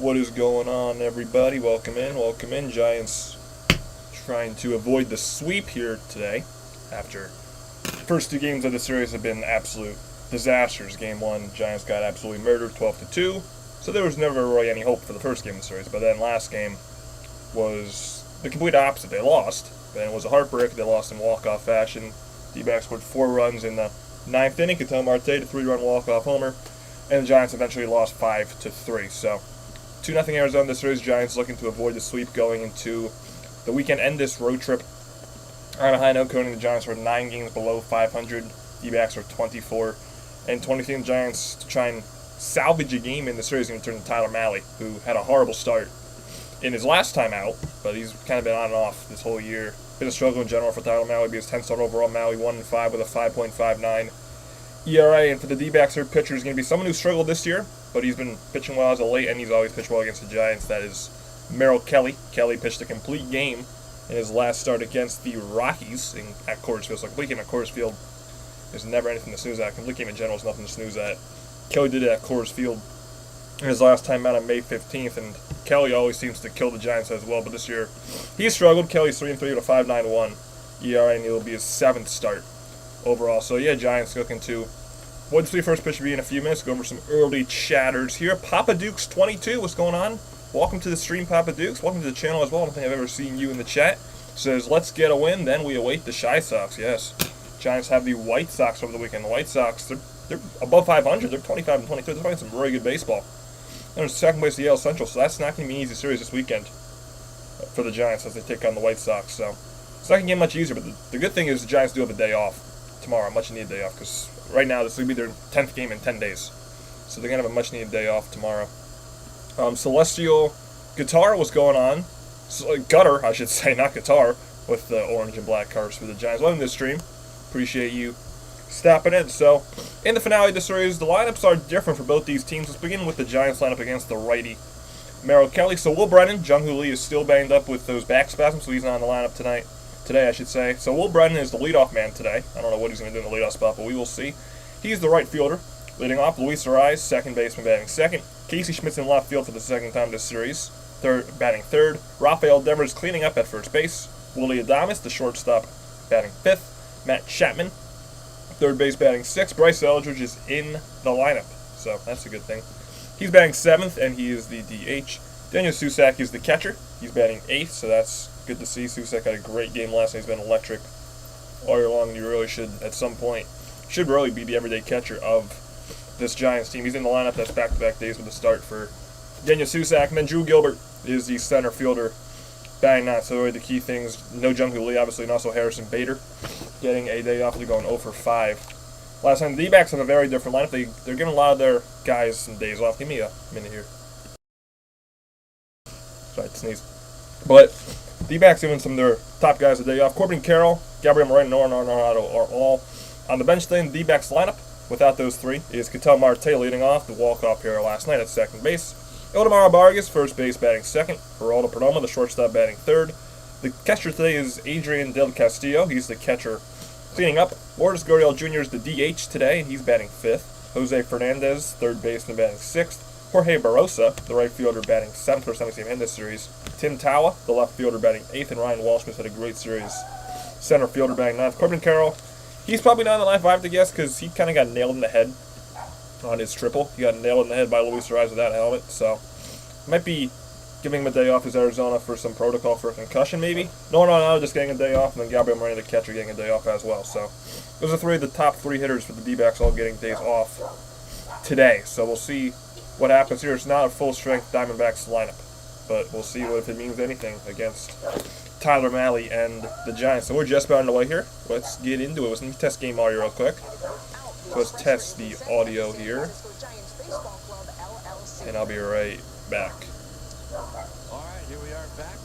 What is going on, everybody? Welcome in, welcome in. Giants trying to avoid the sweep here today after the first two games of the series have been absolute disasters. Game one, Giants got absolutely murdered 12-2, so there was never really any hope for the first game of the series. But then last game was the complete opposite. They lost, and it was a heartbreak. They lost in walk-off fashion. D-backs scored 4 runs in the ninth inning. Tyler Mahle, the 3-run walk-off homer. And the Giants eventually lost 5-3. So 2-0 Arizona this series. Giants looking to avoid the sweep going into the weekend. End this road trip on a high note. Counting the Giants were 9 games below 500. D-backs were 24 and 23. The Giants to try and salvage a game in the series going to turn to Tyler Mahle, who had a horrible start in his last time out, but he's kind of been on and off this whole year. Been a struggle in general for Tyler Mahle. Be his 10th start overall. Mahle 1-5 with a 5.59 ERA, and for the D-backs, their pitcher is going to be someone who struggled this year, but he's been pitching well as of late, and he's always pitched well against the Giants. That is Merrill Kelly. Kelly pitched a complete game in his last start against the Rockies at Coors Field. So a complete game at Coors Field is never anything to snooze at. A complete game in general is nothing to snooze at. Kelly did it at Coors Field in his last time out on May 15th, and Kelly always seems to kill the Giants as well, but this year he struggled. Kelly's 3-3 with a 5.91 ERA, and it'll be his 7th start overall. So yeah, Giants looking to avoid the first pitch will be in a few minutes. Go over some early chatters here. Papa Dukes 22, what's going on? Welcome to the stream, Papa Dukes. Welcome to the channel as well. I don't think I've ever seen you in the chat. Says, let's get a win, then we await the Shy Sox. Yes, Giants have the White Sox over the weekend. The White Sox, they're above 500. They're 25-22. They're playing some very good baseball. They're in second place of the AL Central, so that's not going to be an easy series this weekend for the Giants as they take on the White Sox. So it's not going to get much easier, but the good thing is the Giants do have a day off tomorrow, a much-needed day off, because right now this will be their 10th game in 10 days. So they're going to have a much-needed day off tomorrow. Celestial Guitar, what's going on? Gutter, I should say, not Guitar, with the orange and black cars for the Giants. Welcome to the stream. Appreciate you stopping in. So, in the finale of the series, the lineups are different for both these teams. Let's begin with the Giants lineup against the righty Merrill Kelly. So Will Brennan, Jung-Hoo Lee is still banged up with those back spasms, so he's not on the lineup today, I should say. So Will Brennan is the leadoff man today. I don't know what he's going to do in the leadoff spot, but we will see. He's the right fielder. Leading off, Luis Ariz, second baseman, batting second. Casey Schmidt's in left field for the second time this series, batting third. Rafael Devers cleaning up at first base. Willie Adames, the shortstop, batting fifth. Matt Chapman, third base, batting sixth. Bryce Eldridge is in the lineup, so that's a good thing. He's batting seventh, and he is the DH. Daniel Susac is the catcher. He's batting eighth, so that's good to see. Susac had a great game last night. He's been electric all year long, and he really should, at some point, should really be the everyday catcher of this Giants team. He's in the lineup. That's back-to-back days with the start for Daniel Susac. And then Drew Gilbert is the center fielder, batting ninth. So really the key things, no Jung-Hoo Lee, obviously, and also Harrison Bader getting a day off. They're going 0 for 5. Last time, the D-backs have a very different lineup. They're giving a lot of their guys some days off. Give me a minute here. Sorry to sneeze. But D-backs giving some of their top guys a day off. Corbin Carroll, Gabriel Moreno, Nolan Arenado are all on the bench today in the D-backs lineup. Without those three is Ketel Marte leading off, the walk-off here last night at second base. Ildemaro Vargas, first base, batting second. Geraldo Perdomo, the shortstop, batting third. The catcher today is Adrian Del Castillo. He's the catcher cleaning up. Lourdes Gurriel Jr. is the DH today, and he's batting fifth. Jose Fernandez, third baseman, batting sixth. Jorge Barrosa, the right fielder, batting seventh, first time we've seen him in this series. Tim Tawa, the left fielder, batting eighth, and Ryan Walshman had a great series. Center fielder, batting ninth. Corbin Carroll, he's probably not in the line, if I have to guess, because he kind of got nailed in the head on his triple. He got nailed in the head by Luis Ariz with that helmet, so might be giving him a day off as Arizona for some protocol for a concussion, maybe. No, just getting a day off, and then Gabriel Moreno, the catcher, getting a day off as well. So those are three of the top three hitters for the D-backs all getting days off today. So we'll see what happens here. It's not a full-strength Diamondbacks lineup, but we'll see if it means anything against Tyler Mahle and the Giants. So we're just about on the way here. Let's get into it. Let me test game audio real quick. So let's test the audio here, and I'll be right back. All right, here we are back.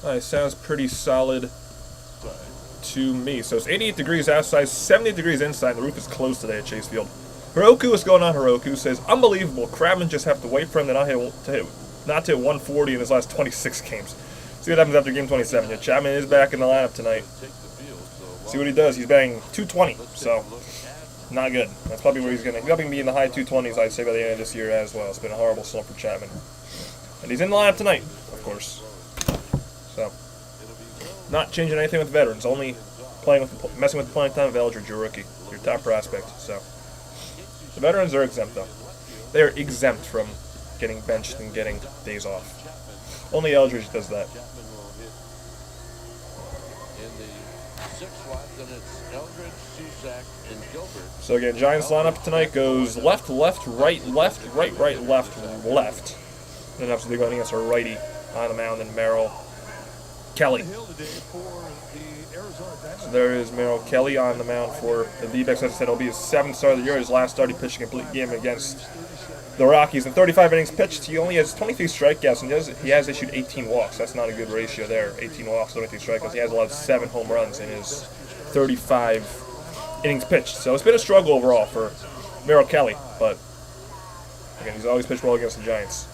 Alright, sounds pretty solid to me. So it's 88 degrees outside, 70 degrees inside. The roof is closed today at Chase Field. Hiroku, what's going on? Hiroku says, unbelievable. Crabman just have to wait for him to not hit 140 in his last 26 games. See what happens after game 27. Yeah, Chapman is back in the lineup tonight. See what he does. He's batting 220, so not good. That's probably where he's going to be in the high 220s, I'd say, by the end of this year as well. It's been a horrible slump for Chapman. And he's in the lineup tonight, of course. So, not changing anything with veterans, only messing with the playing time of Eldridge, your rookie, your top prospect. So, the veterans are exempt, though. They are exempt from getting benched and getting days off. Only Eldridge does that. So again, Giants lineup tonight goes left, left, right, left, right, right, left, left. Then obviously they're going against a righty on the mound and Merrill Kelly. So there is Merrill Kelly on the mound for the D-backs. As I said, it'll be his 7th start of the year. His last start, he pitched a complete game against the Rockies. In 35 innings pitched, he only has 23 strikeouts, and he has issued 18 walks. That's not a good ratio there, 18 walks, 23 strikeouts. He has allowed 7 home runs in his 35 innings pitched. So it's been a struggle overall for Merrill Kelly, but again, he's always pitched well against the Giants.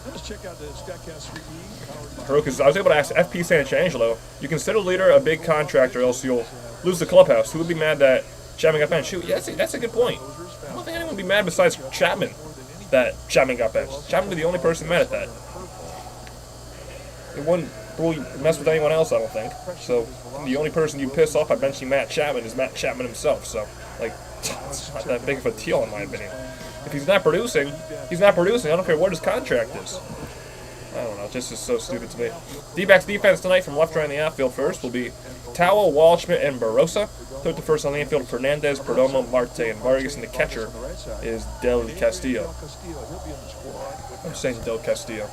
Hiroku, I was able to ask FP Santangelo, you consider the leader a big contract or else you'll lose the clubhouse. Who would be mad that Chapman got benched? Shoot, yeah, that's a good point. I don't think anyone would be mad besides Chapman that Chapman got benched. Chapman would be the only person mad at that. It wouldn't really mess with anyone else, I don't think. So the only person you piss off by benching Matt Chapman is Matt Chapman himself. So, like, it's not that big of a deal in my opinion. If he's not producing, he's not producing. I don't care what his contract is. I don't know. This is so stupid to me. D-backs defense tonight from left, right, in the outfield first will be Towel, Waldschmidt, and Barossa. Third to first on the infield, Fernandez, Perdomo, Marte, and Vargas. And the catcher is Del Castillo. I'm saying Del Castillo.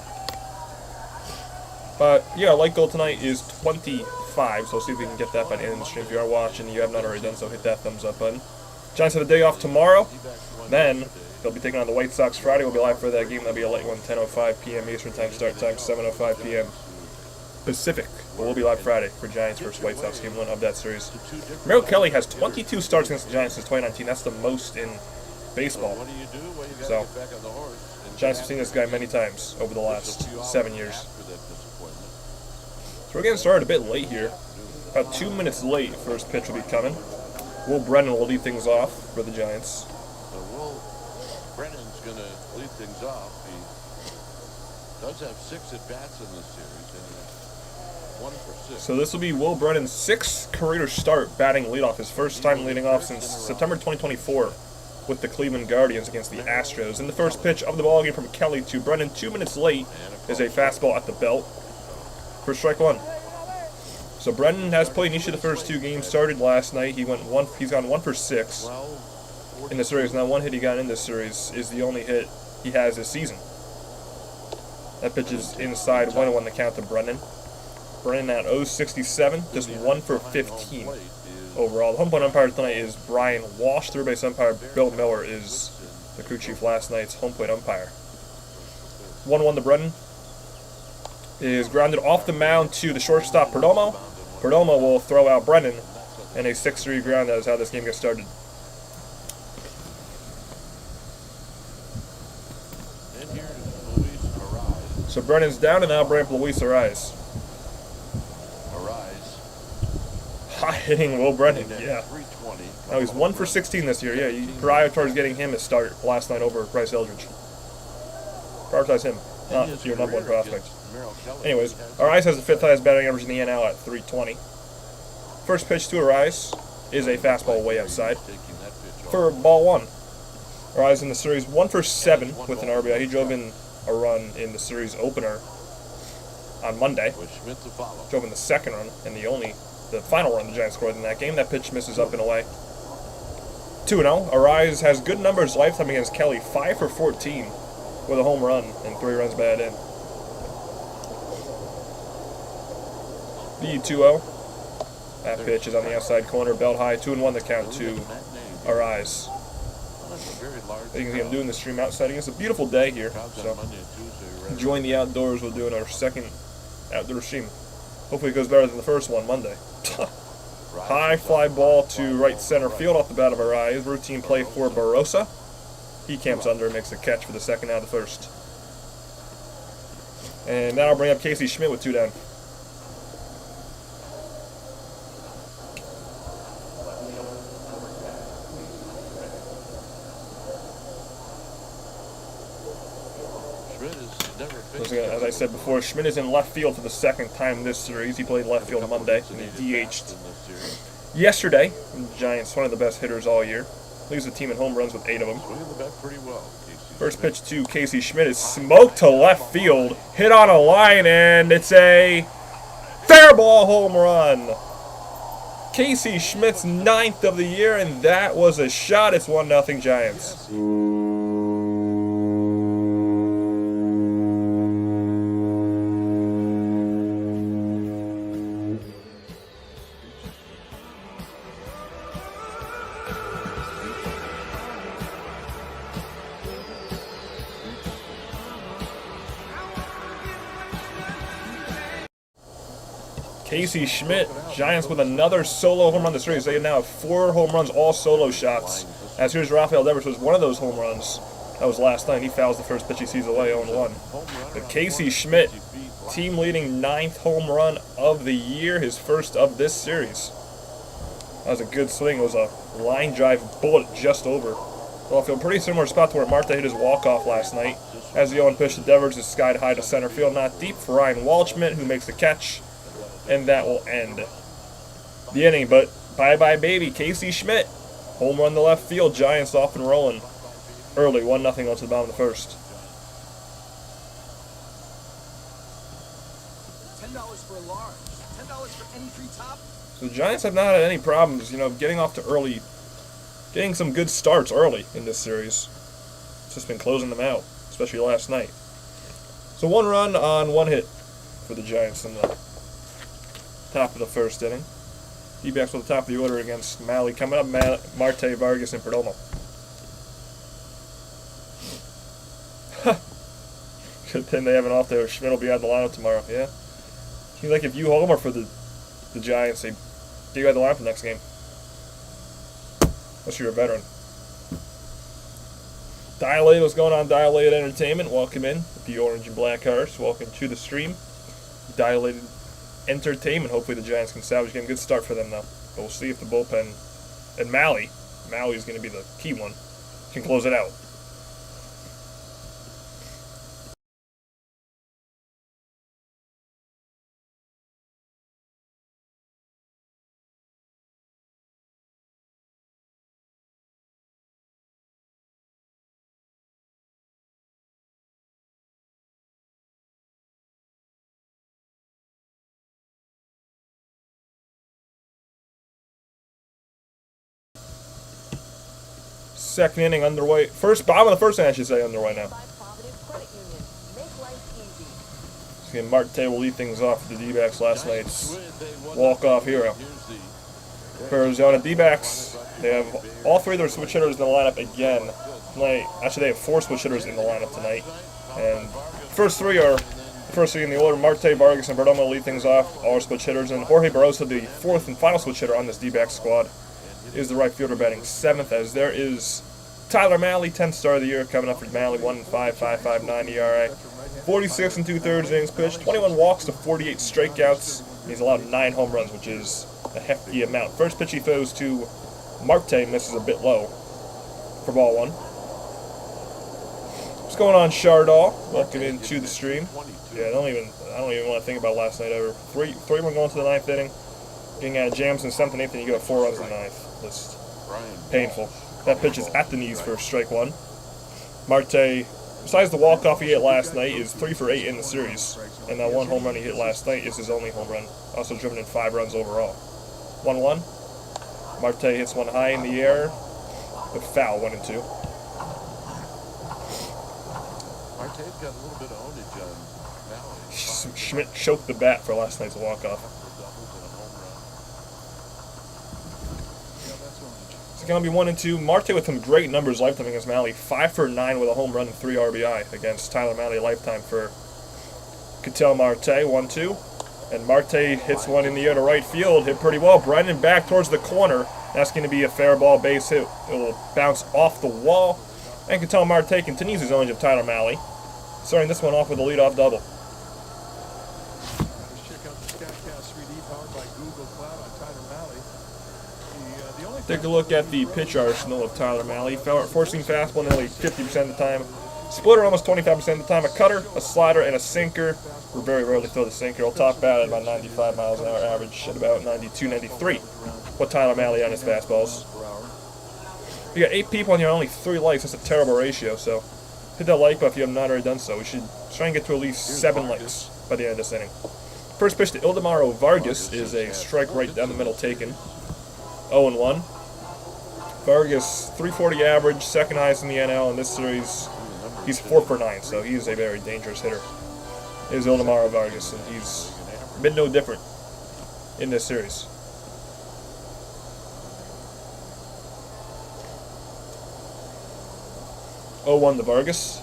But, yeah, our light goal tonight is 25, so we'll see if we can get that by the end of the stream. If you are watching and you have not already done so, hit that thumbs up button. Giants have a day off tomorrow. Then they'll be taking on the White Sox Friday. We'll be live for that game. That'll be a late one, 10:05 p.m. Eastern Time, start time 7:05 p.m. Pacific. But we'll be live Friday for Giants versus White Sox, game 1 of that series. Merrill Kelly has 22 starts against the Giants since 2019. That's the most in baseball. So, Giants have seen this guy many times over the last 7 years. So we're getting started a bit late here. About 2 minutes late. First pitch will be coming. Will Brennan will lead things off for the Giants. Brennan's going to lead things off. He does have 6 at-bats in this series, and he's 1 for 6. So this will be Will Brennan's 6th career start batting leadoff. His first time leading off since September 2024 with the Cleveland Guardians against the Astros. In the first pitch of the ballgame from Kelly to Brennan, 2 minutes late, is a fastball at the belt for strike 1. So Brennan has played in each of the first 2 games. Started last night. He's gone 1 for 6 in the series. Now, 1 hit he got in this series is the only hit he has this season. That pitch is inside, 1-1 the count to Brennan. Brennan at 0.67, just 1 for 15 overall. The home plate umpire tonight is Brian Walsh. Third base umpire Bill Miller is the crew chief last night's home plate umpire. 1-1 to Brennan. Is grounded off the mound to the shortstop Perdomo. Perdomo will throw out Brennan, and a 6-3 ground. That is how this game gets started. So Brennan's down, and now Brandon Luis Arise. Hot hitting Will Brennan, yeah. Now he's 1 for 16 this year. Yeah, you prioritize getting him a start last night over Bryce Eldridge. Prioritize him, not your number 1 prospect. Anyways, Arise has the 5th highest batting average in the NL at 320. First pitch to Arise is a fastball way outside for ball 1. Arise in the series 1 for 7 with an RBI. He drove in a run in the series opener on Monday. Drove in the 2nd run and the final run the Giants scored in that game. That pitch misses up and away. 2-0. Arise has good numbers lifetime against Kelly, 5 for 14 with a home run and 3 runs batted in. The 2-0. That pitch is on the outside corner, belt high, 2-1 the count to Arise. You can see I'm doing the stream outside. It's a beautiful day here, so enjoying the outdoors. We're doing our 2nd outdoor stream. Hopefully it goes better than the first one Monday. High fly ball to right center field off the bat of our eyes. Routine play for Barossa. He camps under and makes the catch for the second out of the first. And that'll bring up Casey Schmidt with 2 down. As I said before, Schmidt is in left field for the second time this series. He played left field Monday and he DH'd yesterday. The Giants, one of the best hitters all year. Leads the team in home runs with 8 of them. First pitch to Casey Schmidt is smoked to left field, hit on a line, and it's a fair ball home run. Casey Schmidt's 9th of the year, and that was a shot. It's 1-0 Giants. Casey Schmidt, Giants with another solo home run this series. They now have 4 home runs, all solo shots. As here's Rafael Devers was one of those home runs. That was last night. He fouls the first pitch he sees away, 0-1. But Casey Schmidt, team-leading 9th home run of the year, his first of this series. That was a good swing. It was a line drive bullet just over. Well, I feel pretty similar spot to where Marte hit his walk-off last night. As the 0-1 pitch to Devers is skied high to center field, not deep for Ryan Waldschmidt, who makes the catch. And that will end the inning. But bye-bye, baby. Casey Schmidt. Home run to left field. Giants off and rolling early. 1-0 on to the bottom of the first. $10 for a large. $10 for any free top. So the Giants have not had any problems, getting off to early, getting some good starts early in this series. It's just been closing them out, especially last night. So 1 run on 1 hit for the Giants in the top of the first inning. D-backs with the top of the order against Mahle. Coming up, Marte, Vargas, and Perdomo. Good thing they have an off there. Schmidt will be out of the lineup tomorrow. Yeah. Seems like if you homer for the Giants, they do you out of the lineup for the next game. Unless you're a veteran. Dilated, what's going on? Dilated Entertainment. Welcome in with the orange and black hearts. Welcome to the stream. Dilated Entertainment. Hopefully the Giants can salvage a game. Good start for them, though. But we'll see if the bullpen and Mahle is going to be the key one, can close it out. Second inning underway. Bottom of the first inning, I should say, underway now. Marte will lead things off for the D-backs last night's walk-off hero. For Arizona D-backs, they have all 3 of their switch hitters in the lineup again tonight. Actually, they have 4 switch hitters in the lineup tonight. And the first three in the order. Marte, Vargas, and Perdomo lead things off. All are switch hitters. And Jorge Barossa, the 4th and final switch hitter on this D-back squad, is the right fielder batting 7th, as there is Tyler Mahle, 10th star of the year, coming up for Mahle, 1.5, 5.59 ERA, 46 2/3 innings pitched, 21 walks to 48 strikeouts. He's allowed 9 home runs, which is a hefty amount. First pitch he throws to Marte, misses a bit low for ball 1. What's going on, Chardall? Welcome into the stream. Yeah, I don't even want to think about last night ever. 3-1 going to the 9th inning. Getting out of jams in the 7th and 8th, and you get 4 runs in the 9th. Just painful. That pitch is at the knees for strike 1. Marte, besides the walk-off he hit last night, is 3 for 8 in the series. And that 1 home run he hit last night is his only home run. Also driven in 5 runs overall. 1-1. Marte hits one high in the air, but foul, 1-2. Marte's got a little bit of ownage on Mahle. Schmidt choked the bat for last night's walk-off. It's going to be 1-2. Marte with some great numbers lifetime against Mahle. 5 for 9 with a home run and 3 RBI against Tyler Mahle lifetime for Ketel Marte. 1-2. And Marte hits one in the air to right field. Hit pretty well. Brandon back towards the corner. That's going to be a fair ball base hit. It will bounce off the wall. And Ketel Marte continues his ownage of Tyler Mahle, starting this one off with a leadoff double. Check out the Statcast 3D powered by Google Cloud on Tyler Mahle. The only Take a look at the pitch arsenal of Tyler Mahle. Forcing fastball nearly 50% of the time. Splitter almost 25% of the time. A cutter, a slider, and a sinker. We very rarely throw the sinker. He'll top bat at about 95 miles an hour average at about 92, 93. What Tyler Mahle on his fastballs. You got 8 people and you have only 3 likes. That's a terrible ratio, so hit that like button if you have not already done so. We should try and get to at least 7 likes by the end of this inning. First pitch to Ildemaro Vargas is a strike right down the middle taken. 0-1. Vargas, 340 average, second highest in the NL in this series. He's 4 for 9, so he's a very dangerous hitter. Is Ildemaro Vargas, and he's been no different in this series. Oh, 0-1 to Vargas.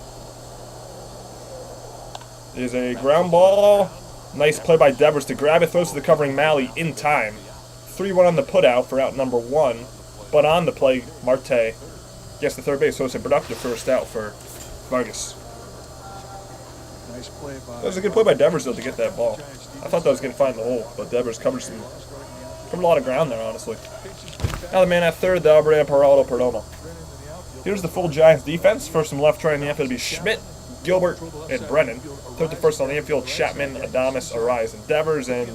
Is a ground ball. Nice play by Devers to grab it. Throws to the covering Mahle in time. 3-1 on the putout for out number 1. But on the play, Marte gets the third base, so it's a productive first out for Vargas. nice play by. That was a good play by Devers, though, to get that ball. I thought that was going to find the hole, but Devers covered a lot of ground there, honestly. Now the man at third, the Alberto Perdomo. Here's the full Giants defense. First from left, trying the infield to be Schmidt, Gilbert, and Brennan. Third to first on the infield, Chapman, Adames, Arise, and Devers, and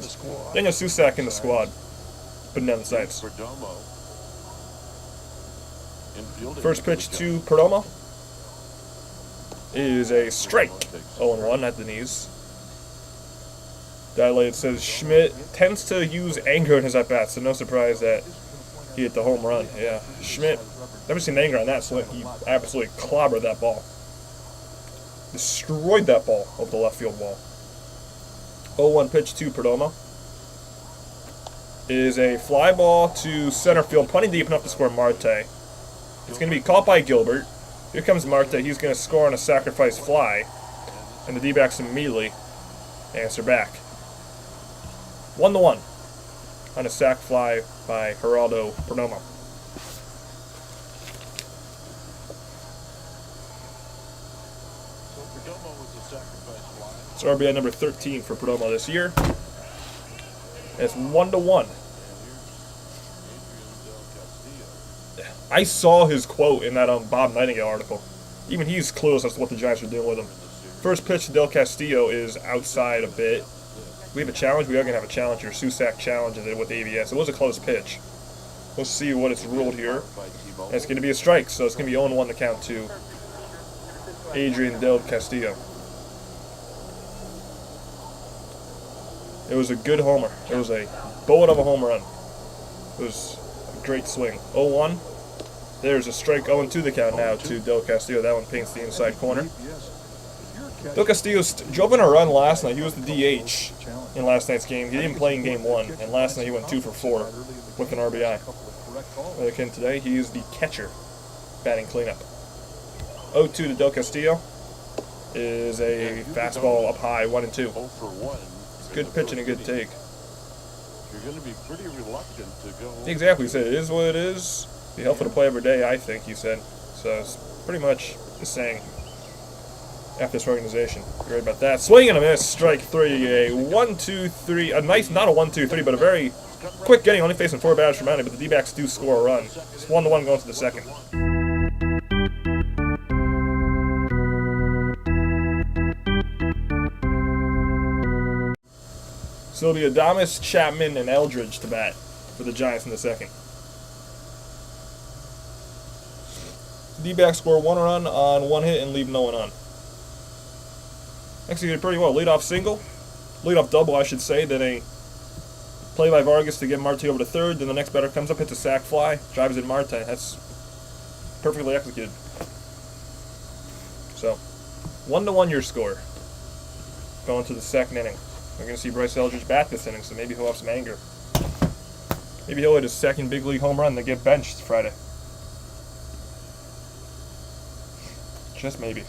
Daniel Susak in the squad. Putting down the sights. First pitch to Perdomo is a strike. 0-1 at the knees. Dilated says Schmidt tends to use anger in his at-bats, so no surprise that he hit the home run. Yeah, Schmidt, never seen anger on that swing. He absolutely clobbered that ball. Destroyed that ball over the left field wall. 0-1 pitch to Perdomo is a fly ball to center field, plenty deep enough to score Marte. It's going to be caught by Gilbert. Here comes Marte. He's going to score on a sacrifice fly, and the D-backs immediately answer back. 1-1 on a sac fly by Geraldo Perdomo. It's RBI number 13 for Perdomo this year. It's 1-1. I saw his quote in that Bob Nightingale article. Even he's clueless as to what the Giants are doing with him. First pitch to Del Castillo is outside a bit. We have a challenge. We are going to have a challenger. Susak challenges it with the ABS. It was a close pitch. We'll see what it's ruled here. And it's going to be a strike, so it's going to be 0-1 to count to Adrian Del Castillo. It was a good homer. It was a bullet of a home run. It was a great swing. 0-1. There's a strike. 0-2 the count now to Del Castillo. That one paints the inside corner. Del Castillo drove in a run last night. He was the DH in last night's game. He didn't play in game 1, and last night he went 2 for 4 with an RBI. But again, today he is the catcher batting cleanup. 0-2 to Del Castillo is a fastball up high, 1-2. Good pitch and a good take. You're going to be pretty reluctant to go. Exactly. He said it is what it is. Be helpful to play every day, I think, he said. So it's pretty much the saying after this organization. You're right about that. Swing and a miss. Strike 3. A 1-2-3. A nice, not a 1-2-3, but a very quick inning. Only facing 4 batters from Mountain, but the D-backs do score a run. It's 1-1 going to the second. So it'll be Adames, Chapman, and Eldridge to bat for the Giants in the second. D-backs score 1 run on 1 hit and leave no one on. Executed pretty well. Leadoff single. Leadoff double, I should say. Then a play by Vargas to get Marte over to third. Then the next batter comes up, hits a sac fly, drives in Marte. That's perfectly executed. So, 1-1 your score. Going to the second inning. We're going to see Bryce Eldridge bat this inning, so maybe he'll have some anger. Maybe he'll hit his second big league home run and get benched Friday. Just maybe.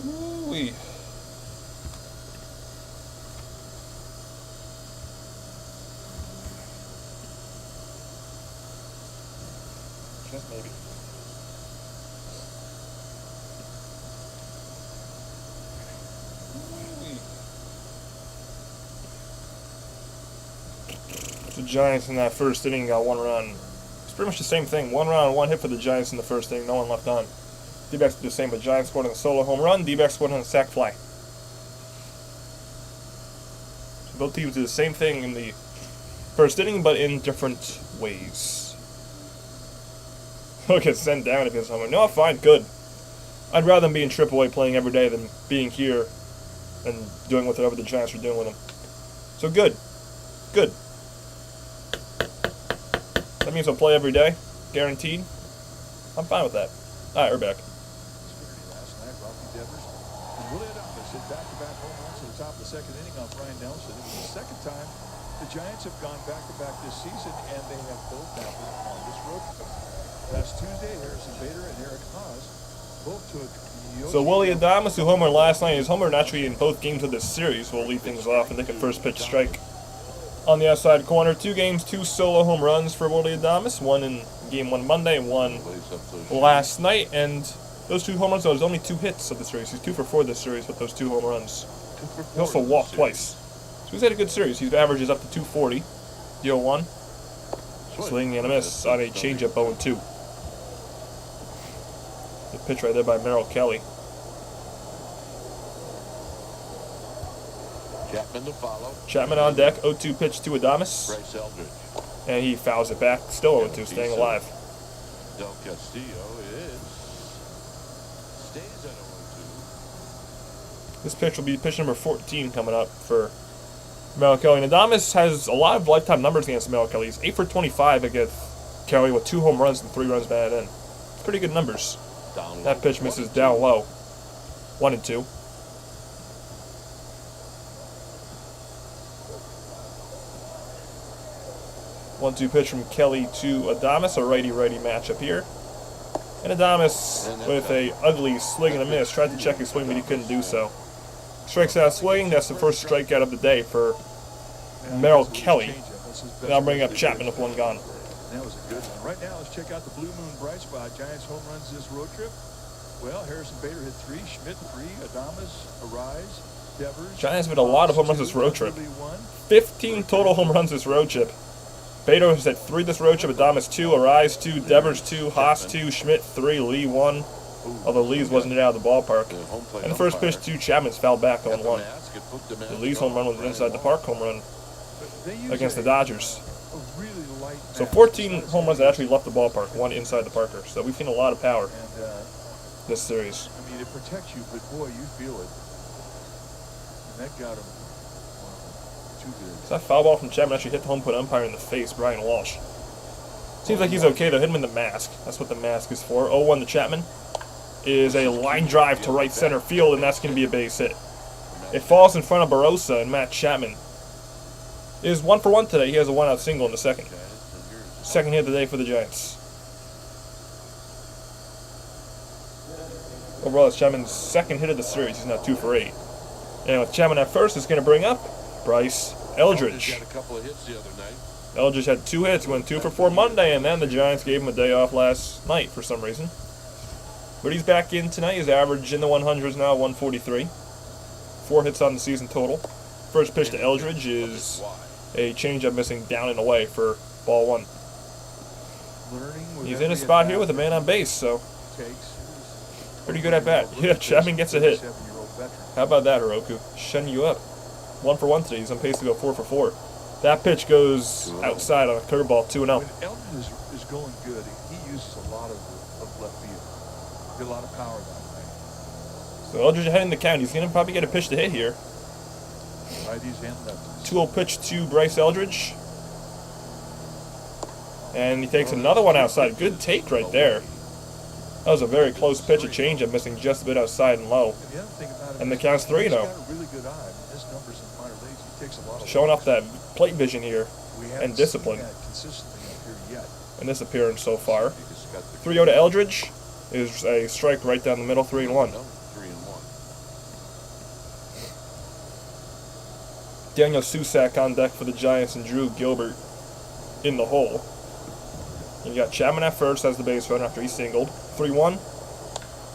Ooh-wee. Just maybe. The Giants in that first inning got 1 run. It's pretty much the same thing. 1 run, 1 hit for the Giants in the first inning. No one left on. D-backs did the same, but Giants scored on a solo home run. D-backs scored on a sac fly. So both teams did the same thing in the first inning, but in different ways. He'll get sent down if he's homer. No, fine, good. I'd rather him be in AAA playing every day than being here and doing whatever the Giants are doing with him. So good. Good. That means he'll play every day, guaranteed. I'm fine with that. All right, we're back. Last night, Rocky Devers and Willie Adames hit back-to-back home runs at the top of the second inning on Brian Nelson. It was the second time the Giants have gone back-to-back this season, and they have both happened on this road trip. Last Tuesday, Harrison Bader and Eric Haas both took So Willie Adames, who homered last night, is homered actually in both games of this series. We'll lead things off and take a first pitch strike. On the outside corner, 2 games, 2 solo home runs for Willie Adames. 1 in Game 1 Monday and 1 last night. And those 2 home runs, there's only 2 hits of the series. He's 2 for 4 this series with those 2 home runs. He also walked twice. So he's had a good series. His average is up to 240. 0-1. Swing and a miss on a changeup 0-2. The pitch right there by Merrill Kelly. Chapman to follow. Chapman on deck, 0-2 pitch to Adames. Bryce Eldridge. And he fouls it back, still 0-2, staying alive. Del Castillo stays at 0-2. This pitch will be pitch number 14 coming up for Merrill Kelly. And Adames has a lot of lifetime numbers against Merrill Kelly. He's 8 for 25 against Kelly with 2 home runs and 3 runs batted in. Pretty good numbers. That pitch misses down low. 1-2. One-two pitch from Kelly to Adames, a righty-righty matchup here. And Adames, with a ugly swing and a miss, tried to check his swing, but he couldn't do so. Strikes out swinging. That's the first strikeout of the day for Merrill Kelly. Now bring up Chapman with 1 gone. That was a good one. Right now, let's check out the Blue Moon bright spot. Giants home runs this road trip. Well, Harrison Bader hit 3, Schmidt 3, Adames, Arise, Devers. Giants have had a lot of home runs this road trip. 15 total home runs this road trip. Bader has had 3 this road trip, Adames 2, Arise 2, Devers 2, Haas 2, Schmidt 3, Lee 1. Although Lee's wasn't out of the ballpark. And the first pitch to Chapman's fouled back on 1. The Lee's home run was an inside the park home run against the Dodgers. So 14 home runs that actually left the ballpark, 1 inside the Parker. So we've seen a lot of power this series. I mean, it protects you, but boy, you feel it. And that got him too good. So that foul ball from Chapman actually hit the home plate umpire in the face, Brian Walsh. Seems like he's okay, though. Hit him in the mask. That's what the mask is for. 0-1 to Chapman is a line drive to right center field, and that's going to be a base hit. It falls in front of Barossa, and Matt Chapman is 1 for 1 today. He has a 1-out single in the second. Second hit of the day for the Giants. Overall, it's Chapman's second hit of the series. He's now 2 for 8. And with Chapman at first, it's going to bring up Bryce Eldridge. Had a couple of hits the other night. Eldridge had 2 hits, went 2 for 4 Monday, and then the Giants gave him a day off last night for some reason. But he's back in tonight. His average in the 100s now, 143. 4 hits on the season total. First pitch to Eldridge is a changeup missing down and away for ball 1. He's in a spot here with a man on base, so pretty good at bat. Yeah, Chapman gets a hit. How about that, Hiroku? Shutting you up. 1 for 1 today. He's on pace to go 4 for 4. That pitch goes outside on a curveball, 2-0. When Eldridge is going good, he uses a lot of left field. Get a lot of power that way. So Eldridge ahead in the count. He's going to probably get a pitch to hit here. Righties and lefties. 2-0 pitch to Bryce Eldridge. And he takes another one outside. Good take right there. That was a very close pitch, a changeup missing just a bit outside and low. And the count's 3-0. He's got a really good eye. His numbers in minor leagues, he takes a lot of showing off that plate vision here and discipline consistently up here yet. in this appearance so far. 3-0 to Eldridge is a strike right down the middle, 3-1. Daniel Susac on deck for the Giants and Drew Gilbert in the hole. You got Chapman at first as the base runner after he singled. 3-1.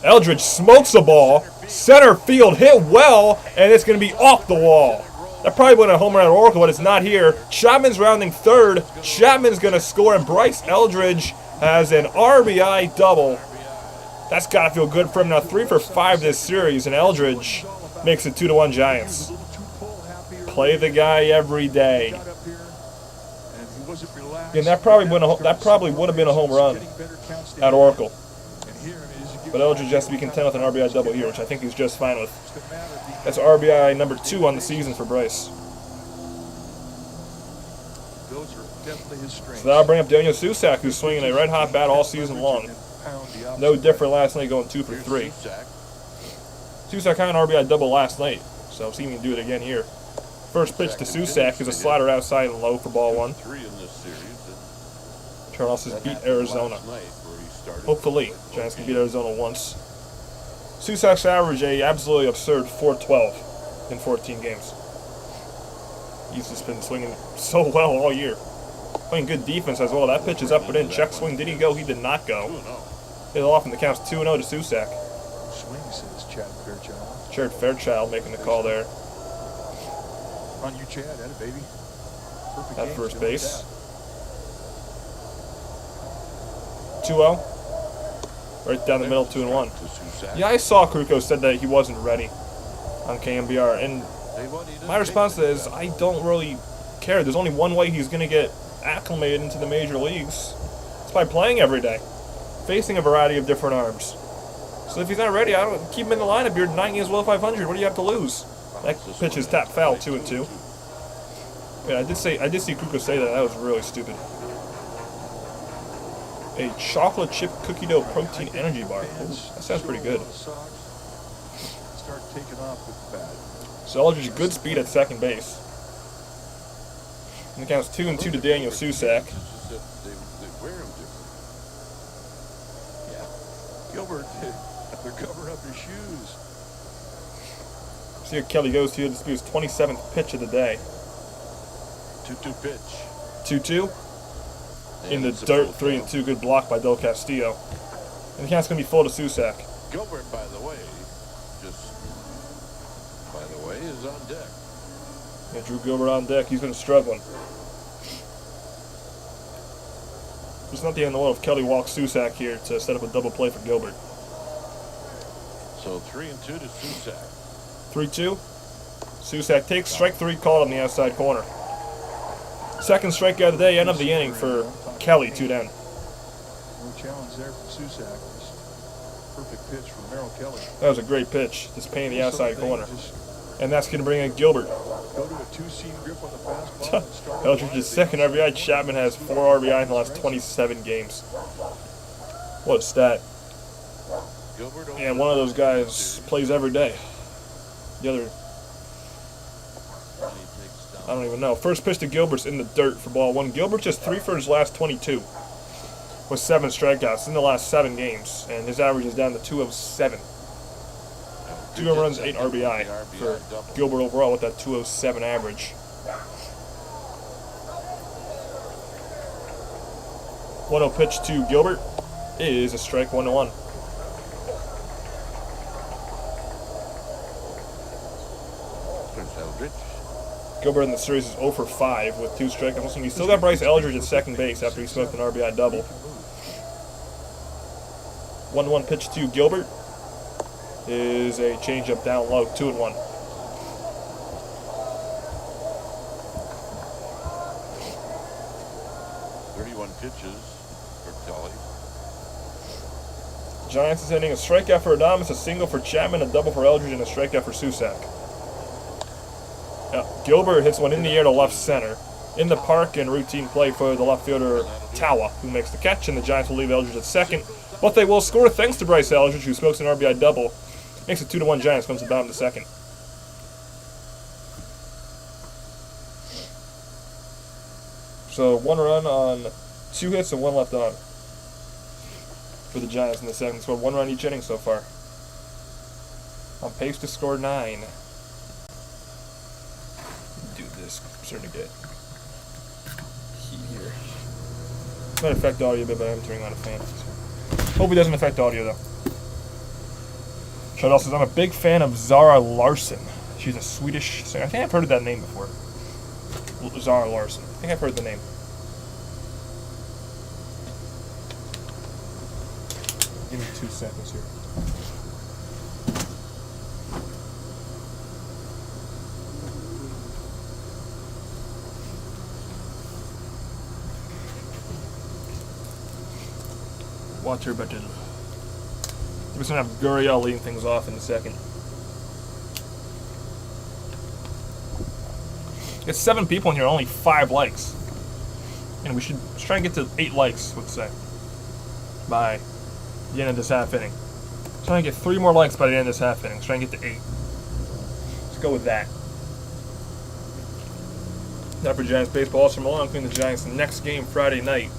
Eldridge smokes the ball. Center field hit well, and it's going to be off the wall. That probably went a home run at Oracle, but it's not here. Chapman's rounding third. Chapman's going to score, and Bryce Eldridge has an RBI double. That's got to feel good for him. Now 3 for 5 this series, and Eldridge makes it 2-1 Giants. Play the guy every day. And that probably would have been a home run at Oracle. But Eldridge has to be content with an RBI double here, which I think he's just fine with. That's RBI number 2 on the season for Bryce. So that'll bring up Daniel Susac, who's swinging a red-hot bat all season long. No different last night, going 2 for 3. Susac had an RBI double last night, so see him do it again here. First pitch to Susac is a slider outside and low for ball 1. Charles has beat Arizona. Hopefully, Giants can beat Arizona once. Susac's average a absolutely absurd 412 in 14 games. He's just been swinging so well all year. Playing good defense as well. That pitch is up and in. Check swing. Did he go? He did not go. Hit it off, and the count's 2-0 to Susac. Swing, says Chad Fairchild. Chad Fairchild making the call there. On you, Chad. That a baby. Perfect At game, first still base. like 2-0. Right down the middle, 2-1. Yeah, I saw Kruko said that he wasn't ready on KMBR, and my response to that is I don't really care. There's only one way he's going to get acclimated into the major leagues. It's by playing every day, facing a variety of different arms. So if he's not ready, I don't keep him in the lineup. You're 9 games below 500. What do you have to lose? That pitch is tap foul, 2-2. Yeah, I did see Kruko say that. That was really stupid. A chocolate chip cookie dough protein energy bar. Ooh, that sounds pretty good. Start taking off with the bat. So Eldridge, good speed at second base. And it counts 2-2 to Daniel Susac. Yeah. Gilbert, they're covering up his shoes. See how Kelly goes here. This will be his 27th pitch of the day. 2-2 pitch. 2-2. In the dirt, 3-2. Good block by Del Castillo. And the count's going to be full to Susac. Gilbert, by the way, is on deck. Yeah, Drew Gilbert on deck. He's been struggling. It's not the end of the world if Kelly walks Susac here to set up a double play for Gilbert. So 3-2 to Susac. 3-2. Susac takes strike 3 called on the outside corner. Second strikeout of the day, end of the inning for Kelly, 2 down. No challenge there from Susac. Perfect pitch from Merrill Kelly. That was a great pitch. Just painting the outside corner. And that's going to bring in Gilbert. Go to a two-seam grip on the fastball and start Eldridge's second RBI. Chapman has 4 RBI in the last 27 games. What a stat. And one of those guys plays every day. The other, I don't even know. First pitch to Gilbert's in the dirt for ball 1. Gilbert just 3 for his last 22 with 7 strikeouts in the last 7 games. And his average is down to 207. 2 home runs, 8 RBI for Gilbert overall with that 207 average. 1-0 pitch to Gilbert is a strike, 1-1. Gilbert in the series is 0 for 5 with 2 strikeouts. He's still got Bryce Eldridge at second base after he smoked an RBI double. 1-1 pitch to Gilbert is a changeup down low, 2-1. Pitches for Kelly. Giants is hitting a strikeout for Adames, a single for Chapman, a double for Eldridge, and a strikeout for Susac. Gilbert hits one in the air to left center. In the park and routine play for the left fielder Tawa, who makes the catch, and the Giants will leave Eldridge at second. But they will score thanks to Bryce Eldridge, who smokes an RBI double. Makes it 2-1 Giants, comes to bottom to second. So 1 run on 2 hits and 1 left on for the Giants in the second. Scored 1 run each inning so far. On pace to score 9. Do is starting to get heat here. Might affect audio a bit, but I'm turning on a fan. Hope it doesn't affect audio though. Shadell says, I'm a big fan of Zara Larsson. She's a Swedish singer. I think I've heard of that name before. Zara Larsson. I think I've heard the name. Give me 2 seconds here. Water bottle. We're just going to have Gurriel leading things off in a second. It's 7 people in here, only 5 likes. And we should try and get to 8 likes, let's say, by the end of this half inning. Try and get 3 more likes by the end of this half inning. Let's try and get to 8. Let's go with that. Now for Giants baseball, also from Malone, including the Giants' next game Friday night.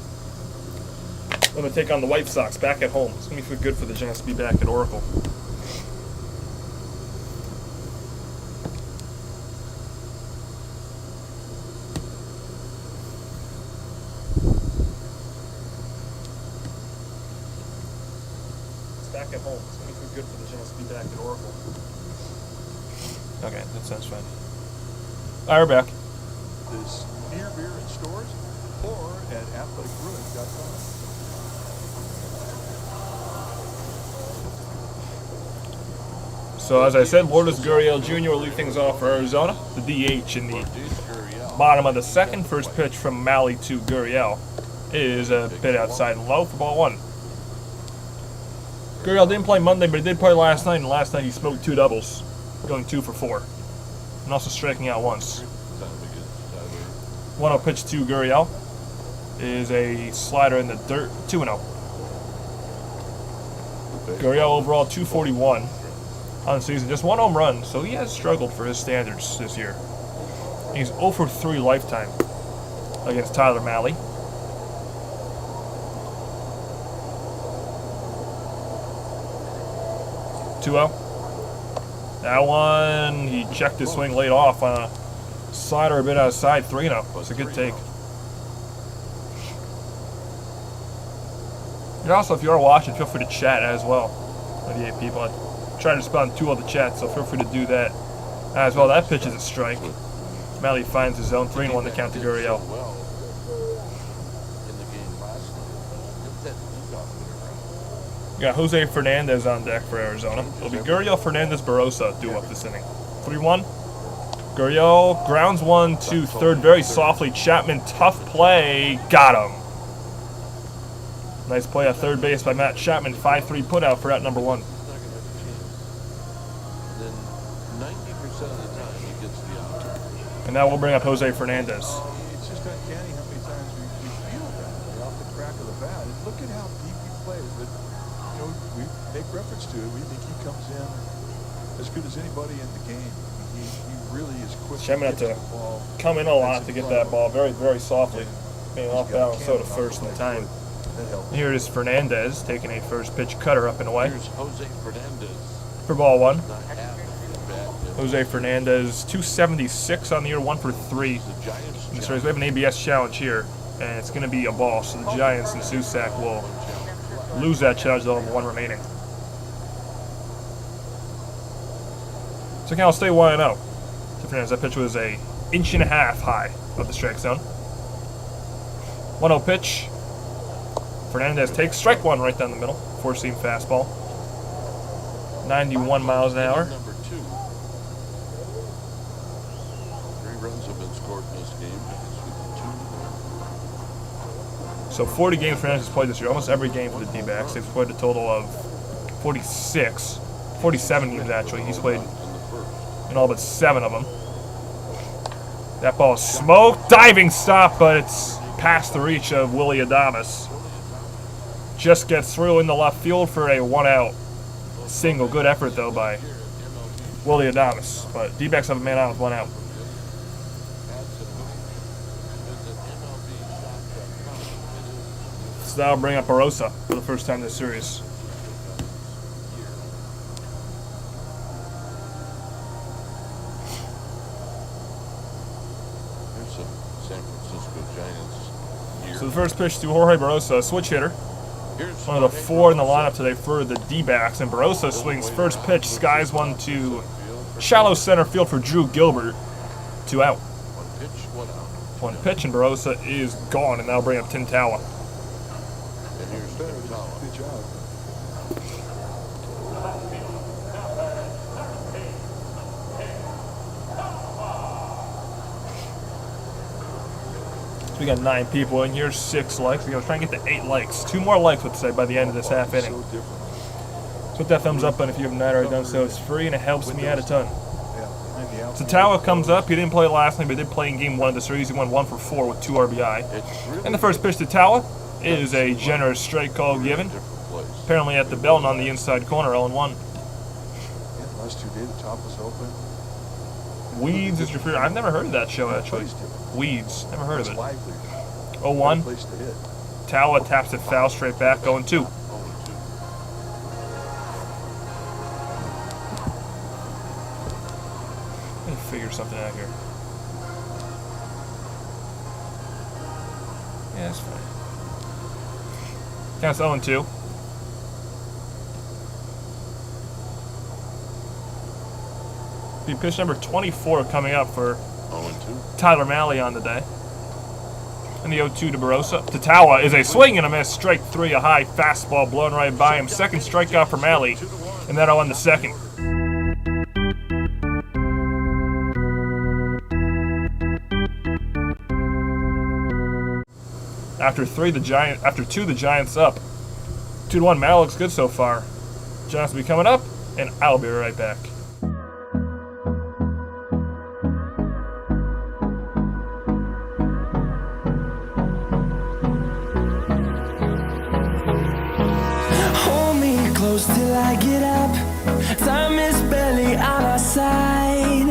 I'm going to take on the White Sox back at home. It's going to be good for the Giants to be back at Oracle. It's back at home. It's going to be good for the Giants to be back at Oracle. Okay, that sounds fine. All right, we're back. This near beer in stores or at athleticbrewing.com. So as I said, Lourdes Gurriel Jr. will lead things off for Arizona. The DH in the bottom of the second. First pitch from Mahle to Gurriel is a bit outside and low for ball 1. Gurriel didn't play Monday, but he did play last night, and last night he smoked 2 doubles, going 2 for 4, and also striking out once. 1-0 pitch to Gurriel is a slider in the dirt, 2-0. Gurriel overall 241 on the season, just 1 home run, so he has struggled for his standards this year. He's 0 for 3 lifetime against Tyler Mahle. That one, he checked his swing late off on a slider a bit outside, 3-0. It's a good take. And also, if you are watching, feel free to chat as well with the 8 people. I try to respond to 2 of the chats, so feel free to do that as well. That pitch is a strike. Mahle finds his zone, 3-1 to count to Gurriel. We got Jose Fernandez on deck for Arizona. It'll be Gurriel, Fernandez, Barosa duo up this inning. 3-1. Gurriel grounds 1 to third very softly. Chapman, tough play. Got him. Nice play at third base by Matt Chapman. 5-3 putout for out number 1. And now we'll bring up Jose Fernandez. It's just uncanny how many times we feel that off the crack of the bat. And look at how deep he plays. But, you know, we make reference to it. We think he comes in as good as anybody in the game. He really is quick. Chapman had to come in a lot to get that ball very, very softly. Being off balance, so to first in time. Here is Fernandez taking a first pitch cutter up and away. Here's Jose Fernandez. For ball 1. Not half bad. Jose Fernandez, 276 on the year, 1 for 3 in the series. We have an ABS challenge here, and it's going to be a ball. So the Giants and Susac will lose that challenge. They'll have 1 remaining. So Cal will stay 1-0. Fernandez, that pitch was a 1.5 inches high of the strike zone. 1-0 pitch. Fernandez takes strike 1 right down the middle. 4-seam fastball. 91 miles an hour. Number 2. 3 runs have been scored in this game. So 40 games Fernandez has played this year. Almost every game for the D-backs. They've played a total of 47 games actually. He's played in all but 7 of them. That ball is smoked. Diving stop, but it's past the reach of Willie Adames. Just gets through in the left field for a 1-out single. Good effort, though, by Willie Adames. But D-backs have a man out with 1 out. So that'll bring up Barosa for the first time this series. So the first pitch to Jorge Barosa, a switch hitter. One of the 4 in the lineup today for the D-backs. And Barosa swings first pitch, skies one to shallow center field for Drew Gilbert. 2 out. One pitch, and Barosa is gone, and that'll bring up Tin Tawa. And here's Tawa. Good job. So we got 9 people in here, 6 likes. We're going to try and get to 8 likes. 2 more likes, let's say, by the end of this half inning. So different. So hit that thumbs up button if you have not already done so. It's free, and it helps me out a ton. Yeah, So Tawa comes up. He didn't play last night, but did play in game 1 of the series. He won 1 for 4 with 2 RBI. And the first pitch to Tawa is a generous strike call given. Apparently at the belt and on the inside corner, 0-1. Yeah, the last 2 days the top was open. Weeds is your favorite. I've never heard of that show, actually. Weeds. Never heard of it. Lively. 0-1. Place to hit. Tawa taps it foul straight back, 0-2. Let me figure something out here. Yeah, that's fine. Counts 0-2. Be pitch number 24 coming up for 0-2. Tyler Mahle on the day. And the 0-2 to Barosa. To Tawa is a swing and a miss. Strike 3, a high fastball blown right by him. Second strikeout for Mahle. And that'll end the second. After 2, the Giants up. 2-1. Mahle looks good so far. Giants will be coming up, and I'll be right back. Till I get up, time is barely on our side.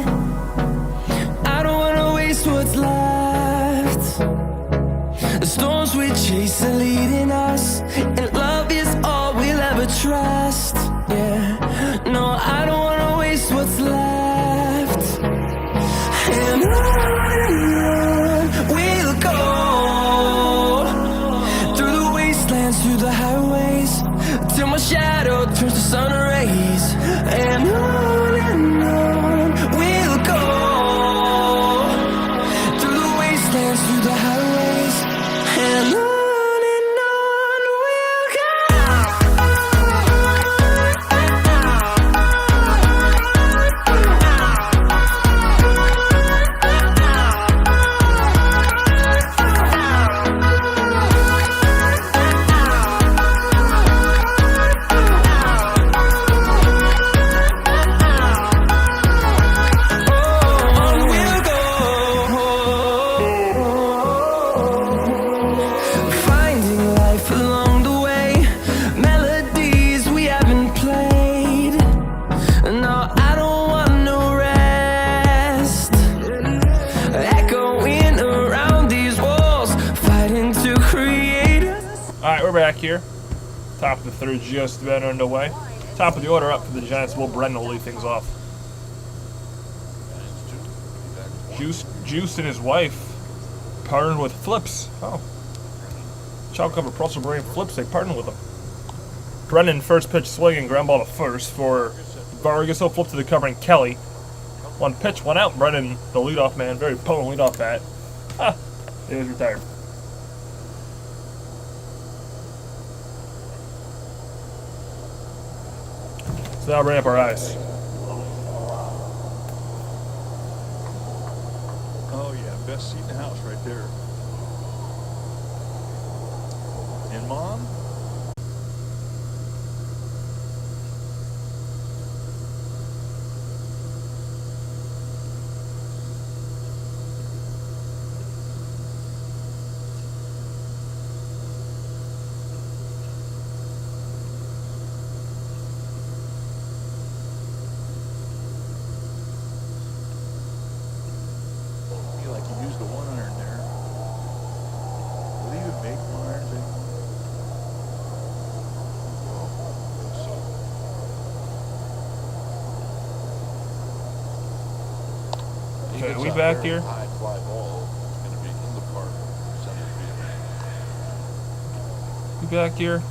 I don't wanna waste what's left. The storms we chase are leading us, and love is all we'll ever trust. Yeah, no, I don't wanna waste what's left. And on we'll go, through the wastelands, through the highways, till my shadow turns to sun rays. And on we'll go, through the wastelands, through the highways, and on we'll go. Back here. Top of the third just about underway. Top of the order up for the Giants. Will Brennan will lead things off. Juice and his wife partnered with Flips. Oh. Child cover Russell Brand Flips. They partnered with him. Brennan first pitch swinging, ground ball to first for Vargas. He'll flip to the covering Kelly. 1 pitch, 1 out. Brennan, the leadoff man, very potent leadoff bat. He was retired. So that'll bring up our eyes. Oh yeah, best seat in the house right there. And Mom? Use the 1 iron there. Will they even make 1 iron thing? Okay, are we back here? High fly ball is going to be in the park. Center field. We back here?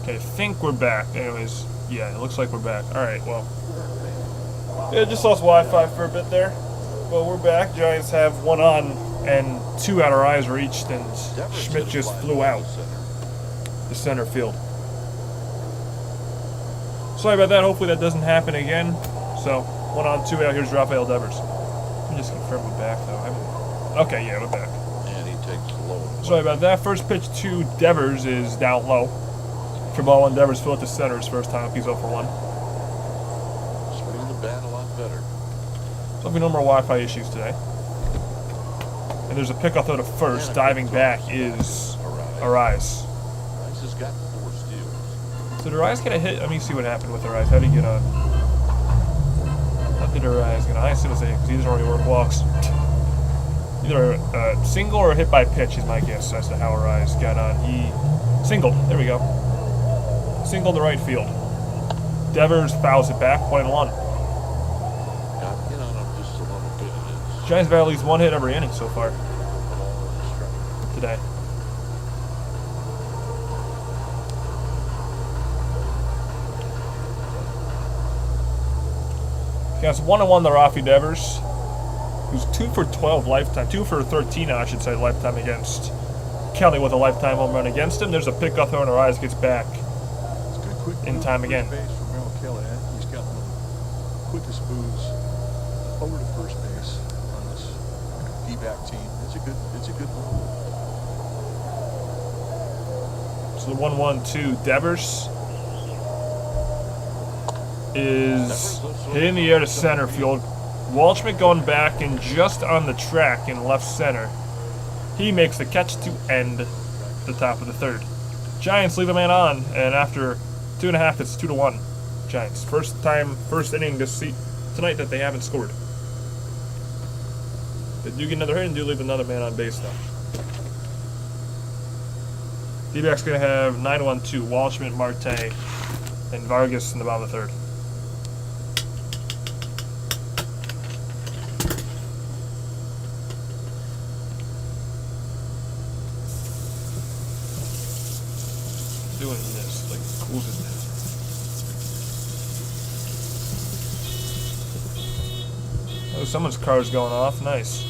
Okay, I think we're back. Anyways, yeah, it looks like we're back. Alright, well. Yeah, just lost Wi-Fi for a bit there. Well, we're back. Giants have 1 on and 2 out. Our eyes reached, and Schmidt just flew out the center field. Sorry about that. Hopefully that doesn't happen again. So, 1 on, 2 out. Here's Rafael Devers. Let me just confirm we're back, though. Okay, yeah, we're back. And he takes the low. Sorry about that. First pitch to Devers is down low. For ball 1, Devers flew at the center his first time. He's 0 for 1. Swinging the bat a lot better. So there'll be no more Wi-Fi issues today. And there's a pickoff throw to first. Diving back is Arise. Rice has got 4 steals. Did Arise get a hit? Let me see what happened with Arise. How did he get on? What did Arise get on? I assume it's a hit because he doesn't already work walks. Either a single or a hit by pitch is my guess as to how Arise got on. He singled. There we go. Singled to right field. Devers fouls it back. 1-1. Got in on him just a little bit. It is Giants have had at least 1 hit every inning so far today. Against 1-1 to Rafi Devers, who's 2 for 12 lifetime, 2 for 13, I should say, lifetime against Kelly with a lifetime home run against him. There's a pickoff throw and Arise gets back in time again. Base for Merrill Kelly. He's got one of the quickest moves over to first base on this D-back team. It's a good move. So the 1-1 to Devers is hit in the air to center field. Waldschmidt going back and just on the track in left center. He makes the catch to end the top of the 3rd. Giants leave a man on, and after 2.5, it's 2-1. Giants. First inning tonight that they haven't scored. They do get another hit and do leave another man on base though. D-backs going to have 9-1-2. Waldschmidt, Marte, and Vargas in the bottom of the 3rd. Doing this, like, cool as this. Oh, someone's car's going off. Nice.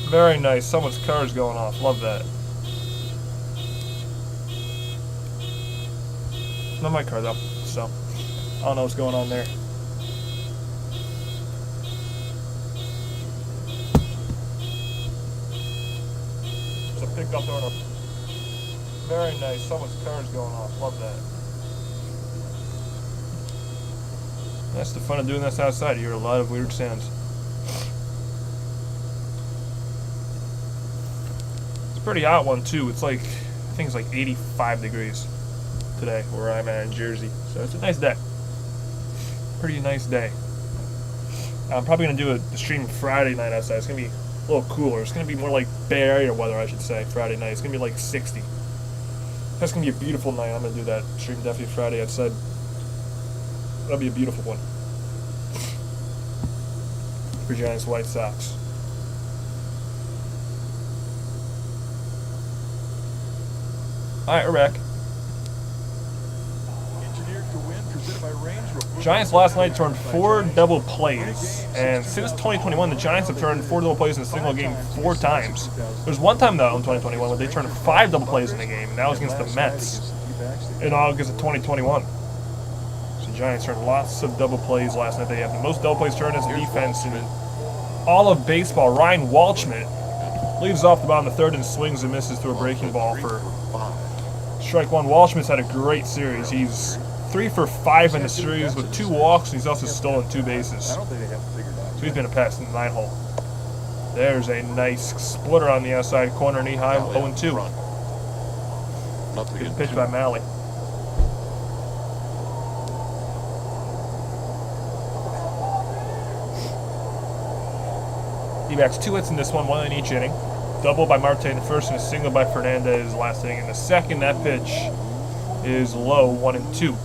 Very nice. Someone's car's going off. Love that. Not my car, though, so I don't know what's going on there. It's a pickup there. Very nice. Someone's car's going off. Love that. That's the fun of doing this outside. You hear a lot of weird sounds. It's a pretty hot one, too. It's like, I think it's like 85 degrees today where I'm at in Jersey. So it's a nice day. Pretty nice day. I'm probably going to do a stream Friday night outside. It's going to be a little cooler. It's going to be more like Bay Area weather, I should say, Friday night. It's going to be like 60. That's going to be a beautiful night. I'm going to do that stream definitely Friday outside. That'll be a beautiful one. For Giants White Sox. Alright, we're back. Giants last night turned 4 double plays, and since 2021, the Giants have turned 4 double plays in a single game 4 times. There's one time, though, in 2021 when they turned 5 double plays in a game, and that was against the Mets in August of 2021. So the Giants turned lots of double plays last night. They have the most double plays turned as a defense in all of baseball. Ryan Waldschmidt leads off the bottom of the 3rd and swings and misses to a breaking ball for strike 1. Waldschmidt's had a great series. He's 3 for 5 in the series with 2 walks, and he's also stolen 2 bases. So he's been a pest in the 9-hole. There's a nice splitter on the outside corner, knee high, 0-2. Good pitch by Mahle. D-backs 2 hits in this one, 1 in each inning. Double by Marte in the first and a single by Fernandez last inning. In the second, that pitch is low, 1-2.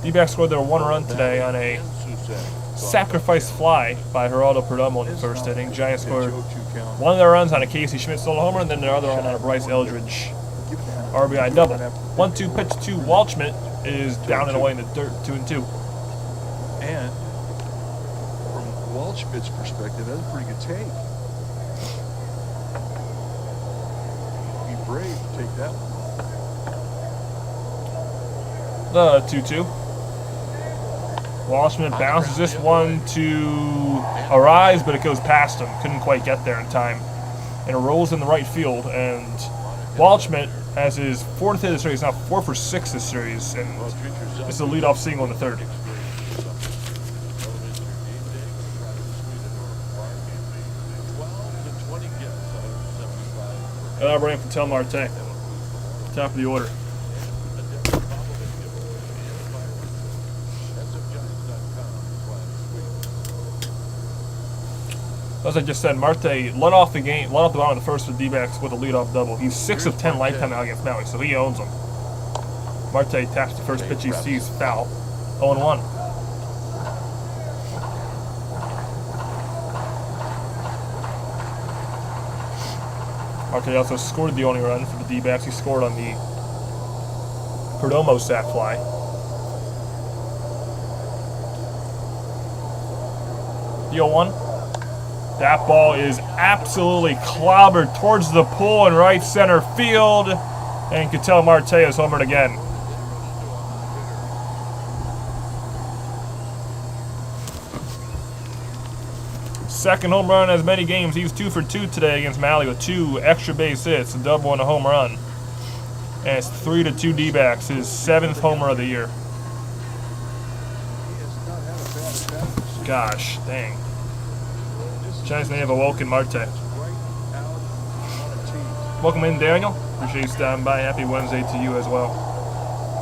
D-backs scored their 1 run today on a sacrifice fly by Geraldo Perdomo in the first inning. Giants scored one of their runs on a Casey Schmidt solo homer, and then their other one on a Bryce Eldridge RBI double. 1-2 pitch to Waldschmidt is down and away in the dirt, 2-2. And from Waldschmidt's perspective, that's a pretty good take. Be brave to take that one. The 2-2. Waldschmidt bounces this one to Arise, but it goes past him. Couldn't quite get there in time. And it rolls in the right field. And Waldschmidt has his 4th hit of the series, now 4 for 6 this series. And this is a leadoff single in the 3rd. And I'll bring in Tyler Mahle. Top of the order. As I just said, Marte led off the bottom of the first for the D-backs with a leadoff double. He's 6 of 10 lifetime now against Mahle, so he owns them. Marte taps the first pitch he sees, foul. 0-1. Marte also scored the only run for the D-backs. He scored on the Perdomo sac fly. The 0-1. That ball is absolutely clobbered towards the pole in right center field. And Ketel Marte is homered again. Second home run in as many games. He's 2 for 2 today against Mahle with 2 extra base hits, a double and a home run. And it's 3-2 D-backs, his 7th homer of the year. Gosh, dang. Giants may have awoken Marte. Welcome in, Daniel. Appreciate you stopping by. Happy Wednesday to you as well.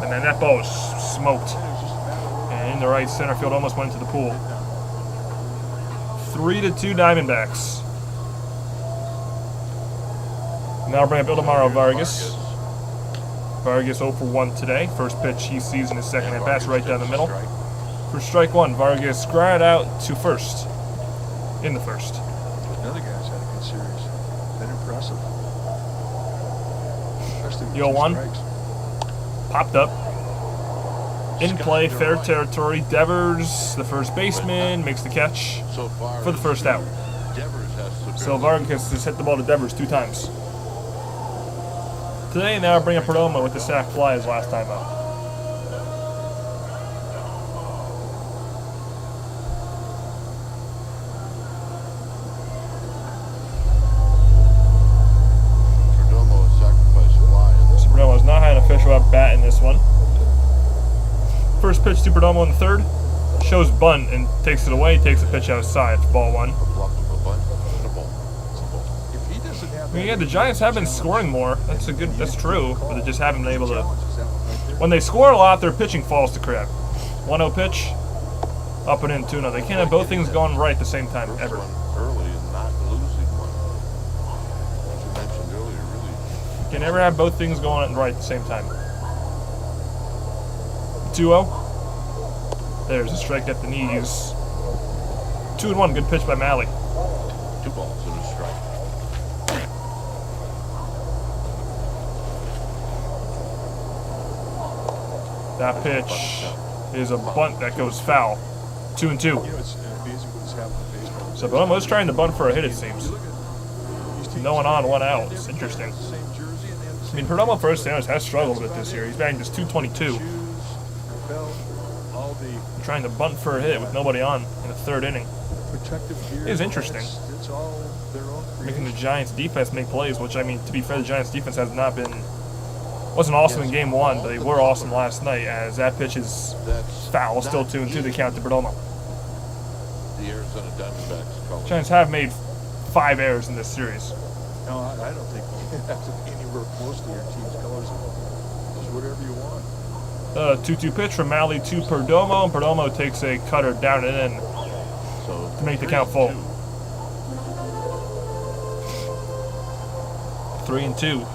And then that ball was smoked. And in the right center field, almost went into the pool. 3-2 Diamondbacks. Now bring up Ildemaro Vargas. Vargas 0 for 1 today. First pitch he sees in his second at bats right down the middle. For strike one, Vargas grounded out to first. In the first. Another guy's had a good series. Been impressive. The 0-1. Popped up. In play, fair territory. Devers, the first baseman, makes the catch for the first out. So Vargas has hit the ball to Devers 2 times. Today, now I bring up Perdomo with the sac fly his last time out. Perdomo's not had an official at bat in this one. First pitch to Perdomo in the 3rd. Shows bunt and takes it away. Takes the pitch outside for ball 1. I mean, yeah, the Giants have been scoring more. That's true. But they just haven't been able to. When they score a lot, their pitching falls to crap. 1-0 pitch. Up and in 2-0. They can't have both things going right at the same time, ever. Can never have both things going right at the same time. 2-0. There's a strike at the knees. 2-1. Good pitch by Mahle. 2 balls and a strike. That pitch is a bunt that goes foul. 2-2. You know, it's amazing what's happened in baseball. So Perdomo's trying to bunt for a hit, it seems. No one on, 1 out. It's interesting. I mean, Perdomo first timers has struggled a bit this year. He's batting just .222. Trying to bunt for a hit with nobody on in the 3rd inning. It is interesting. Making the Giants defense make plays, which, I mean, to be fair, the Giants defense has not been, wasn't awesome in game 1, but they were awesome last night, as that pitch is foul, still 2-2 the count to Perdomo. The Arizona Diamondbacks. Giants have made 5 errors in this series. No, I don't think you have to be anywhere close to your team's colors. Just whatever you want. 2-2 pitch from Mahle to Perdomo, and Perdomo takes a cutter down and in to make the count full. 3-2.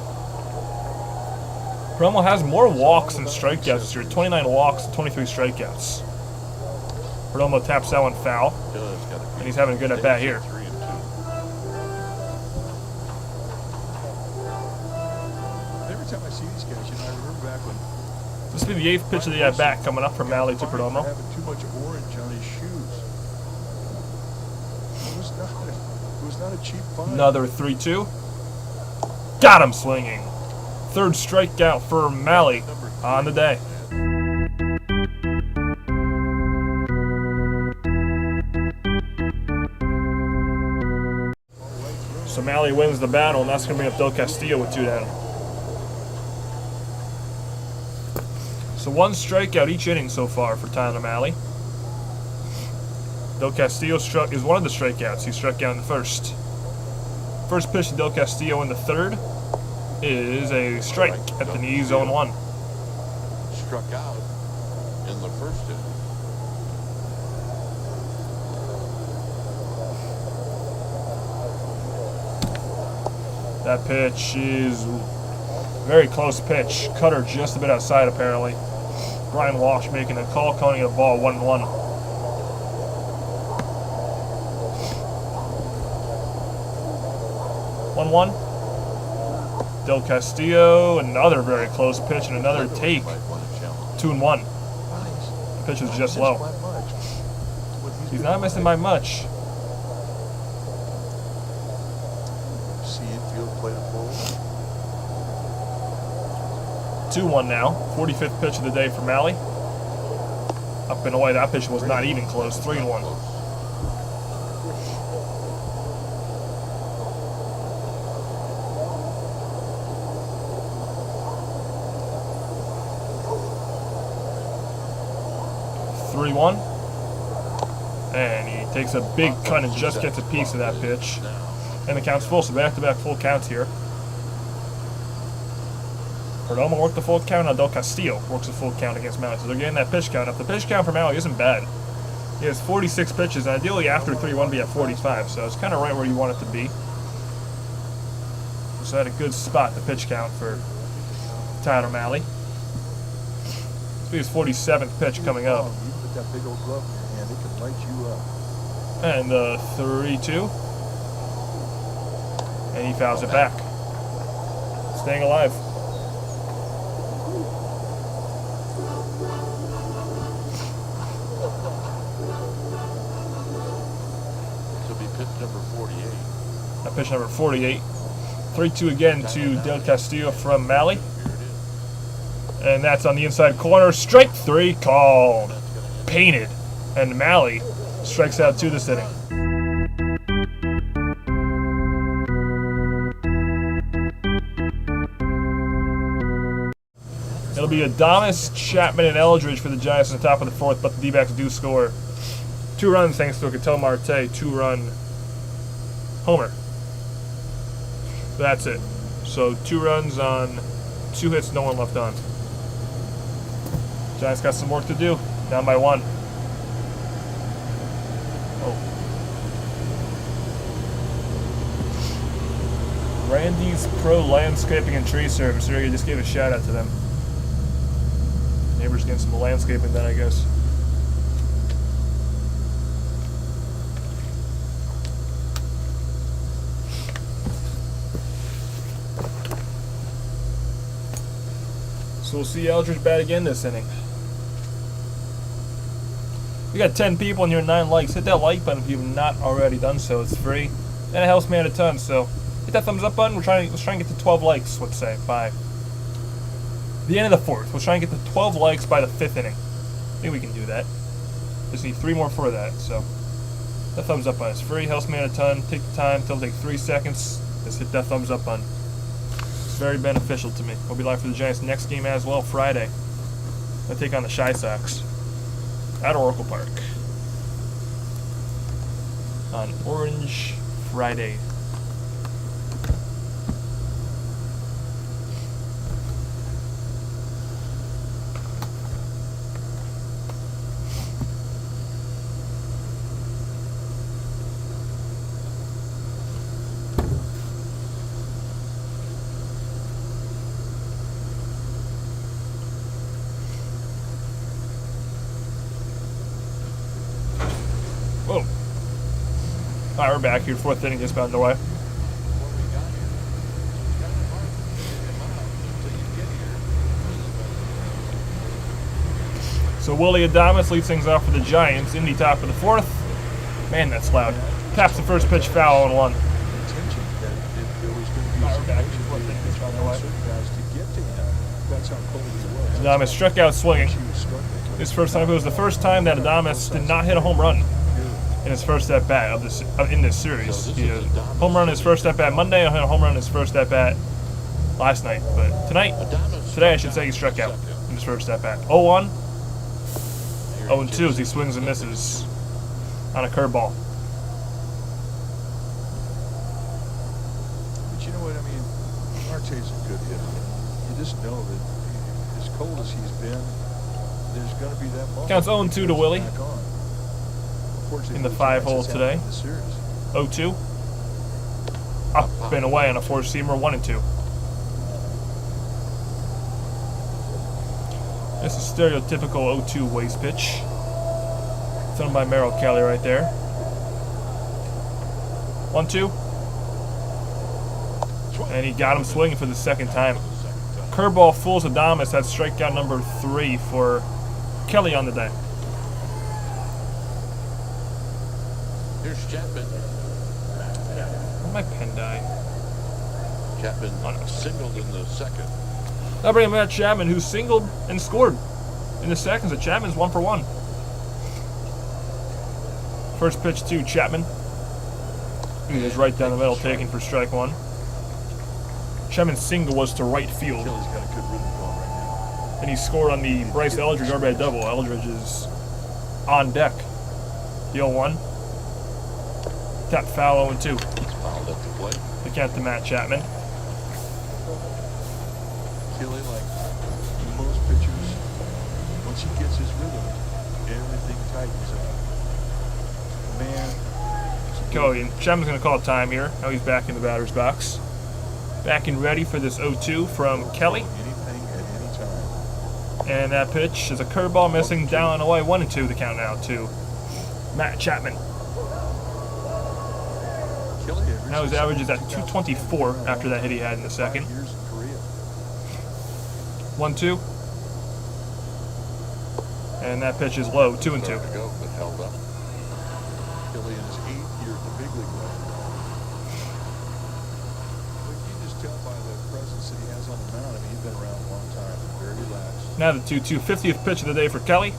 Perdomo has more walks than strikeouts this year. 29 walks and 23 strikeouts. Perdomo taps that one foul. And he's having a good at bat here. Every time I see these guys, I remember back when This will be the 8th pitch of the at bat coming up from Mahle to Perdomo. having too much orange on his shoes. It was not a cheap find. Another 3-2. Got him swinging. 3rd strikeout for Mahle on the day. So Mahle wins the battle, and that's going to bring up Del Castillo with 2 down. So 1 strikeout each inning so far for Tyler Mahle. Del Castillo is one of the strikeouts. He struck out in the 1st. First pitch to Del Castillo in the 3rd is a strike at the knee, 0-1. Struck out in the 1st inning. That pitch is very close pitch. Cutter just a bit outside, apparently. Brian Walsh making a call, calling it a ball, 1-1. Del Castillo, another very close pitch and another take. 2-1. The pitch was just low. He's not missing by much. See infield play forward. 2-1 now. 45th pitch of the day for Mahle. Up and away, that pitch was not even close. 3-1. And he takes a big cut and just gets a piece of that pitch. And the count's full, so back-to-back full counts here. Perdomo worked the full count, and Del Castillo works the full count against Mahle. So they're getting that pitch count up. The pitch count for Mahle isn't bad. He has 46 pitches, and ideally after 3-1 be at 45, so it's kind of right where you want it to be. So at a good spot, the pitch count for Tyler Mahle. This will be his 47th pitch coming up. Even with that big old glove in your hand, it can light you up. And the 3-2. And he fouls it back. Staying alive. This will be pitch number 48. That pitch number 48. 3-2 again to Del Castillo from Mahle. And that's on the inside corner. Strike 3 called. Painted. And Mahle strikes out 2 this inning. It'll be Adames, Chapman, and Eldridge for the Giants on the top of the 4th, but the D-backs do score 2 runs thanks to a Ketel Marte 2-run homer. That's it. So 2 runs on 2 hits, no one left on. Giants got some work to do. Down by 1. Randy's Pro Landscaping and Tree Service. Here, you just gave a shout out to them. Neighbors getting some landscaping done, I guess. So we'll see Eldridge bat again this inning. We got 10 people and you're 9 likes. Hit that like button if you've not already done so. It's free. And it helps me out a ton, so hit that thumbs up button. Let's try and get to 12 likes, let's say, by the end of the 4th. We'll try and get to 12 likes by the 5th inning. I think we can do that. Just need 3 more for that, so that thumbs up button is free. Helps me out a ton. Take the time. It'll take 3 seconds. Just hit that thumbs up button. It's very beneficial to me. We'll be live for the Giants' next game as well, Friday. They'll take on the Shy Sox at Oracle Park on Orange Friday. All right, we're back here. Fourth inning just about underway. What we got here, it's kind of hard to get him out until you get here. So Willie Adames leads things off for the Giants. Indy top of the fourth. Man, that's loud. Taps the first pitch foul on 1. Intention that if there was going to be some back. motion Fourth for inning just about underway. certain guys to get to him, that's how cold he was. Adames struck out swinging. He was struggling. His first time. It was the first time that Adames did not hit a home run in his first at bat of this in this series. He had a home run in his first at bat Monday, and a home run in his first at bat last night. But today I should say he struck out in his first at bat. 0-1, 0-2 as he swings and misses on a curveball. But you know what I mean? Marte's a good hitter. You just know that as cold as he's been, there's going to be that moment. Counts 0-2 to Willie back on. Unfortunately, in the for 5-hole Giants, it's today. happened in the series. 0-2. Up and away on a four-seamer, 1-2. This is stereotypical 0-2 waste pitch. Thrown by Merrill Kelly right there. 1-2. And he got him swinging for the second time. Curveball fools Adames. That's strikeout number 3 for Kelly on the day. Here's Chapman. Where'd my pen die? Chapman singled in the second. Now bring Matt Chapman, who singled and scored in the second. So Chapman's 1 for 1. First pitch to Chapman. He was right down the middle, taken for strike 1. Chapman's single was to right field. Kelly's got a good rhythm going right now. And he scored on the Bryce Eldridge RBI double. Eldridge is on deck. The 0-1. Tap foul 0-2. Fouled at the plate. The count to Matt Chapman. Kelly, like most pitchers, once he gets his rhythm, everything tightens up. Man. Kelly and Chapman's going to call time here. Now he's back in the batter's box. Back and ready for this 0-2 from Kelly. Anything at any time. And that pitch is a curveball missing down and away. 1-2 the count now to Matt Chapman. Now his average is at 224 after that hit he had in the second. 1-2. And that pitch is low, 2-2. Started to go, but held up. Kelly in his 8th year at the big league level. But you can just tell by the presence that he has on the mound. I mean, he's been around a long time. Very relaxed. Now the 2-2, 50th pitch of the day for Kelly.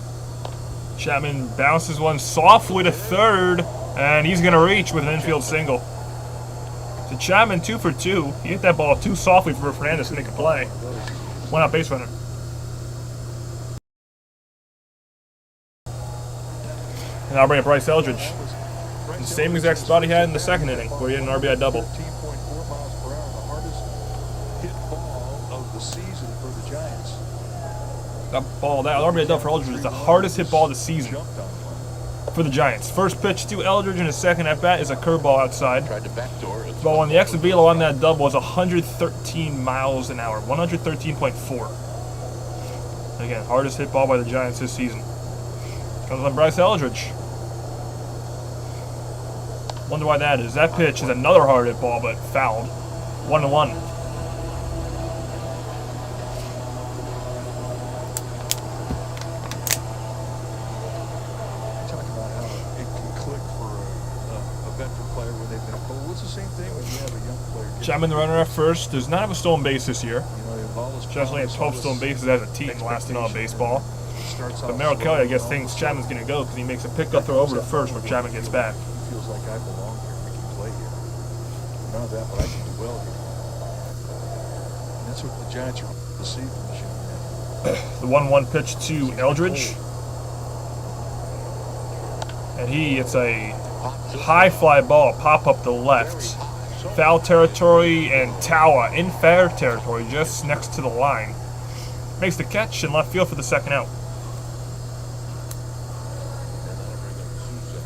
Chapman bounces one softly to third, and he's going to reach with an infield single. So Chapman 2 for 2. He hit that ball too softly for Fernandez to make a play. One out base runner. And I'll bring up Bryce Eldridge. The same exact spot he had in the second inning, where he had an RBI double. 13.4 miles per hour, the hardest hit ball of the season for the Giants. That RBI double for Eldridge is the hardest hit ball of the season Jumped on one. for the Giants. First pitch to Eldridge in his second at bat is a curveball outside. Tried to backdoor it. But when the exit velo on that double was 113 miles an hour, 113.4. Again, hardest hit ball by the Giants this season. Comes on Bryce Eldridge. Wonder why that is. That pitch is another hard hit ball, but fouled. 1-1. Talk about how it can click for a veteran player when they've been cold. It's the same thing when you have a young player. Chapman the runner at first. Does not have a stolen base this year. You know, all this Just only had 12 stolen bases as a team last in all baseball. But Merrill Kelly, I guess, thinks Chapman's going to go because he makes a pickup throw over to first where Chapman gets back. He feels like I belong here. We can play here. None of that, but I can do well here. And that's what the Giants are receiving this year. The 1-1 pitch to Eldridge. And it's a high fly ball, pop up the left. Foul territory and Tawa in fair territory just next to the line. Makes the catch in left field for the second out.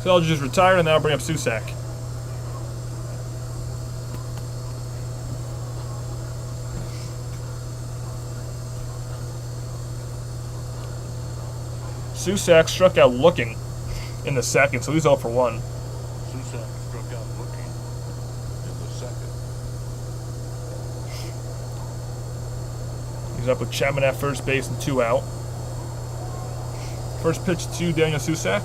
So Eldridge is retired, and that'll bring up Susak. Susak struck out looking in the second, so he's 0 for 1. Susak struck out He's up with Chapman at first base and 2 out. First pitch to Daniel Susak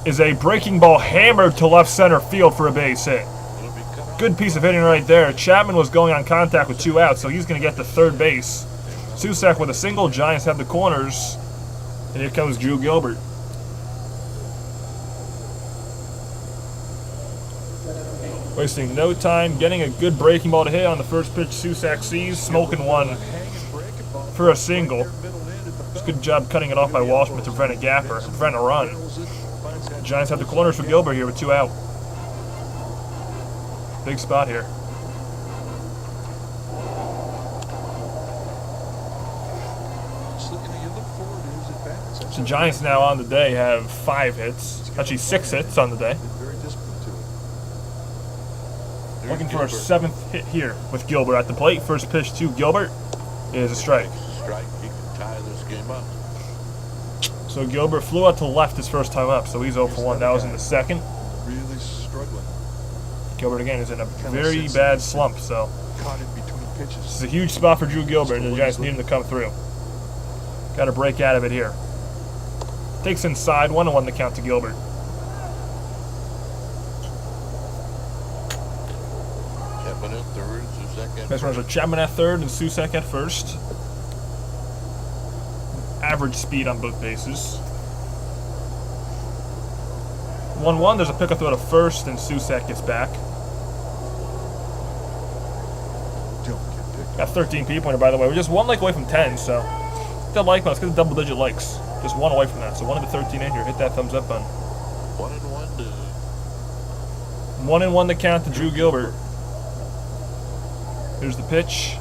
is a breaking ball hammered to left center field for a base hit. Good piece of hitting right there. Chapman was going on contact with 2 outs, so he's going to get to third base. Susak with a single. Giants have the corners. And here comes Drew Gilbert. Wasting no time, getting a good breaking ball to hit on the first pitch. Susak sees, smoking one for a single. It's a good job cutting it off by Washburn to prevent a gapper and prevent a run. The Giants have the corners for Gilbert here with 2 out. Big spot here. The Giants now on the day have 5 hits. Actually 6 hits on the day. Looking for a 7th hit here with Gilbert at the plate. First pitch to Gilbert is a strike. Strike, he can tie this game up. So Gilbert flew out to left his first time up, so he's 0 for 1. That was in the second. Really struggling. Gilbert again is in a very bad slump, so Caught in between pitches. this is a huge spot for Drew Gilbert, and the Giants need him to come through. Got to break out of it here. Takes inside, 1-1 the count to Gilbert. Chapman at third, Susak at Next runners are Chapman at third and Susak at first. Average speed on both bases. 1-1, there's a pickup throw to first, and Susak gets back. Got 13 people here, by the way. We're just 1 like away from 10, so hit that like button. Let's get the double-digit likes. Just 1 away from that. So 1 of the 13 in here. Hit that thumbs up button. 1-1 to 1-1 the count to Drew Gilbert. Here's the pitch.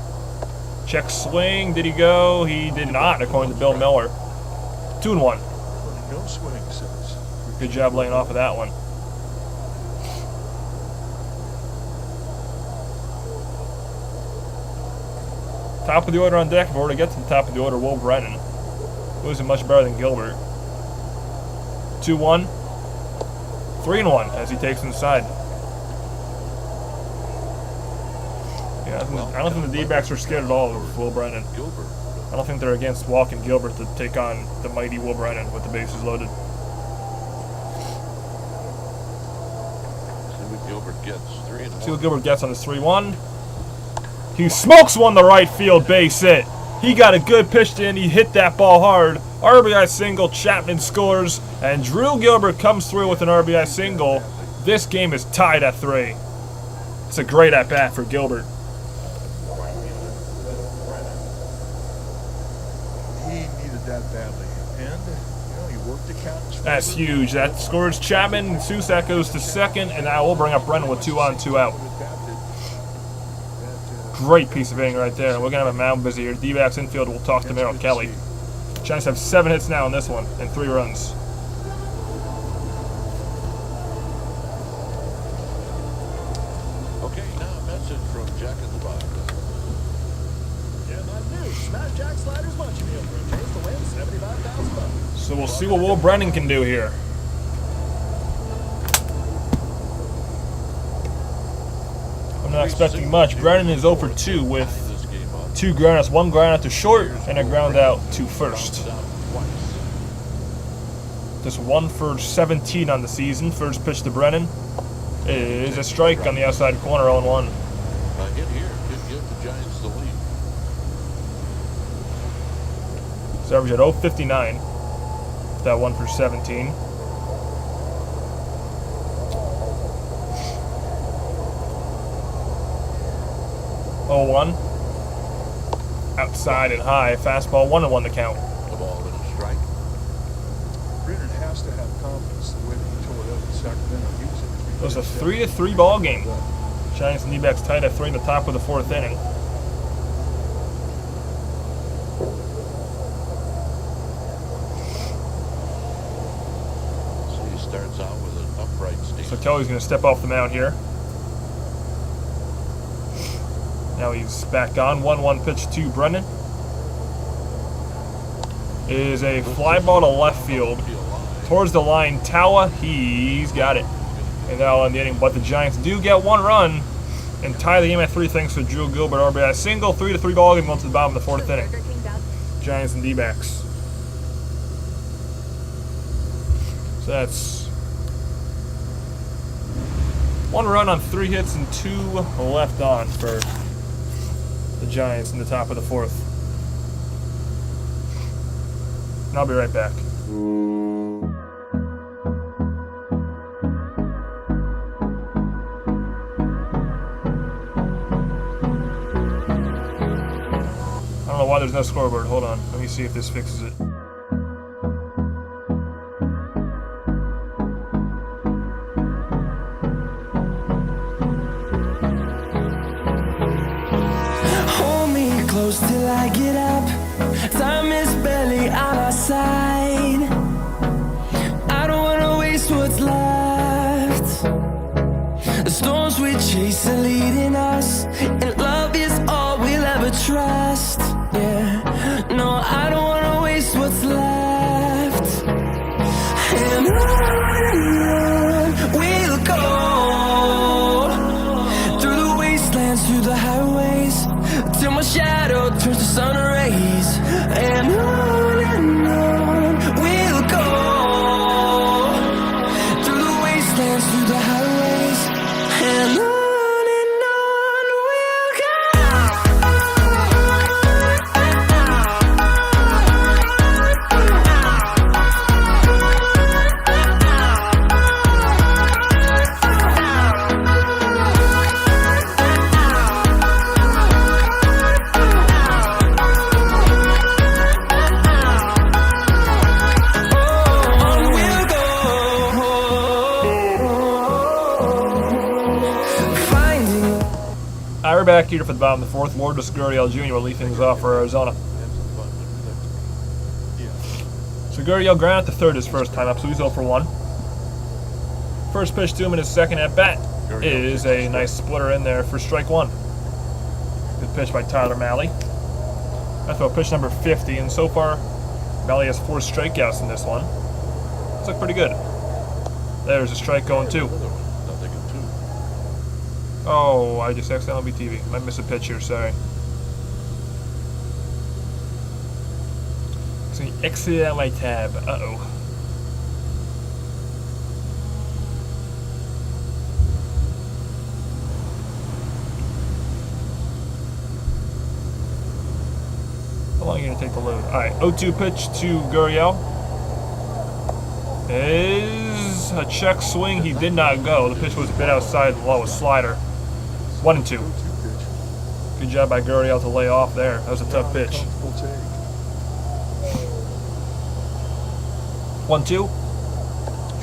Check swing. Did he go? He did not, according to Bill Miller. 2-1. No swing, says. Good job laying off of that one. Top of the order on deck. Before we get to the top of the order, Will Brennan. Who isn't much better than Gilbert. 2-1. 3-1 as he takes inside. Yeah, I don't think the D-backs are scared at all of Will Brennan. Gilbert. I don't think they're against walking Gilbert to take on the mighty Will Brennan with the bases loaded. See what Gilbert gets. 3-1. See what Gilbert gets on this 3-1. He smokes one the right field base hit. He got a good pitch in. He hit that ball hard. RBI single. Chapman scores. And Drew Gilbert comes through with an RBI single. This game is tied at 3. It's a great at-bat for Gilbert. He needed that badly. And, he worked the count. That's huge. That scores Chapman. Susak goes to second. And now we'll bring up Brennan with 2 on, 2 out. Great piece of hitting right there. We're going to have a mound busy here. D-backs infield, we'll talk to Merrill Kelly. Giants have 7 hits now in this one and 3 runs. Okay, now a message from Jack in the Box. Yeah, my news. Smash Jack Sliders Munchie Meal for a chance to win $75,000. So we'll see what Will Brennan can do here. I'm not expecting much. Brennan is 0 for 2 with 2 groundouts. 1 ground out to short and a ground out to first. Just 1 for 17 on the season. First pitch to Brennan is a strike on the outside corner, 0-1. A hit here could give the Giants the lead. It's average at 0.59. That 1 for 17. Outside and high. Fastball 1-1 the count. The ball in a strike. Brennan has to have confidence the way that he tore it up in Sacramento. He was It was a 3-3 ball game. Giants and D-backs tied at 3 in the top of the 4th inning. So he starts out with an upright stance. So Kelly's going to step off the mound here. Now he's back on. 1-1 pitch to Brennan. Is a fly ball to left field. Towards the line. Tawa, he's got it. And now in the inning, but the Giants do get 1 run. and tie the game at 3 thanks to Drew Gilbert RBI single. 3-3 ball game going to the bottom of the 4th inning. Giants and D-backs. So that's 1 run on 3 hits and 2 left on for the Giants in the top of the 4th. And I'll be right back. I don't know why there's no scoreboard. Hold on. Let me see if this fixes it. Hold me close till I get up. Time is barely on our side. I don't wanna waste what's left. The storms we chase are leading us, and love is all we'll ever trust. Yeah, no, I don't wanna waste what's left. And on we'll go, through the wastelands, through the highways, till my shadow turns to sun rays. And on we'll go, through the wastelands, through the highways, and on we'll go. We're back here for the bottom of the 4th. Lourdes Gurriel Jr. will lead things off for Arizona. So Gurriel grounded out the 3rd his first time up, so he's 0 for 1. First pitch to him in his second at bat is a nice splitter in there for strike 1. Good pitch by Tyler Mahle. That's about pitch number 50, and so far Mahle has 4 strikeouts in this one. Looks like pretty good. There's a strike going 2. Oh, I just accidentally BTV. I missed a pitch here, sorry. So you exit out my tab. Uh-oh. How long are you going to take to load? Alright, 0-2 pitch to Gurriel. Is a check swing. He did not go. The pitch was a bit outside the low, a slider. 1-2. Good job by Gurriel to lay off there. That was a tough pitch. 1-2.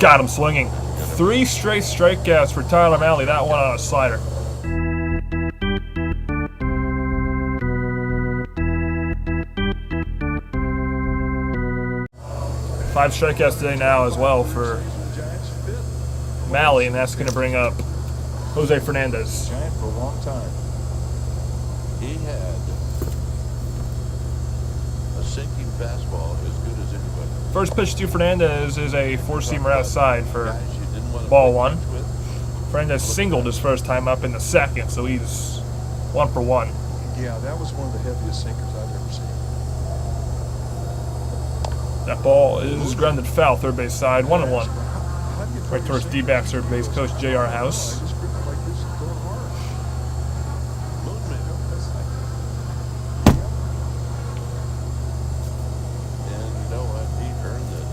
Got him swinging. 3 straight strikeouts for Tyler Mahle. That one on a slider. Five strikeouts today now as well for Mahle, and that's going to bring up Jose Fernandez. Giant for a long time. He had a sinking fastball as good as anybody. First pitch to Fernandez is a 4-seamer outside for Guys you didn't want to ball play 1. catch with. Fernandez singled his first time up in the 2nd, so he's 1 for 1. Yeah, that was one of the heaviest sinkers I've ever seen. That ball is grounded foul, third base side, 1-1. Right towards D-backs third base coach J.R. House. And you know what? He earned that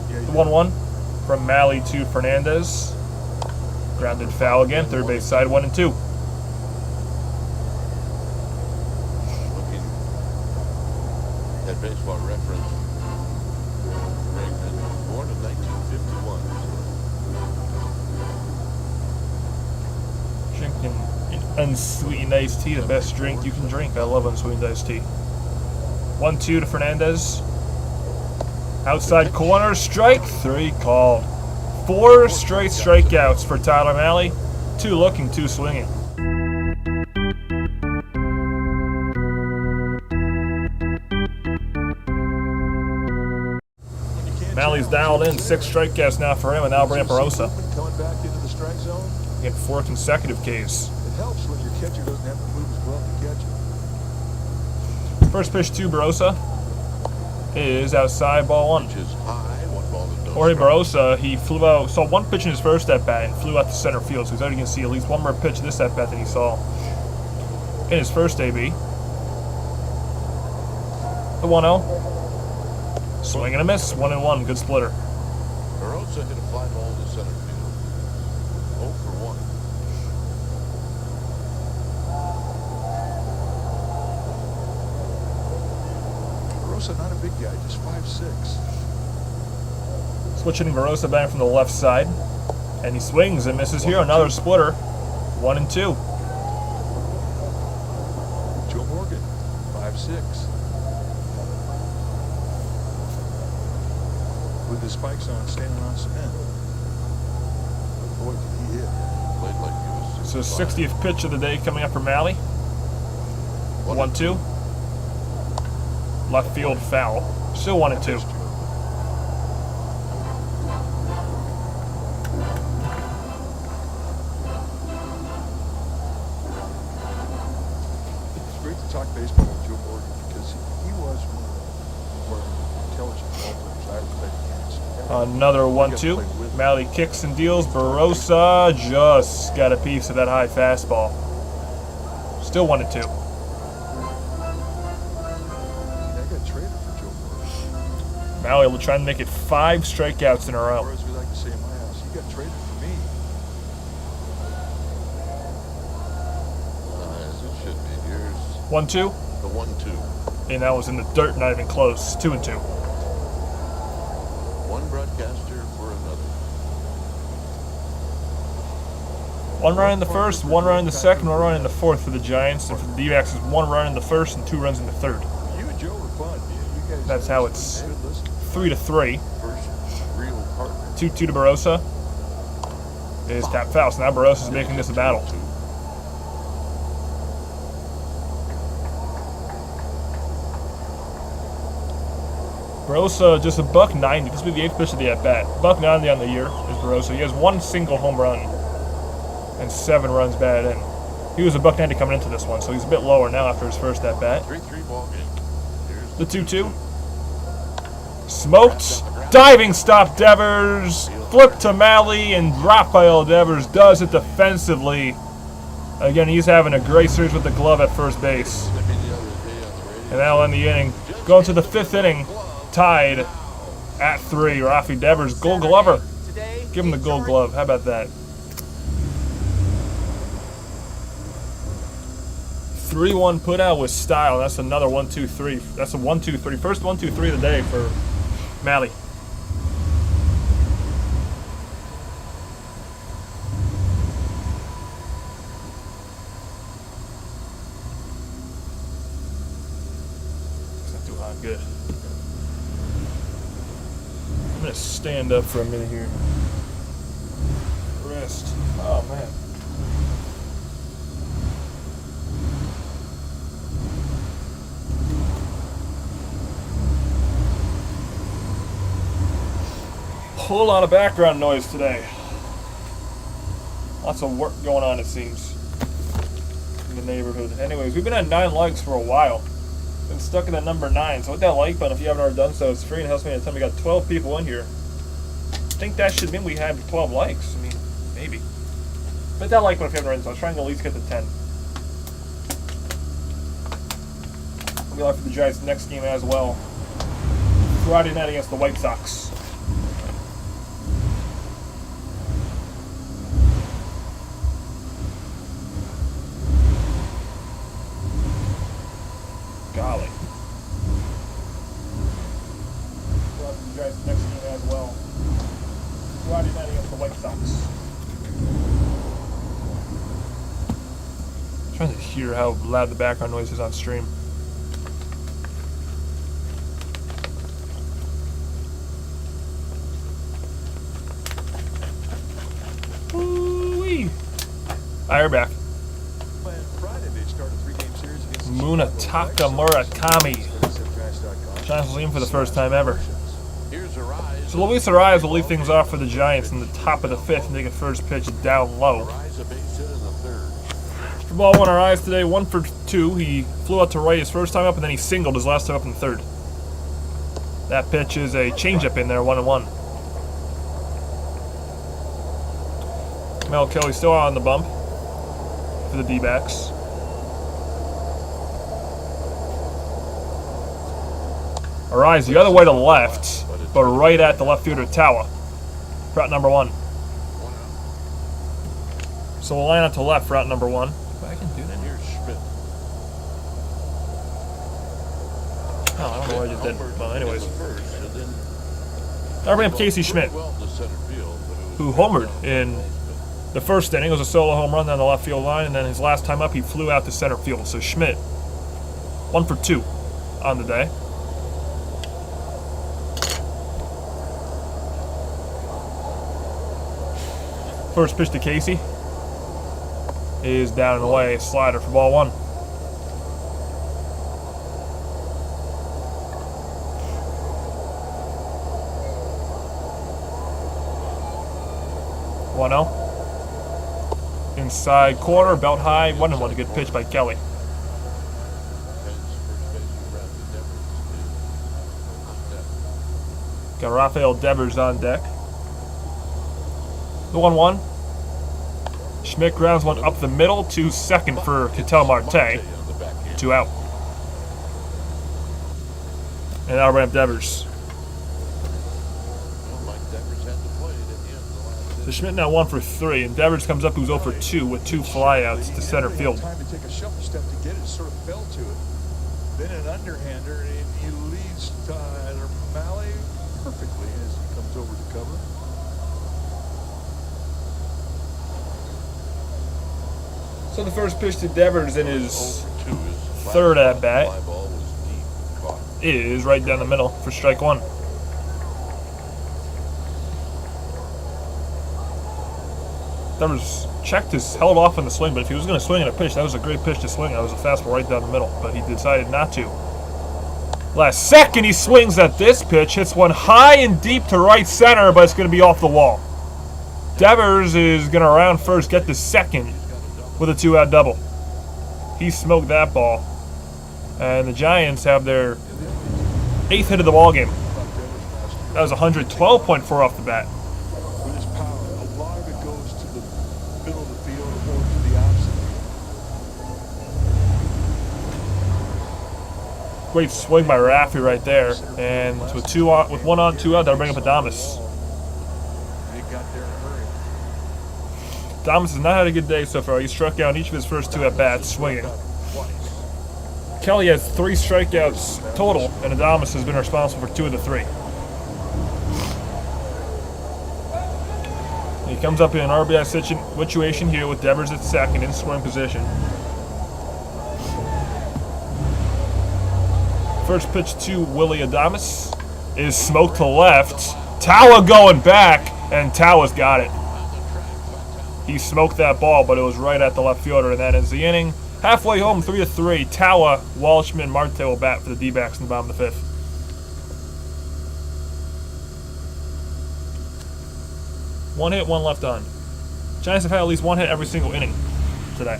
nickname. The 1-1 from Mahle to Fernandez. Grounded foul again, third base side, 1-2. Looking at Baseball Reference, Raymond, born in 1951. Drinking an unsweetened iced tea, the best drink you can drink. I love unsweetened iced tea. 1-2 to Fernandez. Outside corner, strike 3 called. 4 straight strikeouts for Tyler Mahle. 2 looking, 2 swinging. When you can't Mally's dialed in, 6 strikeouts now for him, and that'll bring up Rosa. Coming back into the strike zone. Again, 4 consecutive Ks. It helps when your catcher doesn't have to move his glove to catch it. First pitch to Barossa is outside, ball 1. Which is high, 1 ball and no Jorge strike. Barossa, he flew out, saw 1 pitch in his first at-bat and flew out to center field, so he's already going to see at least 1 more pitch in this at-bat than he saw in his first AB. The 1-0. Swing and a miss, 1-1, good splitter. Barossa hit a fly ball to center field. 0 for 1. Barossa, not a big guy, just 5'6". Switching Barossa back from the left side. And he swings and misses here. Another splitter. 1-2. Joe Morgan, 5'6". With the spikes on, standing on cement. Boy, did he hit. Played like he was So 65. 60th pitch of the day coming up for Mahle. 1-2. Left field foul. Still 1-2. It's great to talk baseball with Joe Morgan because he was one of the more intelligent ball players I ever played against. Another 1-2. Mahle kicks and deals. Barossa just got a piece of that high fastball. Still 1-2. I got traded for Joe Morgan. Mahle will try and make it 5 strikeouts in a row. Or as we like to say in my house, he got traded for me. As it should be. Here's 1-2. the 1-2. And that was in the dirt, not even close. 2-2. One broadcaster for another. 1 run in the first, 1 run in the second, 1 run in the fourth for the Giants. And for the D-backs, is 1 run in the first and 2 runs in the third. You and Joe were fun. You guys That's how it's good listening. 3-3. First real partner. 2-2 to Barossa. It is tap foul, so now Barossa is making this a battle. Barossa just a $1.90. This will be the 8th pitch of the at-bat. $1.90 on the year is Barossa. He has 1 single home run and 7 runs batted in. He was a $1.90 coming into this one, so he's a bit lower now after his first at-bat. 3-3 ball game. Here's The 2-2. Smoked. Diving stop Devers. Flip to Mahle, and Rafael Devers does it defensively. Again, he's having a great series with the glove at first base. gonna be the other day on the radio. And that'll end the inning. Going to the 5th inning. Tied at 3. Rafi Devers, Gold Glover. Give him the Gold Glove. How about that? 3-1 put out with style. That's another 1-2-3. That's a 1-2-3. First 1-2-3 of the day for Mahle. It's not too hot. Good. I'm gonna stand up for a minute here. Rest. Oh man. Whole lot of background noise today. Lots of work going on, it seems, in the neighborhood. Anyways, we've been at 9 likes for a while. Been stuck in at number 9. So hit that like button if you haven't already done so. It's free and helps me at the time. We got 12 people in here. I think that should mean we have 12 likes. I mean, maybe. Hit that like button if you haven't already done so. I was trying to at least get to 10. We'll be live for the Giants' next game as well. Friday night against the White Sox. Golly. We'll have the Giants' next game as well. Friday night against the White Sox. I'm trying to hear how loud the background noise is on stream. Woo-wee. Alright, we're back. And Friday they start a 3-game series against the Munetaka Murakami. Giants will see him for the first time ever. Here's Arise. So Luis Arias will lead things off for the Giants in the top of the 5th and take a first pitch down low. Arise a base hit in the 3rd. For ball one, Arias today, 1 for 2. He flew out to right his first time up, and then he singled his last time up in the 3rd. That pitch is a changeup in there, 1-1. Merrill Kelly still out on the bump for the D-backs. Arias the other way to left, but right at the left fielder Tawa. Route number 1. So we'll line up to left for route number 1. I can do that. And here's Schmidt. Oh, I don't know what I just did. Well, anyways. First, and then Now bring up Casey Schmidt, well to center field, but it was who homered in the first inning. It was a solo home run down the left field line, and then his last time up, he flew out to center field. So Schmidt, 1 for 2 on the day. First pitch to Casey is down and away, slider for ball 1. Inside corner, belt high, 1-1. A good pitch by Kelly. Got Rafael Devers on deck. The 1-1. Schmidt grounds one up the middle to second for Ketel Marte. 2 out. And that'll bring up Devers. So Schmidt now 1 for 3, and Devers comes up who's 0 for 2 with 2 flyouts to center field. Time to take a shuffle step to get it, sort of fell to it. Then an underhander, and he leads Tyler Mahle perfectly as he comes over to cover. So the first pitch to Devers in his 3rd at bat is right down the middle for strike 1. Devers checked held off on the swing, but if he was going to swing at a pitch, that was a great pitch to swing. That was a fastball right down the middle, but he decided not to. Last second, he swings at this pitch, hits one high and deep to right center, but it's going to be off the wall. Devers is going to round first, get to second with a 2-out double. He smoked that ball, and the Giants have their 8th hit of the ball game. That was 112.4 off the bat. With his power, a lot of it goes to the middle of the field or to the opposite. Great swing by Raffy right there, and with 1 on, 2 out, that'll bring up Adames. They got there in a hurry. Adames has not had a good day so far. He struck out in each of his first 2 at-bats swinging. Kelly has 3 strikeouts total, and Adames has been responsible for 2 of the 3. He comes up in an RBI situation here with Devers at second in scoring position. First pitch to Willie Adames is smoked to left. Tawa going back, and Tawa's got it. He smoked that ball, but it was right at the left fielder, and that ends the inning. Halfway home, 3-3. Tawa, Walshman, Marte will bat for the D-backs in the bottom of the 5th. One hit, 1 left on. Giants have had at least 1 hit every single inning today.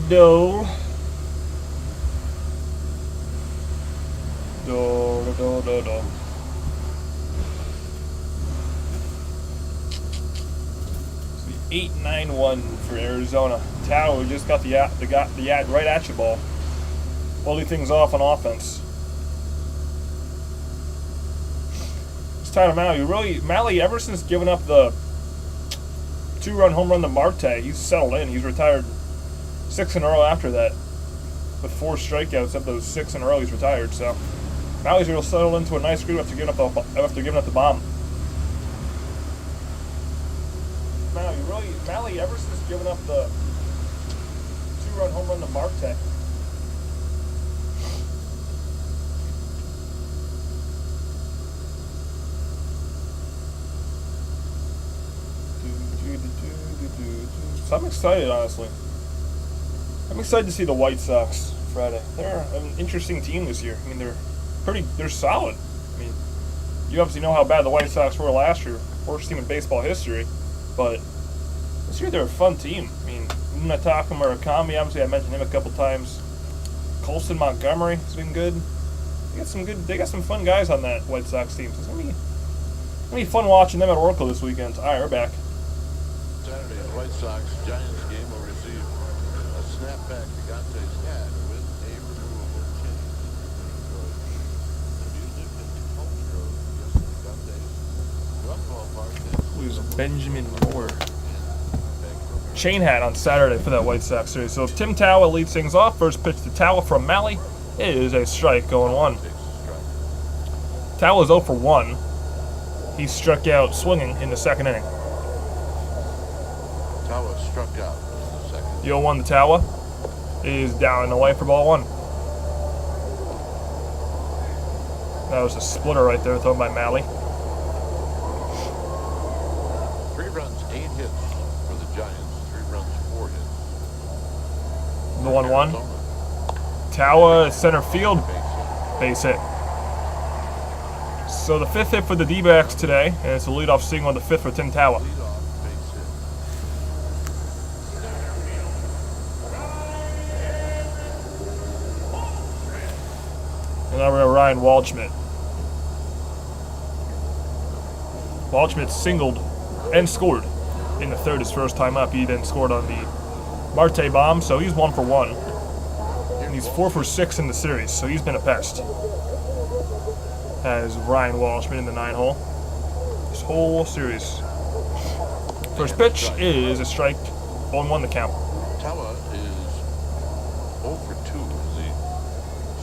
Do. Do. 8-9-1 for Arizona. Tawa just got the right at you ball, holding things off on offense. It's Tyler Mahle. Mahle, ever since giving up the 2-run home run to Marte, he's settled in. He's retired 6 in a row after that, with 4 strikeouts of those 6 in a row. He's retired. So Mahle's real settled into a nice groove after giving up the bomb. Mahle, ever since giving up the 2-run home run to Marte, So I'm excited, honestly. I'm excited to see the White Sox Friday. They're an interesting team this year. I mean, they're solid. I mean, you obviously know how bad the White Sox were last year, worst team in baseball history. But this year they're a fun team. I mean, Munataka Murakami, obviously I mentioned him a couple times. Colson Montgomery has been good. They got some fun guys on that White Sox team. So it's gonna be fun watching them at Oracle this weekend. All right, we're back. Saturday, the White Sox-Giants game will receive a snapback Gigante's hat with a removable chain. The music and the culture of Gigante's drum ballpark Who's Benjamin Moore? Chain hat on Saturday for that White Sox series. So if Tim Tawa leads things off, first pitch to Tawa from Mahle is a strike, going 1. Tawa is 0 for 1. He struck out swinging in the second inning. Tawa struck out in the second. The 0-1 to Tawa is down and away for ball 1. That was a splitter right there thrown by Mahle. 3 runs, 8 hits for the Giants. 3 runs, 4 hits. The 1-1. Tawa center field, base hit. So the 5th hit for the D-backs today, and it's a leadoff single on the 5th for Tim Tawa. Leadoff base hit. And now we're at Ryan Waldschmidt. Waldschmidt singled and scored in the 3rd, his first time up. He then scored on the Marte bomb, so he's 1 for 1. And he's 4 for 6 in the series, so he's been a pest. As Ryan Waldschmidt in the 9-hole. This whole series. First pitch is a strike, 1-1 the count. Tawa is 0 for 2 in the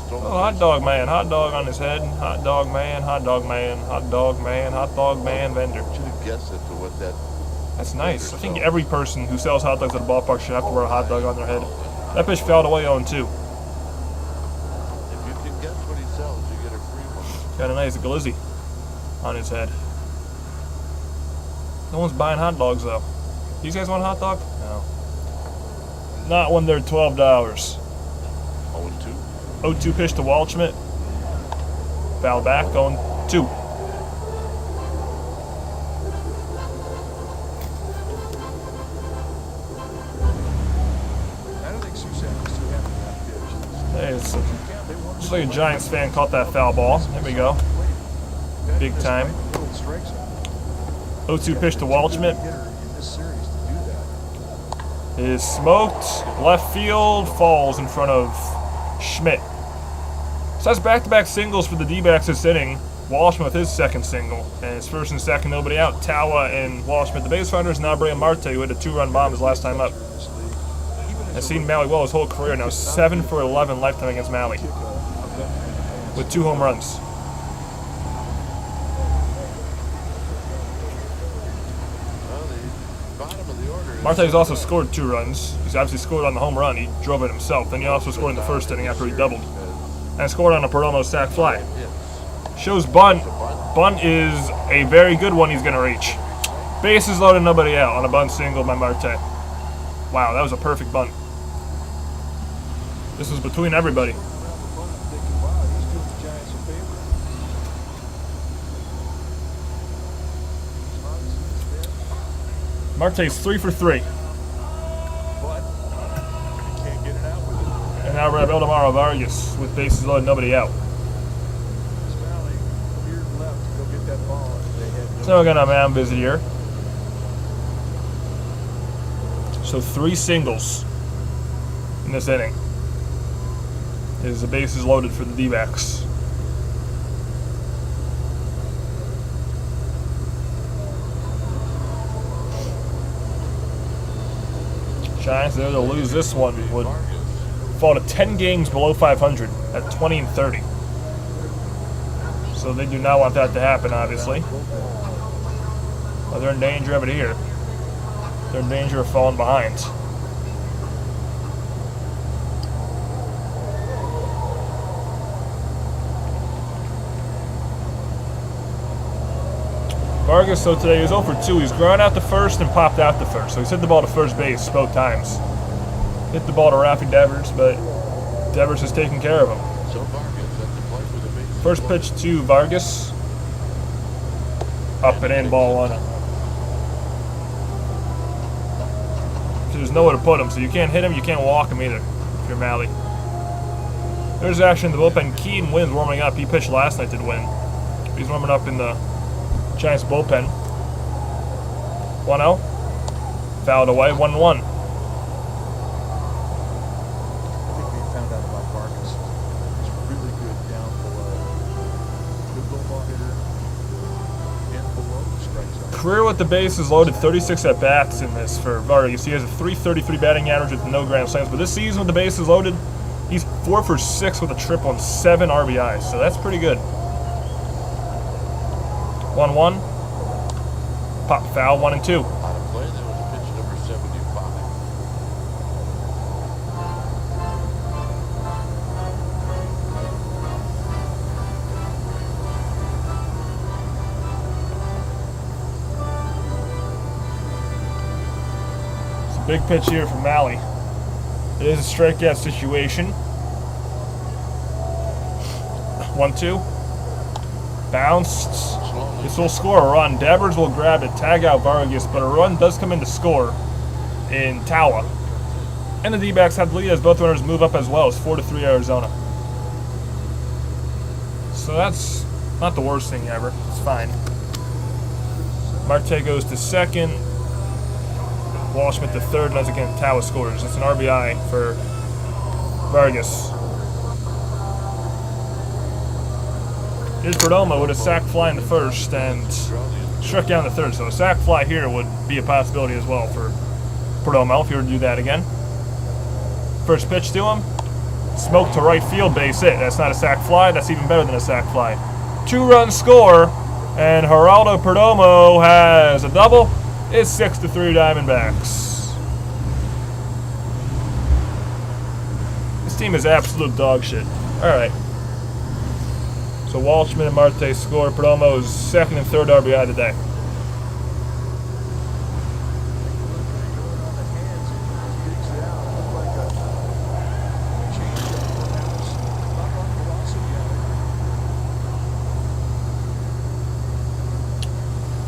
stolen Oh, hot dog man, hot dog on his head. Hot dog man, hot dog man, hot dog man, hot dog man vendor. Should have guessed as to what that. That's nice. I think every person who sells hot dogs at a ballpark should have to wear a hot dog on their head. That pitch fouled away 0-2. If you can guess what he sells, you get a free one. Got a nice glizzy on his head. No one's buying hot dogs though. These guys want a hot dog? No. Not when they're $12. 0-2. 0-2 pitch to Waldschmidt. Foul back, going 2. I don't think Susan was too happy with that pitch. Hey, it's just like a Giants fan caught that foul ball. There we go. Big time. 0-2 pitch to Waldschmidt. Is smoked. Left field. Falls in front of Schmidt. So that's back-to-back singles for the D-backs this inning. Waldschmidt with his second single. And it's first and second, nobody out. Tawa and Waldschmidt the base runners. Now Brandon Marte, who had a 2-run bomb his last time up. I've seen Mahle well his whole career now. 7 for 11 lifetime against Mahle. With 2 home runs. Marte's also scored 2 runs. He's obviously scored on the home run. He drove it himself. Then he also scored in the first inning after he doubled. And scored on a Perdomo sac fly. Shows bunt. Bunt is a very good one he's going to reach. Bases loaded, nobody out on a bunt single by Marte. Wow, that was a perfect bunt. This was between everybody. Marte's 3 for 3. And now we're at Eldemaro Vargas with bases loaded, nobody out. So we're going to mound visit here. So 3 singles in this inning. Is the bases loaded for the D-backs. Giants, they're to lose this one, would fall to 10 games below 500 at 20-30. So they do not want that to happen, obviously. But they're in danger of it here. They're in danger of falling behind. Vargas, so today he's 0 for 2. He's ground out to first and popped out to first. So he's hit the ball to first base both times. Hit the ball to Rafi Devers, but Devers has taken care of him. So Vargas at the plate with a base. First pitch to Vargas. Up and in, ball 1. So there's nowhere to put him, so you can't hit him, you can't walk him either if you're Mahle. There's action in the bullpen. Keaton Wynn's warming up. He pitched last night, did Wynn. He's warming up in the Giants bullpen. 1-0. Fouled away, 1-1. I think we found out about Vargas. He's really good down below. Good low ball hitter. And below the strike zone. Career with the bases loaded, 36 at bats in this for Vargas. He has a .333 batting average with no grand slams. But this season with the bases loaded, he's 4 for 6 with a triple and 7 RBIs. So that's pretty good. 1-1. Pop foul, 1 and 2. On a play, that was pitch number 75. It's a big pitch here from Mahle. It is a strikeout situation. 1-2. Bounced. This will score a run. Devers will grab it, tag out Vargas, but a run does come in to score in Tawa. And the D-backs have the lead as both runners move up as well. It's 4-3 Arizona. So that's not the worst thing ever. It's fine. Marte goes to second. Walschmidt to third, and once again, Tawa scores. It's an RBI for Vargas. Here's Perdomo with a sac fly in the first and struck down the third. So a sac fly here would be a possibility as well for Perdomo if he were to do that again. First pitch to him. Smoke to right field, base hit. That's not a sac fly. That's even better than a sac fly. 2-run score, and Geraldo Perdomo has a double. It's 6-3 Diamondbacks. This team is absolute dog shit. All right. So Walschmidt and Marte score. Perdomo's second and third RBI today.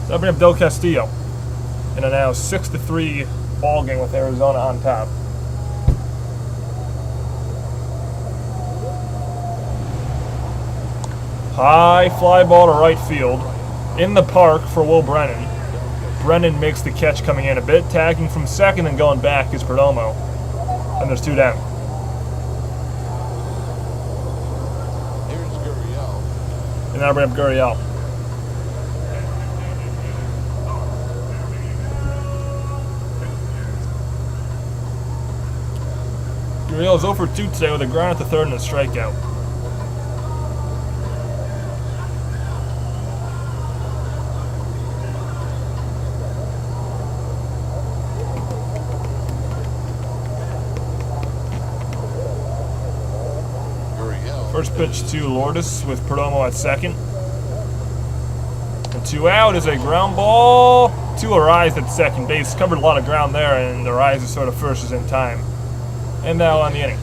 So I bring up Del Castillo in a now 6-3 ball game with Arizona on top. High fly ball to right field. In the park for Will Brennan. Brennan makes the catch coming in a bit. Tagging from second and going back is Perdomo. And there's 2 down. Here's Gurriel. And now I bring up Gurriel. Gurriel is 0 for 2 today with a ground at the third and a strikeout. First pitch to Lourdes with Perdomo at second. And 2 out is a ground ball to Arise at second base. Covered a lot of ground there, and Arise is sort of first is in time. And now on the inning.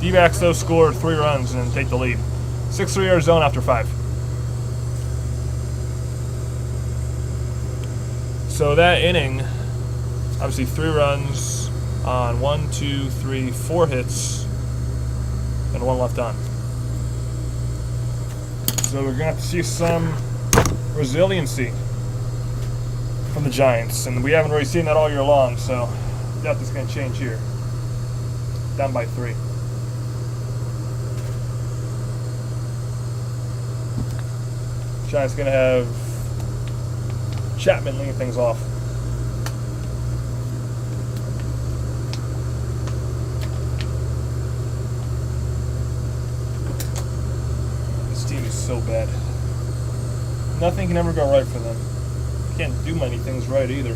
D-backs though score 3 runs and take the lead. 6-3 Arizona after 5. So that inning, obviously 3 runs on 1, 2, 3, 4 hits. And 1 left on. So we're going to have to see some resiliency from the Giants. And we haven't really seen that all year long, so I doubt this is going to change here. Down by 3. Giants going to have Chapman leading things off. So bad. Nothing can ever go right for them. Can't do many things right either.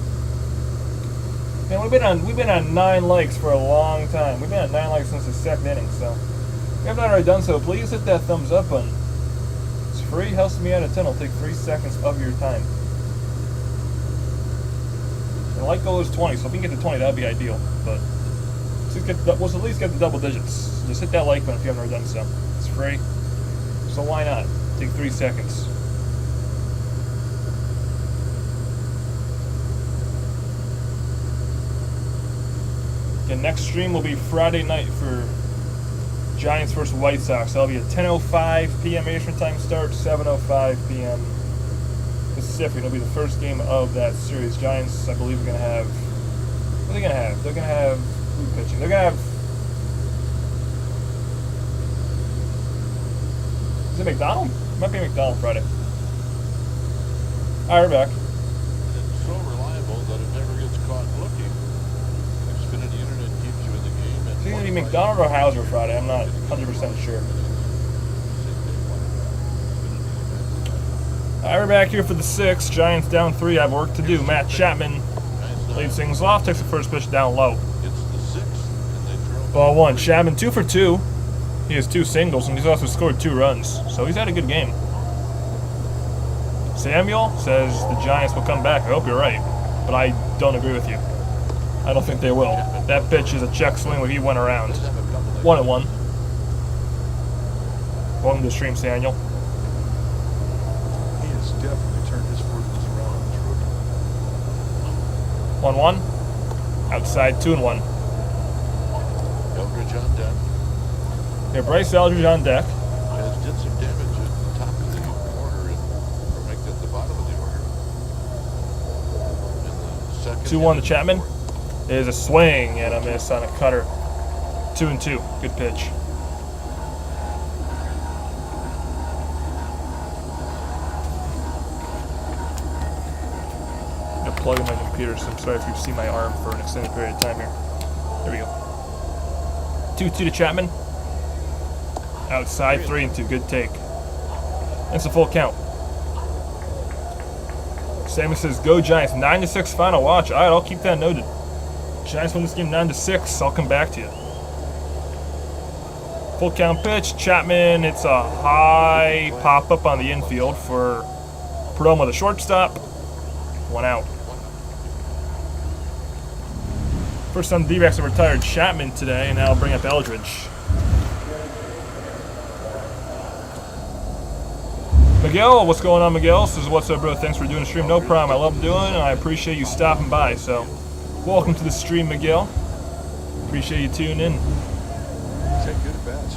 Man, we've been on 9 likes for a long time. We've been on 9 likes since the 2nd inning, so if you have not already done so, please hit that thumbs up button. It's free. Helps me out a ton. It'll take 3 seconds of your time. And like goal is 20, so if we can get to 20, that'd be ideal. But let's at least get the double digits. Just hit that like button if you haven't already done so. It's free, so why not? Take 3 seconds. The next stream will be Friday night for Giants versus White Sox. That'll be a 10:05 p.m. Eastern Time start, 7:05 p.m. Pacific. It'll be the first game of that series. Giants, I believe, are going to have... What are they going to have? They're going to have... Who pitching? They're going to have... Is it McDonald? It might be McDonald Friday. Alright, we're back. It's so reliable that it never gets caught looking. Xfinity Internet keeps you in the game. It's either going to be McDonald or Hauser Friday. I'm not 100% sure. Alright, we're back here for the 6th. Giants down 3. I have work to do. Matt Chapman leads things off. Takes the first pitch down low. It's the 6th, and they throw Ball 1. Chapman 2 for 2. He has 2 singles, and he's also scored 2 runs. So he's had a good game. Samuel says the Giants will come back. I hope you're right, but I don't agree with you. I don't think they will. That pitch is a check swing where he went around. 1-1. Welcome to the stream, Samuel. He has definitely turned his fortunes around on this rookie. 1-1. Outside, 2-1. Eldridge on deck. Here, Bryce Eldridge on deck. Has did some damage at the top of the order, or make that the bottom of the order. In the second 2-1 to Chapman. Is a swing and a miss on a cutter. 2-2. Good pitch. I'm gonna plug in my computer, so I'm sorry if you've seen my arm for an extended period of time here. There we go. 2-2 to Chapman. Outside, 3-2. Good take. It's a full count. Sammy says, go Giants. 9-6 final watch. All right, I'll keep that noted. Giants win this game 9-6. I'll come back to you. Full count pitch. Chapman hits a high pop up on the infield for Perdomo, the shortstop. 1 out. First time the D-backs have retired Chapman today, and now I'll bring up Eldridge. Miguel, what's going on, Miguel? Says, what's up, bro? Thanks for doing the stream. No problem. I love doing it, and I appreciate you stopping by. So, welcome to the stream, Miguel. Appreciate you tuning in. He's had good at-bats.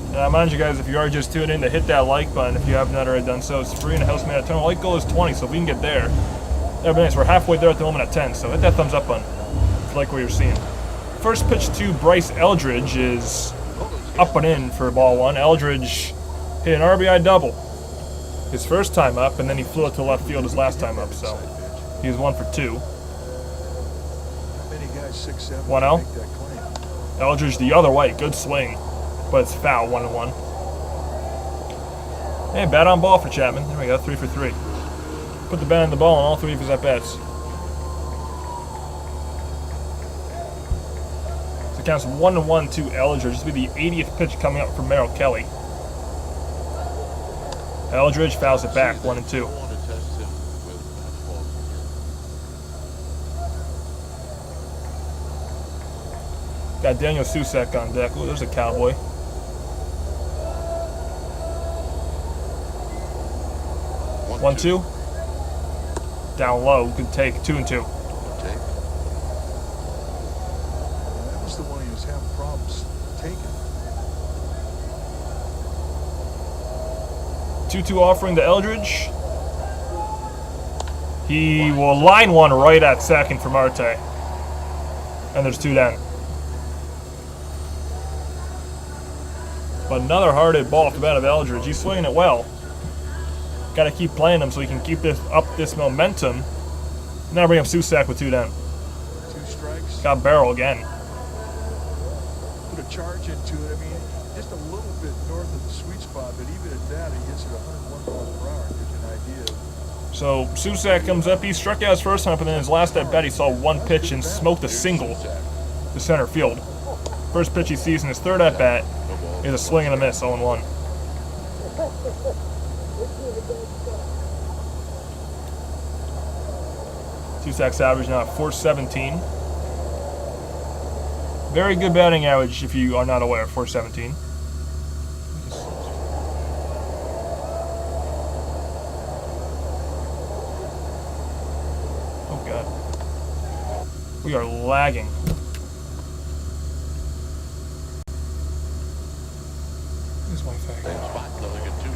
And I remind you guys, if you are just tuning in, to hit that like button if you have not already done so. It's free and it helps me out a ton. The like goal is 20, so if we can get there, that'd be nice. We're halfway there at the moment at 10, so hit that thumbs up button if you like what you're seeing. First pitch to Bryce Eldridge is up and in for ball 1. Eldridge hit an RBI double his first time up, and then he flew it to left field his last time up, so he was 1 for 2. How many guys 6'7" 1-0. make that claim? Eldridge the other way, good swing, but it's foul, 1-1. Hey, bat on ball for Chapman. There we go, 3 for 3. Put the bat on the ball on all 3 of his at-bats. So it counts 1-1 to Eldridge. This will be the 80th pitch coming up from Merrill Kelly. Eldridge fouls it back, 1-2. I want to test him with fastball. Got Daniel Susak on deck. Oh, there's a cowboy. One, two. Down low. Good take. 2-2. Take. That was the one he was having problems taking. 2-2 offering to Eldridge. He will line one right at second for Marte. And there's 2 down. But another hard hit ball off the bat of Eldridge. He's swinging it well. Got to keep playing him so he can keep this momentum. Now bring up Susak with 2 down. 2 strikes. Got barrel again. Put a charge into it. I mean, just a little bit north of the sweet spot, but even at that, he gets it 101 miles per hour. Gives you an idea. So Susak comes up. He struck out his first time, but then his last at bat he saw 1 pitch and smoked a single to center field. First pitch he sees in his 3rd at bat is a swing and a miss, 0-1. Two sacks average now at .417. Very good batting average if you are not aware. .417. Oh God, we are lagging. Where's Wi-Fi? Same spot, nothing at 2.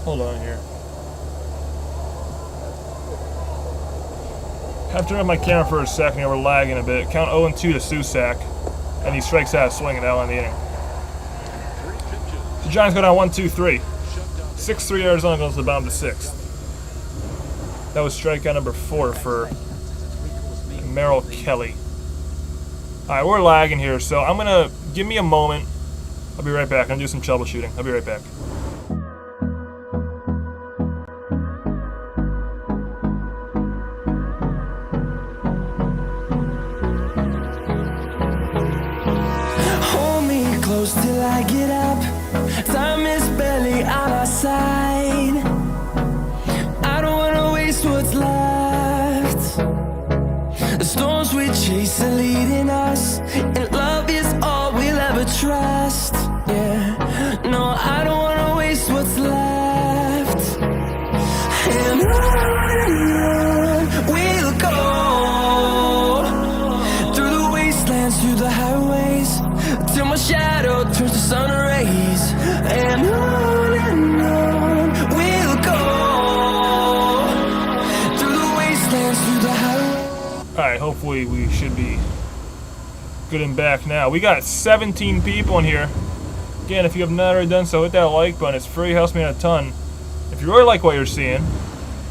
Hold on here. Have to turn on my camera for a second here. We're lagging a bit. Count 0-2 to Susac, and he strikes out swinging out on the inning. The Giants go down 1-2-3. 6-3 Arizona goes to the bottom of the 6th. That was strikeout number 4 for Merrill Kelly. Alright, we're lagging here, so I'm gonna give me a moment. I'll be right back. I'm gonna do some troubleshooting. I'll be right back. Hold me close till I get up. Time is barely on our side. I don't wanna waste what's left. The storms we chase are leading us, and love is all we'll ever trust. Yeah, no, I don't wanna waste what's left. And on we'll go, through the wastelands, through the highways, till my shadow turns to sun rays. And on we'll go, through the wastelands, through the highways. Alright, hopefully we should be good and back now. We got 17 people in here. Again, if you have not already done so, hit that like button. It's free, helps me out a ton. If you really like what you're seeing,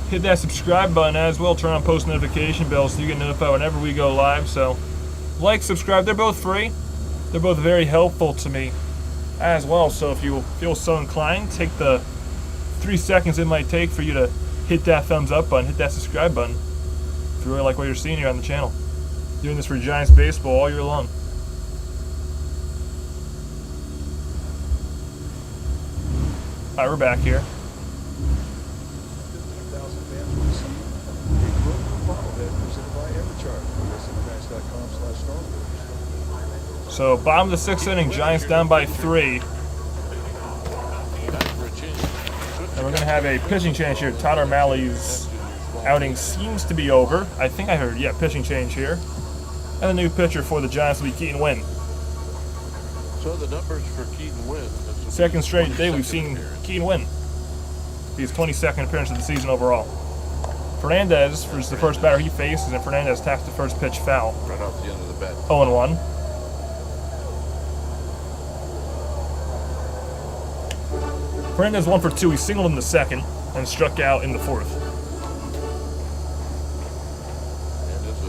hit that subscribe button as well. Turn on post notification bells so you get notified whenever we go live. So, like, subscribe. They're both free. They're both very helpful to me as well. So if you feel so inclined, take the 3 seconds it might take for you to hit that thumbs up button, hit that subscribe button. If you really like what you're seeing here on the channel. Doing this for Giants baseball all year long. Alright, we're back here. 15,000 fans will receive a Kroger bobblehead presented by Evercharge. WrestleFans.com/StarWars. So, bottom of the 6th inning, Giants down by 3. And we're going to have a pitching change here. Tyler Mahle's outing seems to be over. I think I heard, yeah, pitching change here. And the new pitcher for the Giants will be Keaton Winn. So the numbers for Keaton Winn. Second straight day we've seen Keaton Winn. His 22nd appearance of the season overall. Fernandez is the first batter he faces, and Fernandez taps the first pitch foul. Right off the end of the bat. 0-1. Fernandez 1 for 2. He singled in the second and struck out in the 4th. And it's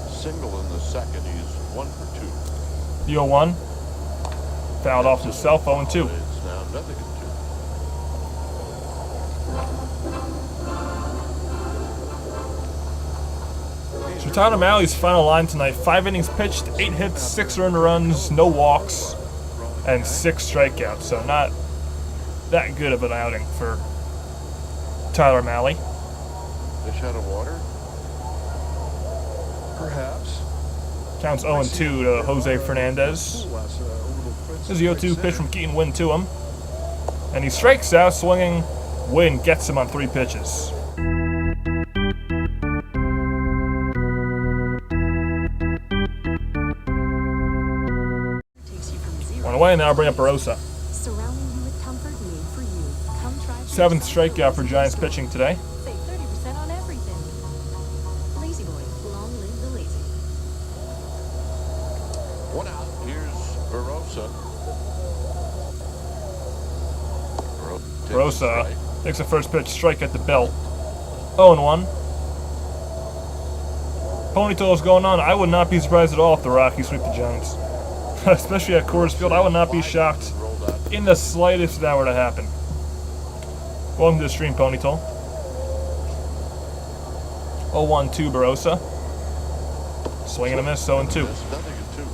a single in the second. He's 1 for 2. The 0-1. Fouled off himself, 0-2. It's now nothing at 2. So Tyler Mahle's final line tonight: 5 innings pitched, 8 hits, 6 earned runs, no walks, and 6 strikeouts. So not that good of an outing for Tyler Mahle. Fish out of water. Perhaps. Counts 0-2 to Jose Fernandez. This is the 0-2 pitch from Keaton Winn to him. And he strikes out, swinging. Winn gets him on 3 pitches. On the way now, bring up Barossa. Surrounding you with comfort made for you. Come try 7th strikeout for Giants pitching today. Save 30% on everything. Lazy Boy, long live the lazy. 1 out. Here's Barossa. Barossa takes the first pitch, strike at the belt. 0-1. Ponytail's going on. I would not be surprised at all if the Rockies sweep the Giants. Especially at Coors Field. I would not be shocked in the slightest if that were to happen. Welcome to the stream, Ponytail. 0-1-2 Barossa. Swing and a miss, 0-2. Nothing at 2.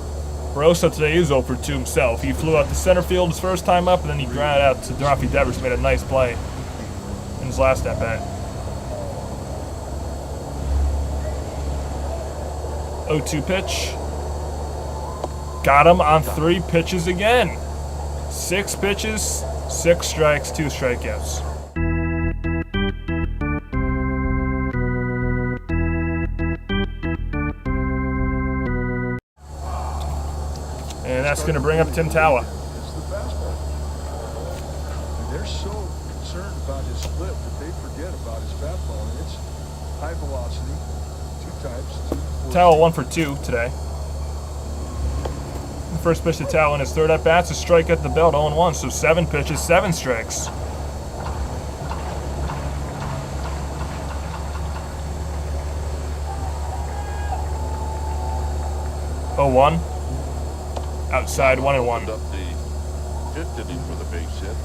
Rosa today is 0 for 2 himself. He flew out to center field his first time up, and then he grounded out to Rafi Devers, who made a nice play in his last at bat. 0-2 pitch. Got him on 3 pitches again. 6 pitches, 6 strikes, 2 strikeouts. And that's going to bring up Tim Tawa. It's the fastball. And they're so concerned about his split that they forget about his fastball. And it's high velocity, 2 types. Tawa 1 for 2 today. The first pitch to Tawa in his third at bat's a strike at the belt, 0-1. So 7 pitches, 7 strikes. Oh, 1. Outside, 1-1. Up the 5th inning for the base hit.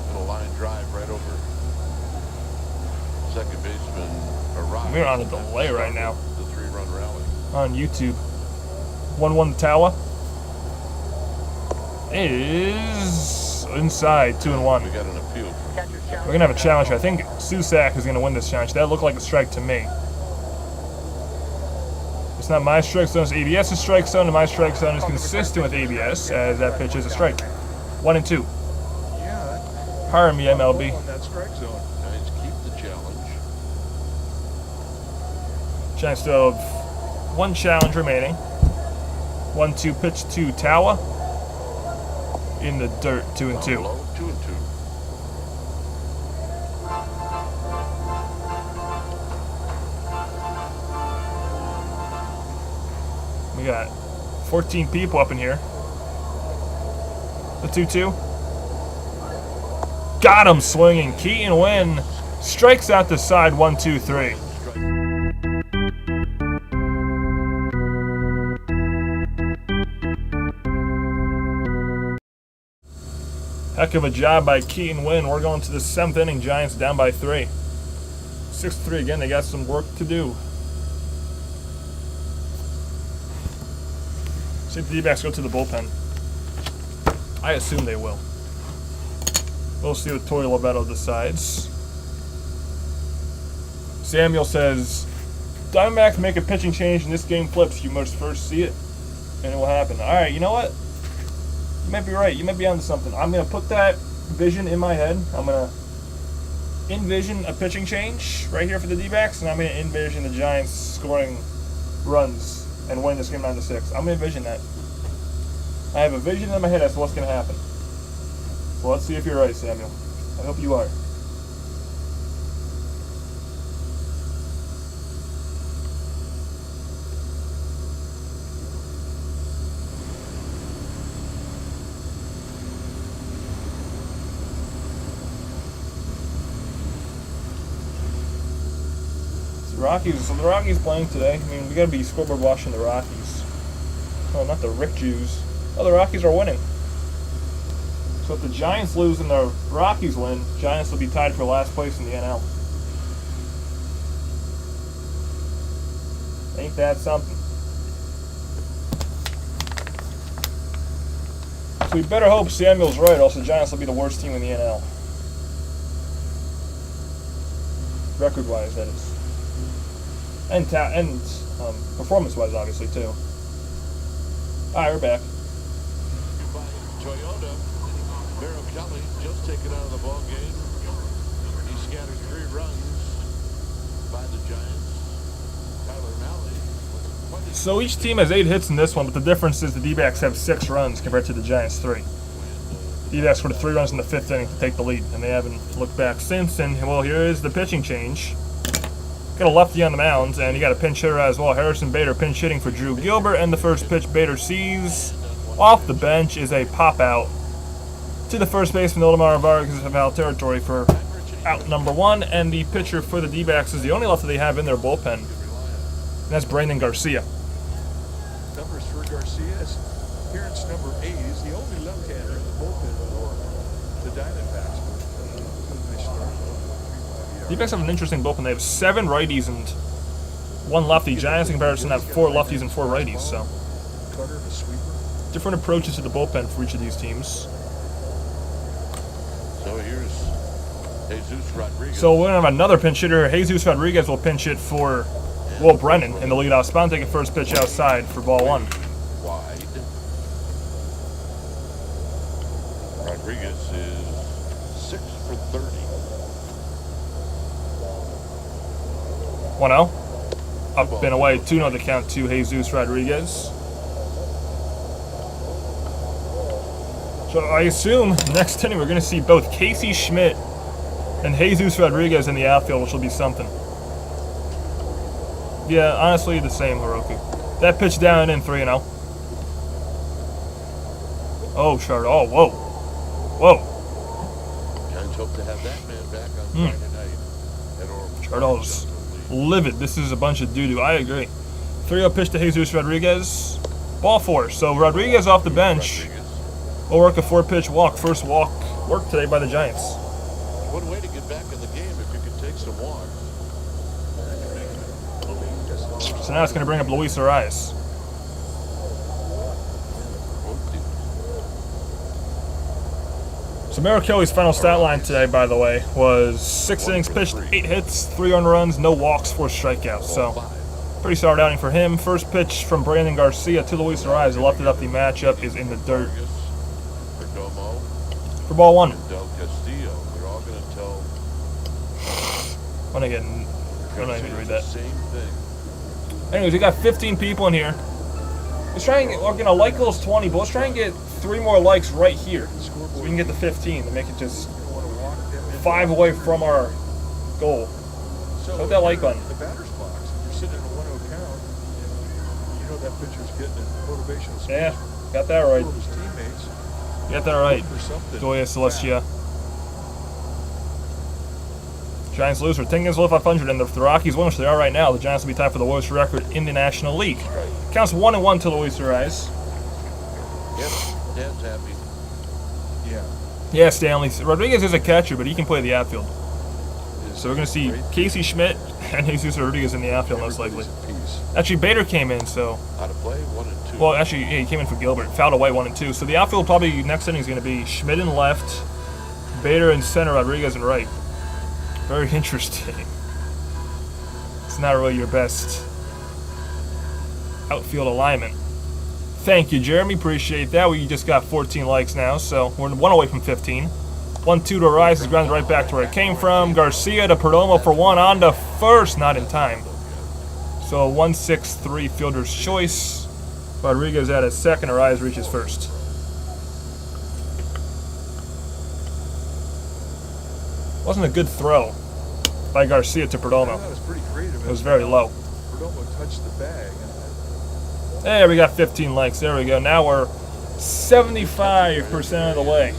Little line drive right over second baseman Arai. We're on a delay right now. The 3-run rally. On YouTube. 1-1 to Tawa. Is inside, 2-1. We got an appeal. We're going to have a challenge. I think Susak is going to win this challenge. That looked like a strike to me. It's not my strike zone, it's ABS's strike zone, and my strike zone is consistent with ABS, as that pitch is a strike. 1-2. Yeah. Hire me, MLB. On that strike zone. Giants keep the challenge. Giants still have 1 challenge remaining. 1-2 pitch to Tawa. In the dirt, 2-2. Low, 2-2. We got 14 people up in here. The 2-2. Got him swinging. Keaton Wynn strikes out the side, 1-2-3. Heck of a job by Keaton Wynn. We're going to the 7th inning. Giants down by 3. 6-3 again. They got some work to do. See if the D-backs go to the bullpen. I assume they will. We'll see what Tori Lovetto decides. Samuel says, Diamondbacks make a pitching change and this game flips. You must first see it, and it will happen. All right, you know what? You might be right. You might be onto something. I'm going to put that vision in my head. I'm going to envision a pitching change right here for the D-backs, and I'm going to envision the Giants scoring runs and win this game 9-6. I'm going to envision that. I have a vision in my head as to what's going to happen. So let's see if you're right, Samuel. I hope you are. So the Rockies playing today. I mean, we gotta be scoreboard watching the Rockies. Oh, not the Rick Jews. Oh, the Rockies are winning. So if the Giants lose and the Rockies win, Giants will be tied for last place in the NL. Ain't that something? So we better hope Samuel's right, else the Giants will be the worst team in the NL. Record-wise, that is. And performance-wise, obviously, too. Alright, we're back. By Toyota, Merrill Kelly just taken out of the ball game. He scattered 3 runs by the Giants. Tyler Mahle. So each team has 8 hits in this one, but the difference is the D-backs have 6 runs compared to the Giants' 3. D-backs scored 3 runs in the 5th inning to take the lead, and they haven't looked back since. And, well, here is the pitching change. Got a lefty on the mound, and you got a pinch hitter as well. Harrison Bader pinch hitting for Drew Gilbert, and the first pitch Bader sees off the bench is a pop out to the first baseman, Oldemar Vargas, of foul territory for out number 1, and the pitcher for the D-backs is the only lefty they have in their bullpen, and that's Brandon Garcia. Numbers for Garcia is appearance number 8. He's the only left-hander in the bullpen for the Diamondbacks. D-backs have an interesting bullpen. They have 7 righties and 1 lefty. Giants, in comparison, have 4 lefties and 4 righties. So Cutter, a sweep. different approaches to the bullpen for each of these teams. So here's Jesus Rodriguez. So we're going to have another pinch hitter. Jesus Rodriguez will pinch hit for Will Brennan in the leadoff spot, taking first pitch outside for ball 1. Wide. Rodriguez is 6 for 30. 1-0. Up and away, 2-0 the count to Jesus Rodriguez. So I assume next inning we're going to see both Casey Schmidt and Jesus Rodriguez in the outfield, which will be something. Yeah, honestly, the same, Hiroki. That pitch down and in 3-0. Oh, Shard. Oh, whoa. Whoa. Giants hope to have that man back on Friday night at Oracle. Chardall's livid. This is a bunch of doo-doo. I agree. 3-0 pitch to Jesus Rodriguez. Ball 4. So Rodriguez off the bench. Will work a 4-pitch walk. First walk worked today by the Giants. What way to get back in the game if you could take some walks. So now it's going to bring up Luis Arias. So Merrill Kelly's final stat line today, by the way, was 6 innings pitched, 8 hits, 3 earned runs, no walks, 4 strikeouts. So pretty solid outing for him. First pitch from Brandon Garcia to Luis Arias. Left it up. The matchup is in the dirt. For ball 1. Del Castillo, they're all going to tell. I'm not even read that. Same thing. Anyways, we got 15 people in here. Let's try and get, we're gonna like those 20, but let's try and get 3 more likes right here, so we can get to 15 and make it just 5 away from our goal. So hit that like button. The batter's box, if you're sitting in a 1-0 count, and you know that pitcher's getting a motivational speech. Yeah, got that right. His teammates Got that right. for something. Joya Celestia. Giants lose for 10 games below 500, and if the Rockies win, which they are right now, the Giants will be tied for the lowest record in the National League. Counts 1-1 to Luis Arias. Yep, Dad's happy. Yeah. Yeah, Stanley. Rodriguez is a catcher, but he can play the outfield. So we're going to see Casey Schmidt and Jesus Rodriguez in the outfield, most likely. Actually, Bader came in, so... Out of play, 1 and 2. Well, actually, yeah, he came in for Gilbert. Fouled away 1 and 2. So the outfield probably next inning is going to be Schmidt in left, Bader in center, Rodriguez in right. Very interesting. It's not really your best outfield alignment. Thank you, Jeremy. Appreciate that. We just got 14 likes now, so we're 1 away from 15. 1-2 to Arias. Is grounded right back to where it came from. Garcia to Perdomo for 1 on to first. Not in time. So a 1-6-3 fielder's choice. Rodriguez at his second. Arias reaches first. Wasn't a good throw by Garcia to Perdomo. That was pretty creative. It was very low. Perdomo touched the bag. There, we got 15 likes. There we go. Now we're 75% of the way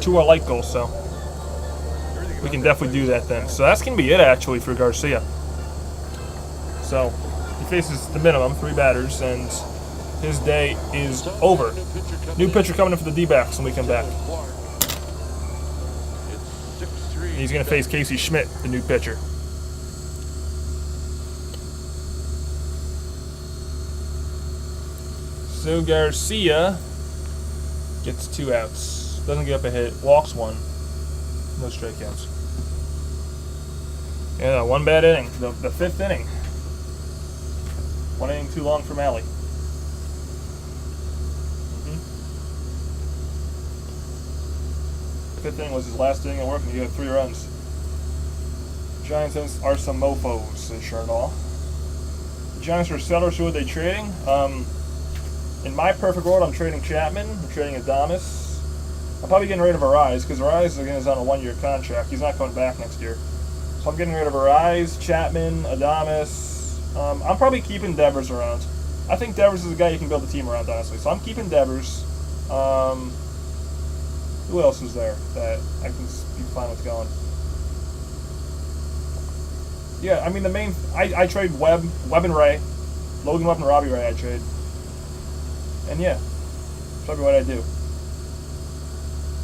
to our like goal, so we can definitely do that then. So that's going to be it, actually, for Garcia. So he faces the minimum, 3 batters, and his day is over. New pitcher coming in for the D-backs when we come back. He's going to face Casey Schmidt, the new pitcher. So Garcia gets 2 outs. Doesn't get up a hit. Walks 1. No strikeouts. Yeah, 1 bad inning. The 5th inning. 1 inning too long for Mahle. The 5th inning was his last inning of work, and he had 3 runs. Giants are some mofos, says Chardall. The Giants are sellers. Who are they trading? In my perfect world, I'm trading Chapman. I'm trading Adames. I'm probably getting rid of Arias, because Arias again is on a 1-year contract. He's not coming back next year. So I'm getting rid of Arias, Chapman, Adames. I'm probably keeping Devers around. I think Devers is a guy you can build a team around, honestly. So I'm keeping Devers. Who else is there that I can be fine with going? Yeah, I mean, the main... I trade Webb and Ray. Logan Webb and Robbie Ray I trade. And yeah, that's probably what I do.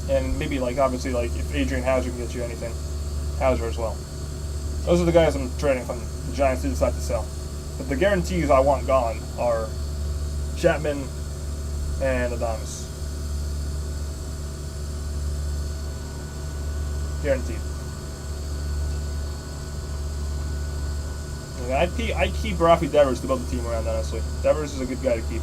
And maybe, like, obviously, like, if Adrian Hauser can get you anything, Hauser as well. Those are the guys I'm trading from the Giants do decide to sell. But the guarantees I want gone are Chapman, and Adames. Guaranteed. And I'd keep Rafi Devers to build the team around, honestly. Devers is a good guy to keep.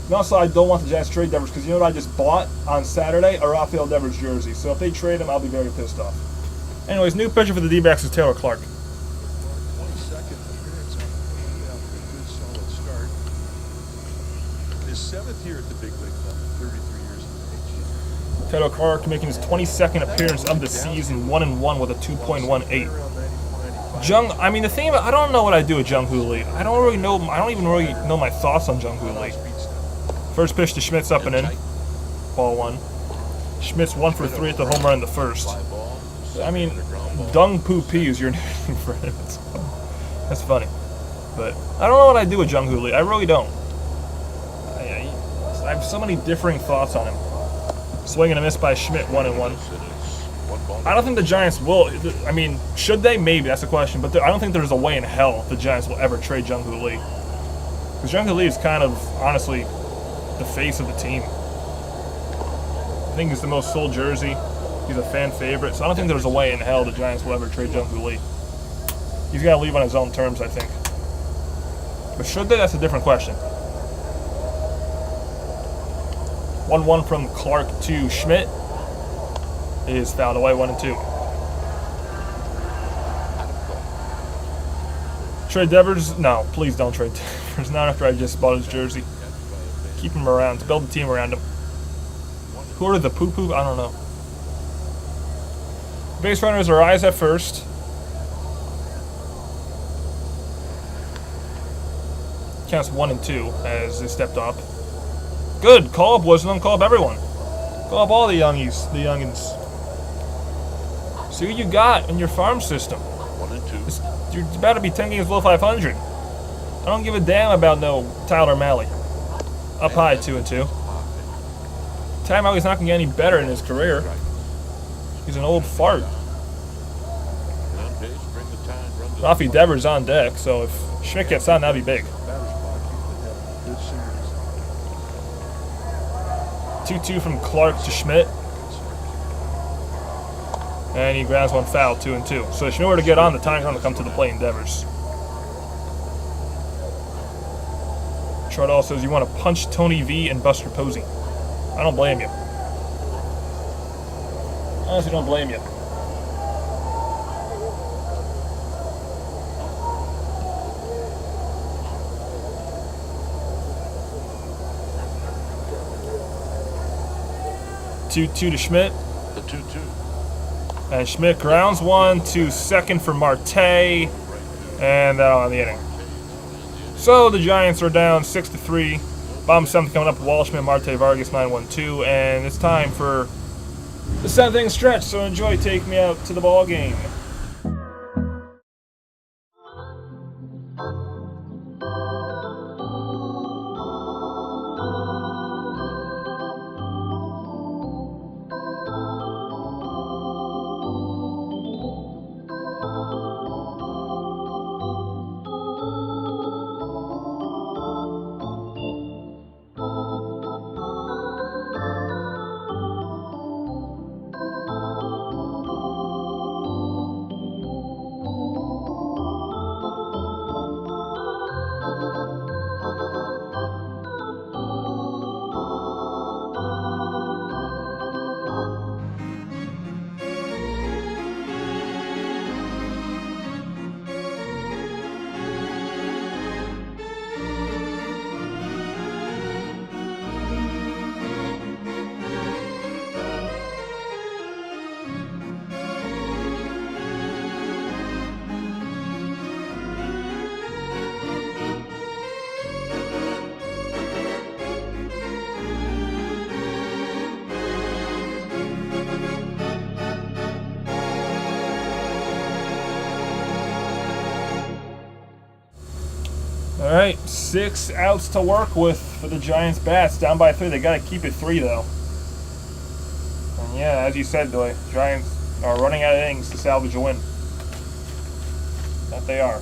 And also, I don't want the Giants to trade Devers because you know what I just bought on Saturday? A Rafael Devers jersey. So if they trade him, I'll be very pissed off. Anyways, new pitcher for the D-backs is Taylor Clark. 22nd appearance on the after a good solid start. His 7th year at the big league level, 33 years of age. Taylor Clark making his 22nd appearance of the season, 1-1 with a 2.18. I mean, the thing about, I don't know what I do with Jung Hoo Lee. I don't even really know my thoughts on Jung Hoo Lee. First pitch to Schmidt's up and in. Ball 1. Schmidt's 1 for 3 at the home run in the first. I mean, Dung Poo P is your name for him. That's funny. But I don't know what I do with Jung Hoo Lee. I really don't. I have so many differing thoughts on him. Swing and a miss by Schmidt, 1-1. I don't think the Giants will. I mean, should they? Maybe. That's the question. But I don't think there's a way in hell the Giants will ever trade Jung Hoo Lee. Because Jung Hoo Lee is kind of, honestly, the face of the team. I think he's the most sold jersey. He's a fan favorite. So I don't think there's a way in hell the Giants will ever trade Jung Hoo Lee. He's got to leave on his own terms, I think. But should they? That's a different question. 1-1 from Clark to Schmidt. Is fouled away, 1-2. Trade Devers? No, please don't trade Devers. Not after I just bought his jersey. Keep him around. Build the team around him. Who are the poo-poo? I don't know. Base runners are Eyes at first. Counts 1-2 as they stepped up. Good. Call up Wisdom. Call up everyone. Call up all the youngins. See what you got in your farm system. 1-2. You're about to be 10 games below 500. I don't give a damn about no Tyler Mahle. Up high, 2-2. Tyler Mahle's not going to get any better in his career. He's an old fart. Rafi Devers on deck, so if Schmidt gets on, that'd be big. 2-2 from Clark to Schmidt. And he grounds one foul, 2-2. So if Schmidt were to get on, the time's going to come to the plate in Devers. Chart says you want to punch Tony V and Buster Posey. I don't blame you. Honestly, don't blame you. Two to Schmidt. The 2-2. And Schmidt grounds one to second for Marte. And that'll end the inning. So the Giants are down 6-3. Bottom 7th coming up. Walshman, Marte, Vargas, 9-1-2. And it's time for the 7th inning stretch. So enjoy. Take me out to the ball game. All right, 6 outs to work with for the Giants bats. Down by 3. They got to keep it 3, though. And yeah, as you said, Billy, Giants are running out of innings to salvage a win. That they are.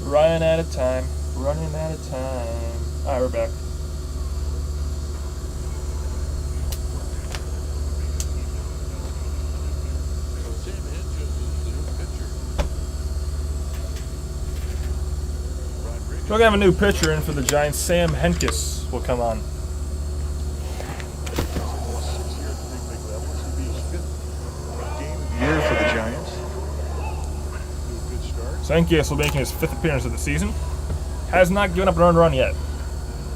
Running out of time. Running out of time. Alright, we're back. So Sam Hedges is the new pitcher. Rodriguez. So we're going to have a new pitcher in for the Giants. Sam Hentges will come on. 6 years at the big level. This will be his 5th game of the year for the Giants. Do a good start. So Hentges will be making his 5th appearance of the season. Has not given up an earned run yet.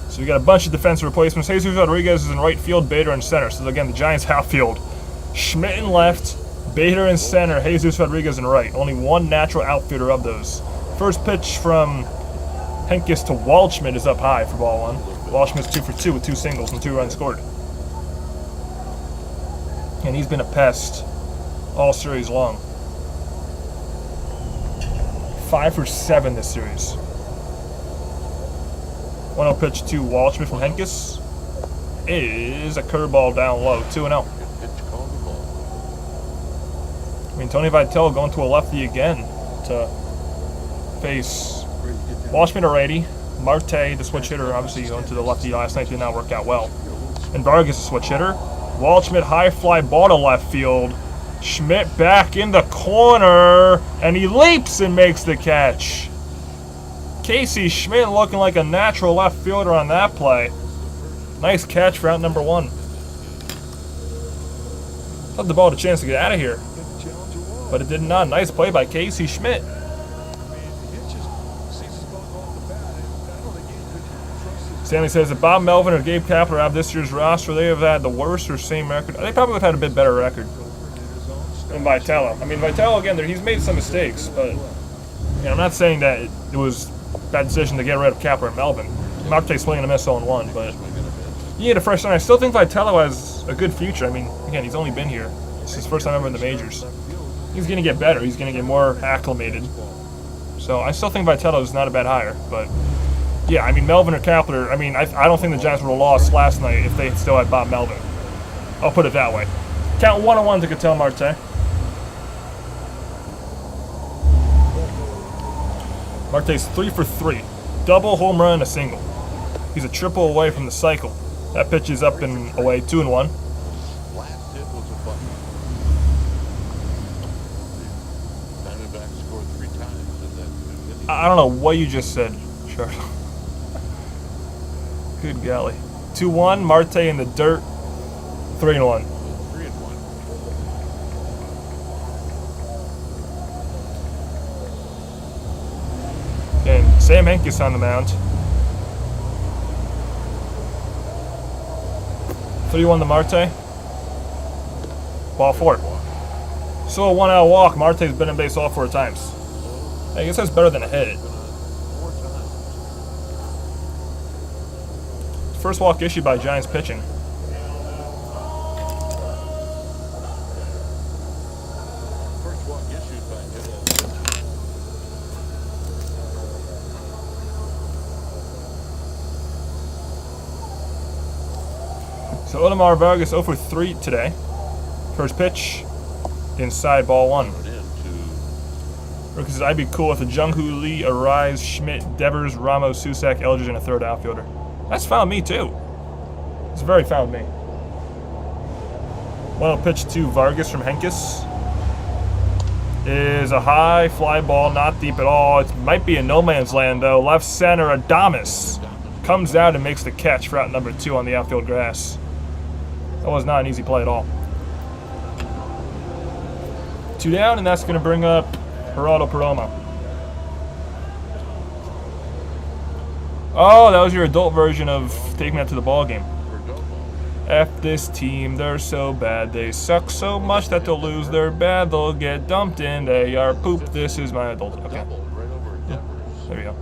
So we got a bunch of defensive replacements. Jesus Rodriguez is in right field, Bader in center. So again, the Giants outfield. Schmidt in left, Bader in center, Jesus Rodriguez in right. Only one natural outfielder of those. First pitch from Hentges to Waldschmidt is up high for ball 1. Waldschmidt's 2 for 2 with 2 singles and 2 runs scored. And he's been a pest all series long. 5 for 7 this series. 1-0 pitch to Waldschmidt from Hentges is a curveball down low, 2-0. Pitch called the ball. I mean, Tony Vitello going to a lefty again to face Waldschmidt, a righty. Marte, the switch hitter, obviously going to the lefty last night, did not work out well. And Vargas, the switch hitter. Waldschmidt, high fly ball to left field. Schmidt back in the corner, and he leaps and makes the catch. Casey Schmidt looking like a natural left fielder on that play. Nice catch for out number 1. Thought the ball had a chance to get out of here, but it did not. Nice play by Casey Schmidt. Stanley says that Bob Melvin or Gabe Kapler have this year's roster, they have had the worst or same record. They probably have had a bit better record than Vitello. I mean, Vitello, again, he's made some mistakes, but I'm not saying that it was bad decision to get rid of Kapler and Melvin. Marte swinging a miss 0-1, but you need a fresh start. I still think Vitello has a good future. I mean, again, he's only been here. It's his first time ever in the majors. He's going to get better. He's going to get more acclimated. So I still think Vitello is not a bad hire. But, yeah, I mean, Melvin or Kapler, I mean, I don't think the Giants would have lost last night if they still had Bob Melvin. I'll put it that way. Count 1-1 to Ketel Marte. Marte's 3 for 3. Double, home run, and a single. He's a triple away from the cycle. That pitch is up and away, 2-1. Last hit was a bunt. Diamondbacks scored 3 times in that 2 innings. I don't know what you just said, Charles. Good golly. 2-1, Marte in the dirt, 3-1. 3-1. And Sam Hentges on the mound. 3-1 to Marte. Ball 4. So a 1-out walk. Marte's been in base all 4 times. I guess that's better than a hit. 4 times. First walk issued by Giants pitching. First walk issued by him. So Odemar Vargas 0 for 3 today. First pitch, inside, ball 1. Rookie says, I'd be cool with a Jung-Hoo Lee, Arise, Schmidt, Devers, Ramos, Susak, Eldridge, and a third outfielder. That's fine with me, too. It's very fine with me. 1-0 pitch to Vargas from Hentges. Is a high fly ball, not deep at all. It might be in no man's land, though. Left center, Adames comes out and makes the catch for out number 2 on the outfield grass. That was not an easy play at all. 2 down, and that's going to bring up Geraldo Perdomo. Oh, that was your adult version of taking that to the ball game. F this team, they're so bad. They suck so much that they'll lose their bad. They'll get dumped in. They are poop. This is my adult. Okay. There we go.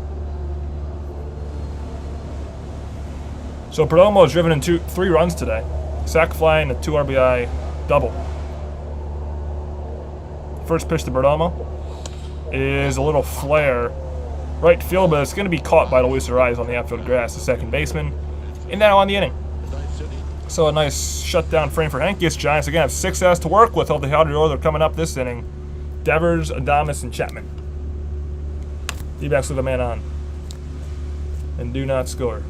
So Perdomo has driven in 3 runs today. Sac fly and a 2 RBI double. First pitch to Perdomo is a little flare. Right field, but it's going to be caught by Luis Ariz on the outfield grass, the second baseman. And now on the inning. So a nice shutdown frame for Hentges. Giants again have 6 outs to work with. Healthy order coming up this inning. Devers, Adames, and Chapman. D-backs with a man on. and do not score.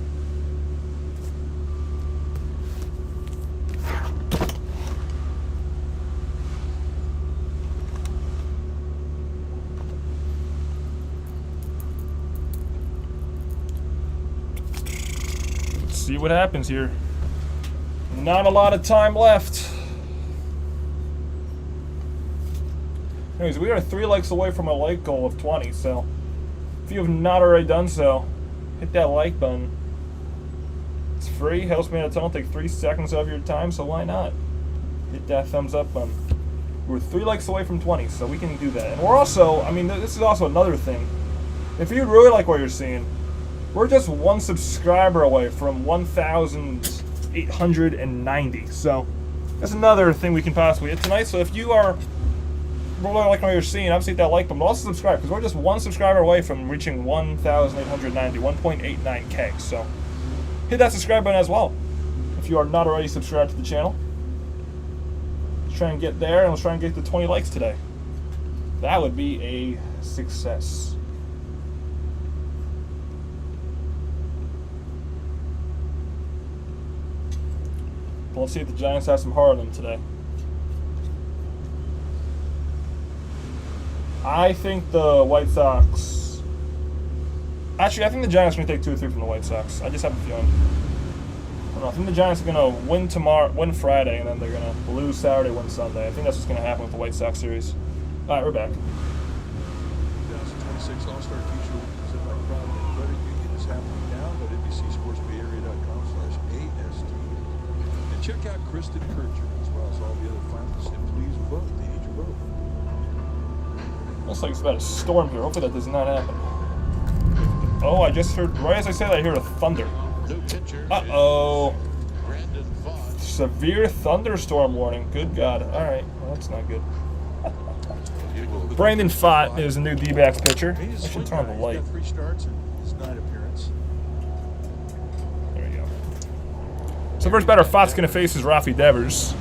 Let's see what happens here. Not a lot of time left. Anyways, we are 3 likes away from a like goal of 20, so if you have not already done so, hit that like button. It's free, helps me out a ton, take 3 seconds of your time, so why not? Hit that thumbs up button. We're 3 likes away from 20, so we can do that. And we're also, I mean, this is also another thing. If you really like what you're seeing, we're just 1 subscriber away from 1,890. So that's another thing we can possibly hit tonight. So if you are really liking what you're seeing, obviously hit that like button, but also subscribe, because we're just 1 subscriber away from reaching 1,890, 1.89K. So hit that subscribe button as well if you are not already subscribed to the channel. Let's try and get there, and let's try and get to 20 likes today. That would be a success. But let's see if the Giants have some heart on them today. I think the White Sox... Actually, I think the Giants are going to take 2 or 3 from the White Sox. I just have a feeling. I don't know. I think the Giants are going to win Friday, and then they're going to lose Saturday, win Sunday. I think that's what's going to happen with the White Sox series. All right, we're back. 2026 All-Star Future presented by Crowd Credit Union is happening now at NBCSportsBayArea.com/AST. And check out Kristen Kircher as well as all the other finalists, and please vote. They need your vote. Looks like it's about a storm here. Hopefully that does not happen. Oh, I just heard, right as I said, I heard a thunder. Uh-oh. Brandon Blaszka. Severe thunderstorm warning. Good God. All right. Well, that's not good. Brandon Blaszka is a new D-backs pitcher. I should turn on the light. He's got 3 starts and his 9 appearance. There we go. So first batter Pfa's going to face is Rafi Devers.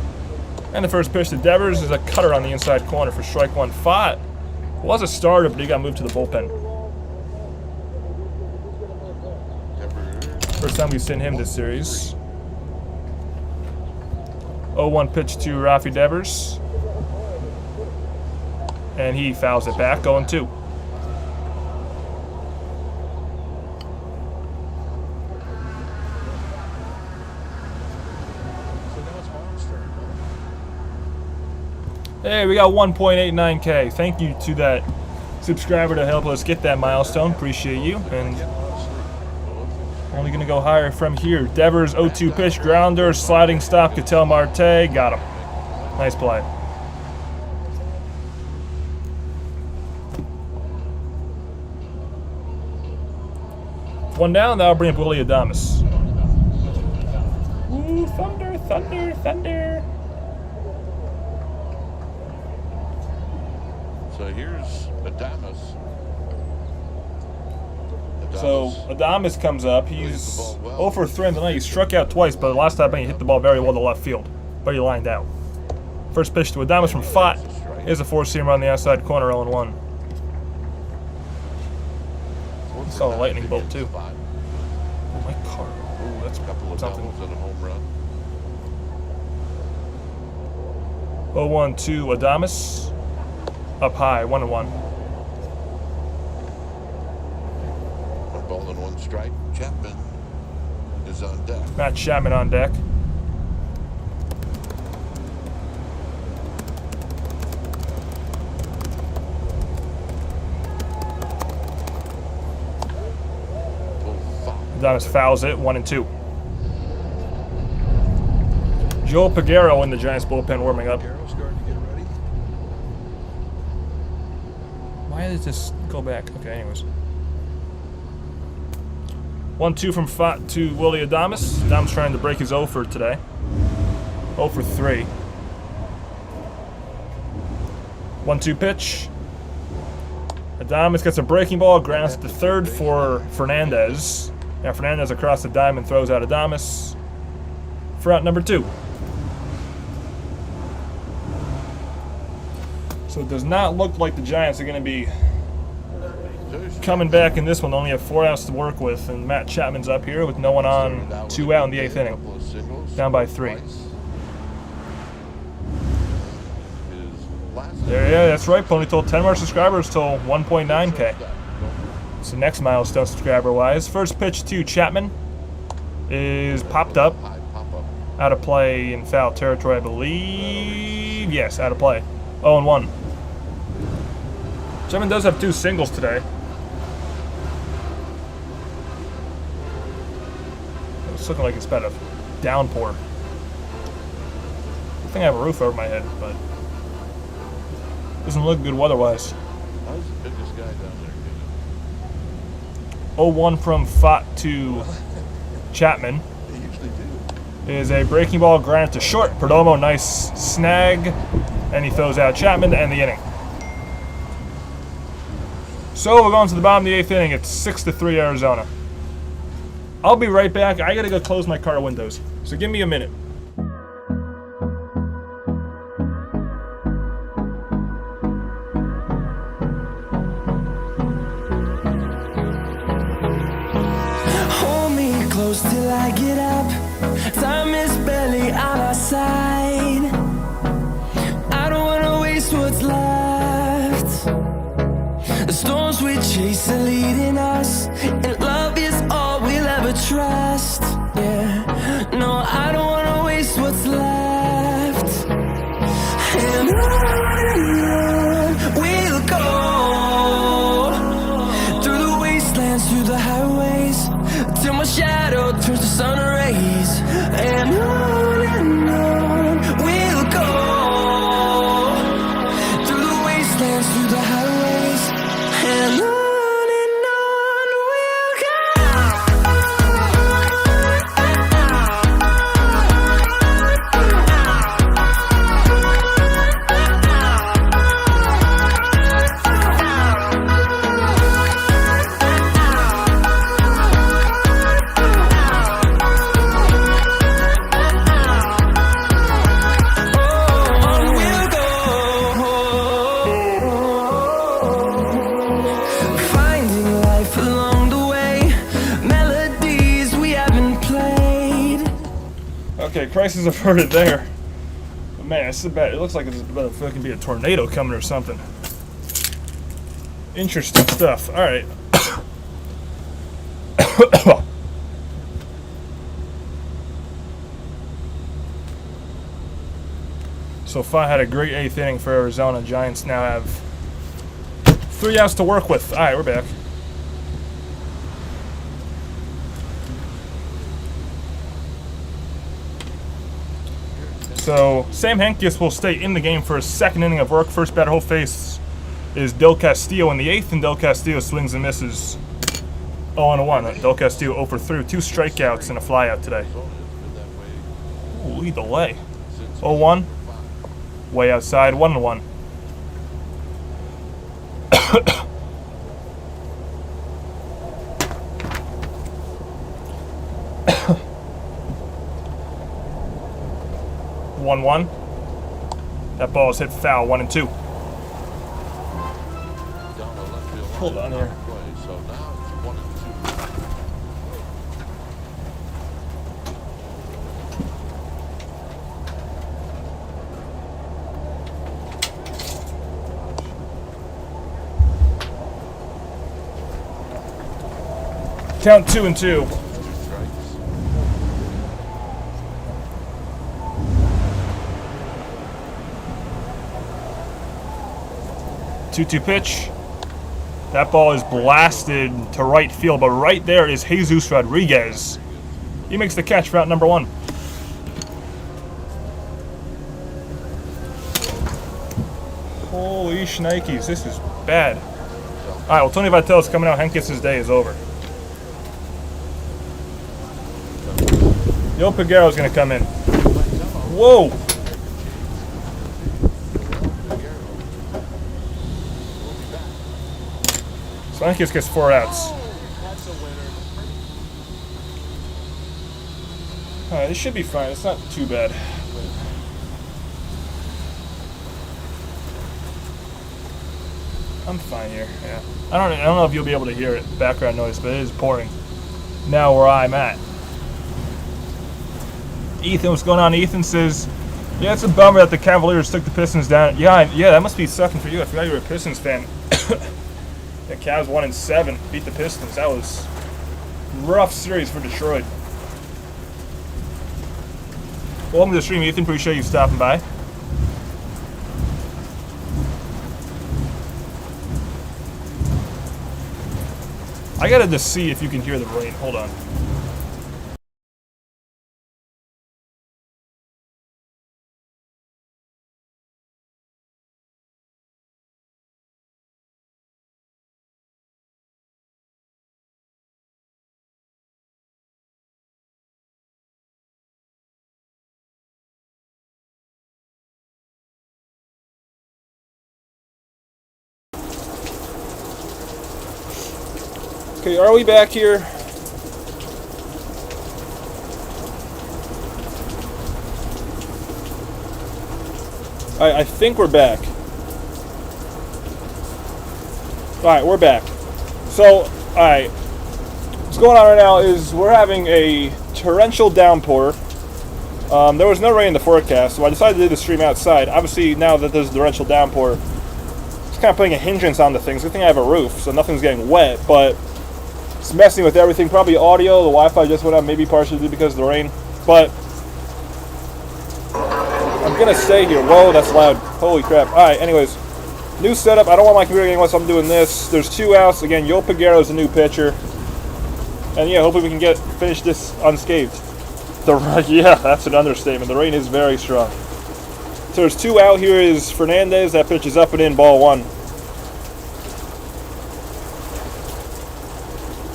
And the first pitch to Devers is a cutter on the inside corner for strike 1. Pfa was a starter, but he got moved to the bullpen. First time we've seen him this series. 0-1 pitch to Rafi Devers. And he fouls it back, 0-2. So now it's Marlon's turn. Hey, we got 1.89K. Thank you to that subscriber to help us get that milestone. Appreciate you. And only going to go higher from here. Devers 0-2 pitch, grounder, sliding stop, Ketel Marte. Got him. Nice play. One down, that'll bring up Willie Adames. Ooh, thunder, thunder, thunder. So here's Adames. So Adames comes up. He's 0 for 3 on the night. He struck out twice, but the last time he hit the ball very well to left field. But he lined out. First pitch to Adames from Pfa is a 4-seamer on the outside corner, 0-1. Saw a lightning bolt too. Oh, my car. Ooh, that's a couple of something. doubles and a home run. 0-1 to Adames. Up high, 1-1. 1 ball and 1 strike. Chapman is on deck. Matt Chapman on deck. Adames fouls it, 1-2. Joel Peguero in the Giants bullpen warming up. Garrett's starting to get ready. Why did this go back? Okay, anyways. 1-2 from Pfa to Willie Adames. Adames trying to break his 0 for today. 0 for 3. 1-2 pitch. Adames gets a breaking ball, grounds to third for Fernandez. Now Fernandez across the diamond throws out Adames for out number 2. So it does not look like the Giants are going to be coming back in this one, only have 4 outs to work with, and Matt Chapman's up here with no one on, 2 out in the 8th inning, down by 3. There, yeah, that's right. Pony told 10 more subscribers till 1.9K. So next milestone subscriber-wise, first pitch to Chapman is popped up, out of play in foul territory, I believe. Yes, out of play. 0-1. Chapman does have 2 singles today. It's looking like it's about a downpour. I think I have a roof over my head, but doesn't look good weather-wise. How's the biggest guy down there? 0-1 from Fott to Chapman. They usually do. Is a breaking ball grounded to short. Perdomo, nice snag, and he throws out Chapman to end the inning. So we're going to the bottom of the 8th inning. It's 6-3 Arizona. I'll be right back. I gotta go close my car windows, so give me a minute. Hold me close till I get up. Time is barely on our side. I don't wanna waste what's left. The storms we chase are leading us, and love is all we'll ever trust. Yeah, no, I don't wanna waste what's left. And on we'll go, through the wastelands, through the highways, till my shadow turns to sun rays. And on we'll go, through the wastelands, through the highways, and on we'll go. Finding life along the way, melodies we haven't played. Okay, crisis averted there. But man, this is bad. It looks like it's about to fucking be a tornado coming or something. Interesting stuff. All right. So Fa had a great 8th inning for Arizona. Giants now have 3 outs to work with. All right, we're back. So Sam Henckes will stay in the game for a 2nd inning of work. First batter he'll face is Del Castillo in the 8th, and Del Castillo swings and misses 0-1. Del Castillo 0 for 3, 2 strikeouts and a flyout today. Ooh, lead the way. 0-1. Way outside, 1-1. That ball is hit foul, 1-2. Hold on here. So now it's 1-2. Count 2-2. Two-two pitch. That ball is blasted to right field, but right there is Jesus Rodriguez. He makes the catch for out number 1. Holy shnikes, this is bad. All right, well, Tony Vitello's coming out. Henckes' day is over. Yo Peguero's going to come in. Whoa! So Henckes gets 4 outs. Alright, this should be fine. It's not too bad. I'm fine here. Yeah. I don't know if you'll be able to hear it, background noise, but it is pouring. Now where I'm at. Ethan, what's going on? Ethan says, yeah, it's a bummer that the Cavaliers took the Pistons down. Yeah, that must be sucking for you. I forgot you were a Pistons fan. The Cavs won in 7, beat the Pistons. That was a rough series for Detroit. Welcome to the stream, Ethan. Appreciate you stopping by. I gotta just see if you can hear the rain. Hold on. Okay, are we back here? I think we're back. Alright, we're back. So, alright. What's going on right now is we're having a torrential downpour. There was no rain in the forecast, so I decided to do the stream outside. Obviously, now that there's a torrential downpour, it's kind of putting a hindrance on the things. Good thing I have a roof, so nothing's getting wet, but it's messing with everything. Probably audio. The Wi-Fi just went out, maybe partially because of the rain. But I'm going to stay here. Whoa, that's loud. Holy crap. Alright, anyways. New setup. I don't want my computer getting wet, so I'm doing this. There's 2 outs. Again, Yo Peguero's a new pitcher. And yeah, hopefully we can finish this unscathed. Yeah, that's an understatement. The rain is very strong. So there's 2 out. Here is Fernandez. That pitch is up and in, ball 1.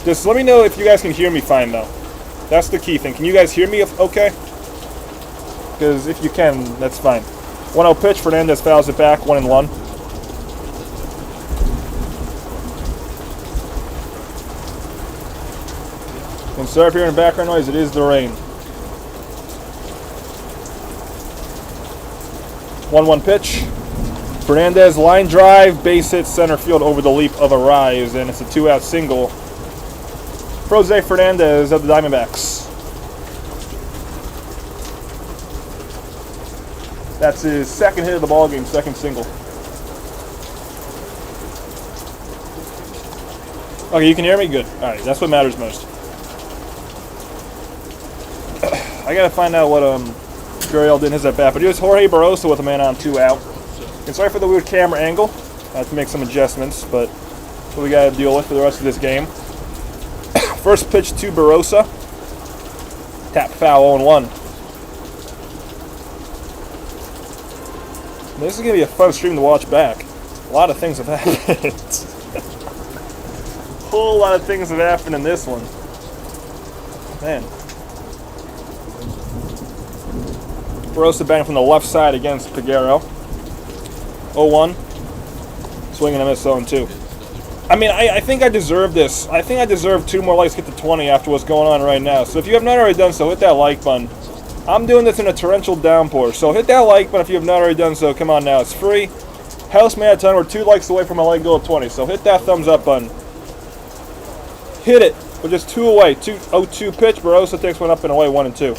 Just let me know if you guys can hear me fine, though. That's the key thing. Can you guys hear me okay? Because if you can, that's fine. 1-0 pitch. Fernandez fouls it back. 1-1. And sorry if you're hearing background noise. It is the rain. 1-1 pitch. Fernandez line drive. Base hit center field over the leap of a rise. And it's a 2-out single. Jose Fernandez of the Diamondbacks. That's his second hit of the ballgame, second single. Okay, you can hear me? Good. Alright, that's what matters most. I gotta find out what Gurriel did in his at-bat, but it was Jorge Barroso with a man on 2 out. And sorry for the weird camera angle. I have to make some adjustments, but that's what we gotta deal with for the rest of this game. First pitch to Barrosa. Tap foul, 0-1. This is going to be a fun stream to watch back. A lot of things have happened. Whole lot of things have happened in this one. Man. Barrosa banging from the left side against Peguero. 0-1. Swinging a miss, 0-2. I mean, I think I deserve this. I think I deserve 2 more likes to get to 20 after what's going on right now. So if you have not already done so, hit that like button. I'm doing this in a torrential downpour. So hit that like button if you have not already done so. Come on now, it's free. House man at 10, we're 2 likes away from a like goal of 20. So hit that thumbs up button. Hit it. We're just 2 away. 0-2 pitch. Barrosa takes one up and away, 1-2.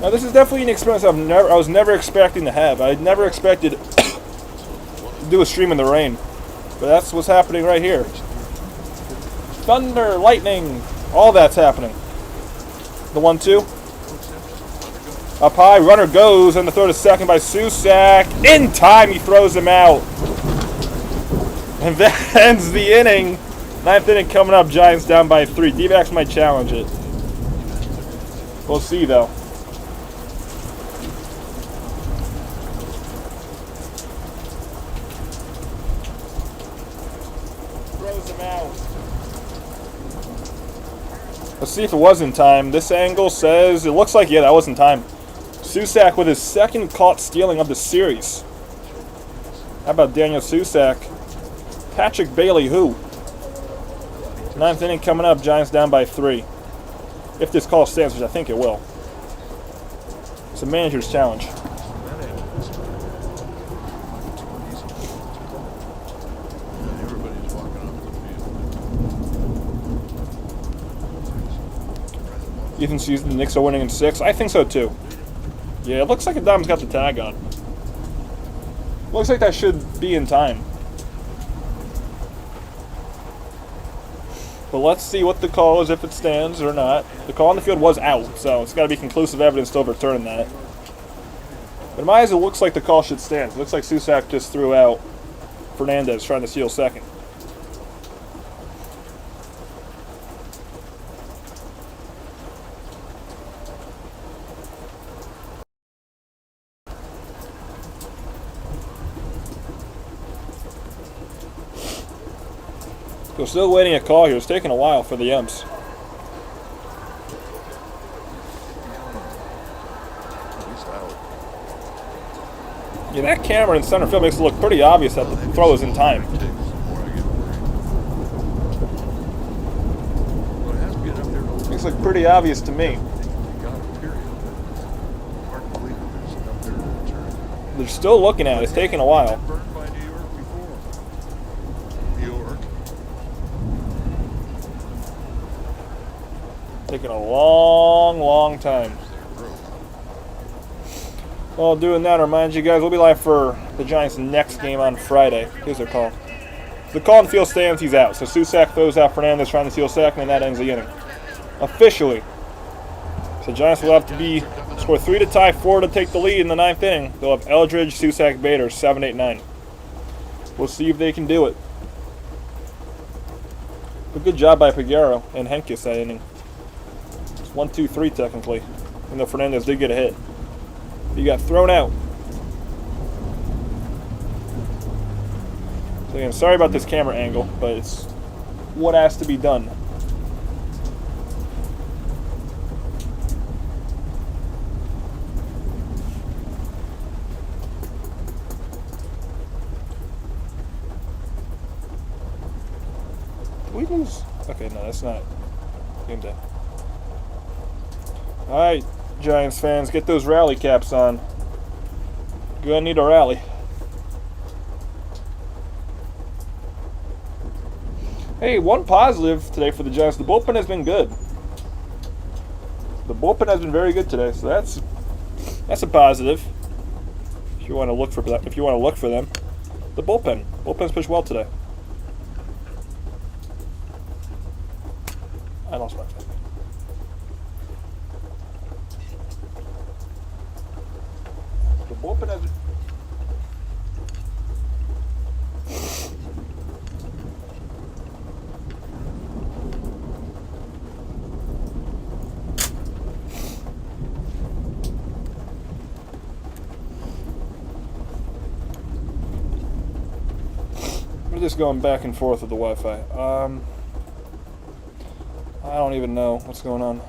Now this is definitely an experience I was never expecting to have. I never expected to do a stream in the rain. But that's what's happening right here. Thunder, lightning, all that's happening. The 1-2. Up high, runner goes, and the throw to second by Susac. In time, he throws him out. And that ends the inning. 9th inning coming up, Giants down by 3. D-backs might challenge it. We'll see, though. Let's see if it was in time. This angle says, it looks like, yeah, that was in time. Susac with his second caught stealing of the series. How about Daniel Susac? Patrick Bailey, who? 9th inning coming up, Giants down by 3. If this call stands, which I think it will. It's a manager's challenge. Ethan sees the Knicks are winning in 6. I think so too. Yeah, it looks like the Diamondbacks got the tag on. Looks like that should be in time. But let's see what the call is, if it stands or not. The call on the field was out, so it's got to be conclusive evidence to overturn that. But in my eyes, it looks like the call should stand. It looks like Susac just threw out Fernandez trying to steal second. We're still waiting a call here. It's taking a while for the umps. Yeah, that camera in center field makes it look pretty obvious that the throw is in time. Makes it look pretty obvious to me. They're still looking at it. It's taking a while. Taking a long time. While doing that, I remind you guys, we'll be live for the Giants' next game on Friday. Here's their call. The call on the field stands, he's out. So Susac throws out Fernandez trying to steal second, and that ends the inning. Officially. So Giants will have to score 3 to tie, 4 to take the lead in the 9th inning. They'll have Eldridge, Susac, Bader, 7, 8, 9. We'll see if they can do it. But good job by Peguero and Henkes that inning. 1, 2, 3 technically, even though Fernandez did get a hit. He got thrown out. So again, sorry about this camera angle, but it's what has to be done. Did we lose? Okay, no, that's not game day. Alright, Giants fans, get those rally caps on. Gonna need a rally. Hey, one positive today for the Giants. The bullpen has been good. The bullpen has been very good today, so that's a positive. If you want to look for that, if you want to look for them, the bullpen's pitched well today. I lost my thing. The bullpen has been. We're just going back and forth with the Wi-Fi. I don't even know what's going on.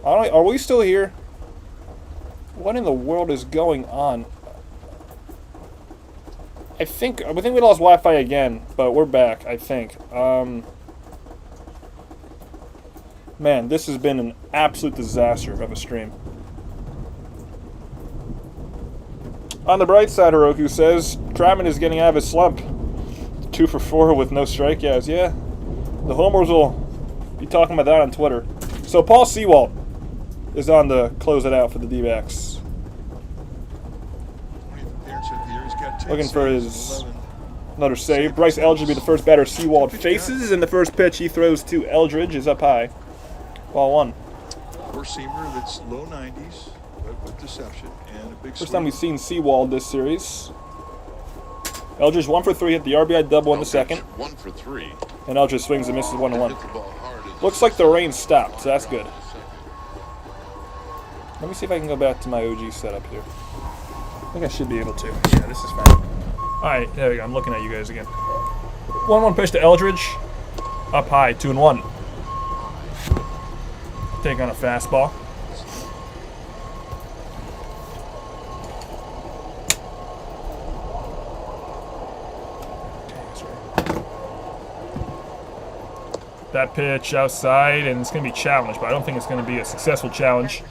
Are we still here? What in the world is going on? I think we lost Wi-Fi again, but we're back, I think. Man, this has been an absolute disaster of a stream. On the bright side, Heroku says, Troutman is getting out of his slump. 2 for 4 with no strikeouts. Yeah, the homers will be talking about that on Twitter. So Paul Sewald is on to close it out for the D-backs. Looking for his another save. Bryce Eldridge will be the first batter Sewald faces, and the first pitch he throws to Eldridge is up high. Ball 1. Four-seamer that's low 90s, but with deception and a big First time we've seen Sewald this series. Eldridge 1 for 3, hit the RBI double in the second. 1 for 3. And Eldridge swings and misses 1-1. Looks like the rain stopped, so that's good. Let me see if I can go back to my OG setup here. I think I should be able to. Yeah, this is fine. Alright, there we go. I'm looking at you guys again. 1-1 pitch to Eldridge. Up high, 2-1. Take on a fastball. That pitch outside, and it's going to be challenged, but I don't think it's going to be a successful challenge.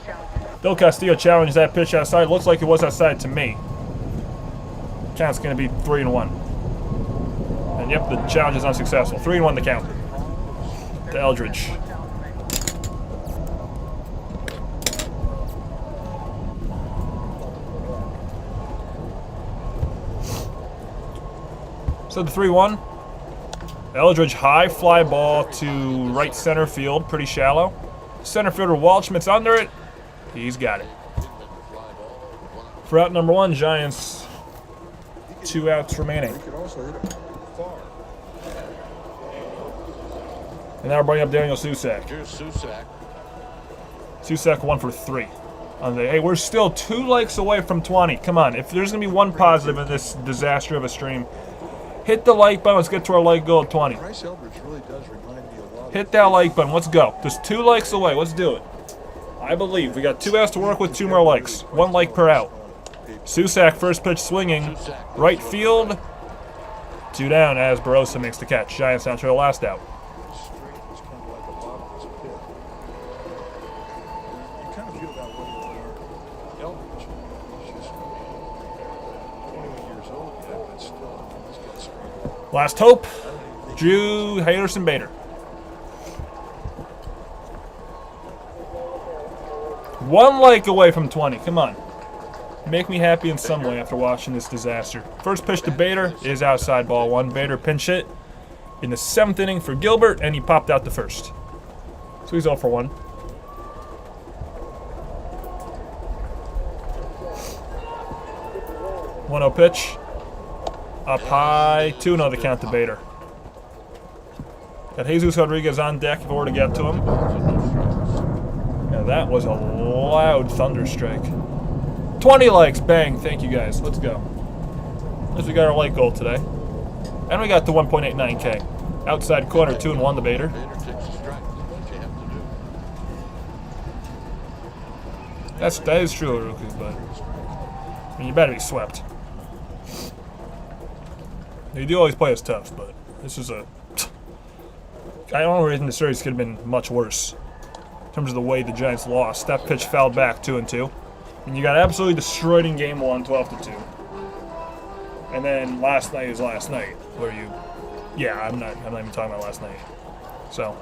Bill Castillo challenged that pitch outside. Looks like it was outside to me. Count's going to be 3-1. And yep, the challenge is unsuccessful. 3-1 the count. To Eldridge. So the 3-1. Eldridge high fly ball to right center field, pretty shallow. Center fielder Waldschmidt's under it. He's got it. For out number 1, Giants. 2 outs remaining. And now we're bringing up Daniel Susac. Here's Susac. Susac 1 for 3. Hey, we're still 2 likes away from 20. Come on, if there's going to be one positive in this disaster of a stream, hit the like button. Let's get to our like goal at 20. Bryce Eldridge really does remind me a lot. Hit that like button. Let's go. Just 2 likes away. Let's do it. I believe. We got 2 outs to work with, 2 more likes. 1 like per out. Susac, first pitch swinging. Right field. 2 down as Barossa makes the catch. Giants down to the last out. Last hope, Drew Hayerson Bader. 1 like away from 20. Come on. Make me happy in some way after watching this disaster. First pitch to Bader is outside ball 1. Bader pinch hit in the 7th inning for Gilbert, and he popped out the first. So he's 0 for 1. One-0 pitch. Up high, 2-0 to count to Bader. Got Jesus Rodriguez on deck if we were to get to him. Now that was a loud thunder strike. 20 likes, bang, thank you guys. Let's go. At least we got our like goal today. And we got the 1.89K. Outside corner, 2-1 to Bader. Bader takes a strike. That's what you have to do. That is true, rookies, but I mean, you better be swept. You do always play us tough, but this is a... I don't really think the series could have been much worse in terms of the way the Giants lost. That pitch fouled back 2-2. And you got absolutely destroyed in game 1, 12-2. And then last night is last night, where you... Yeah, I'm not even talking about last night. So,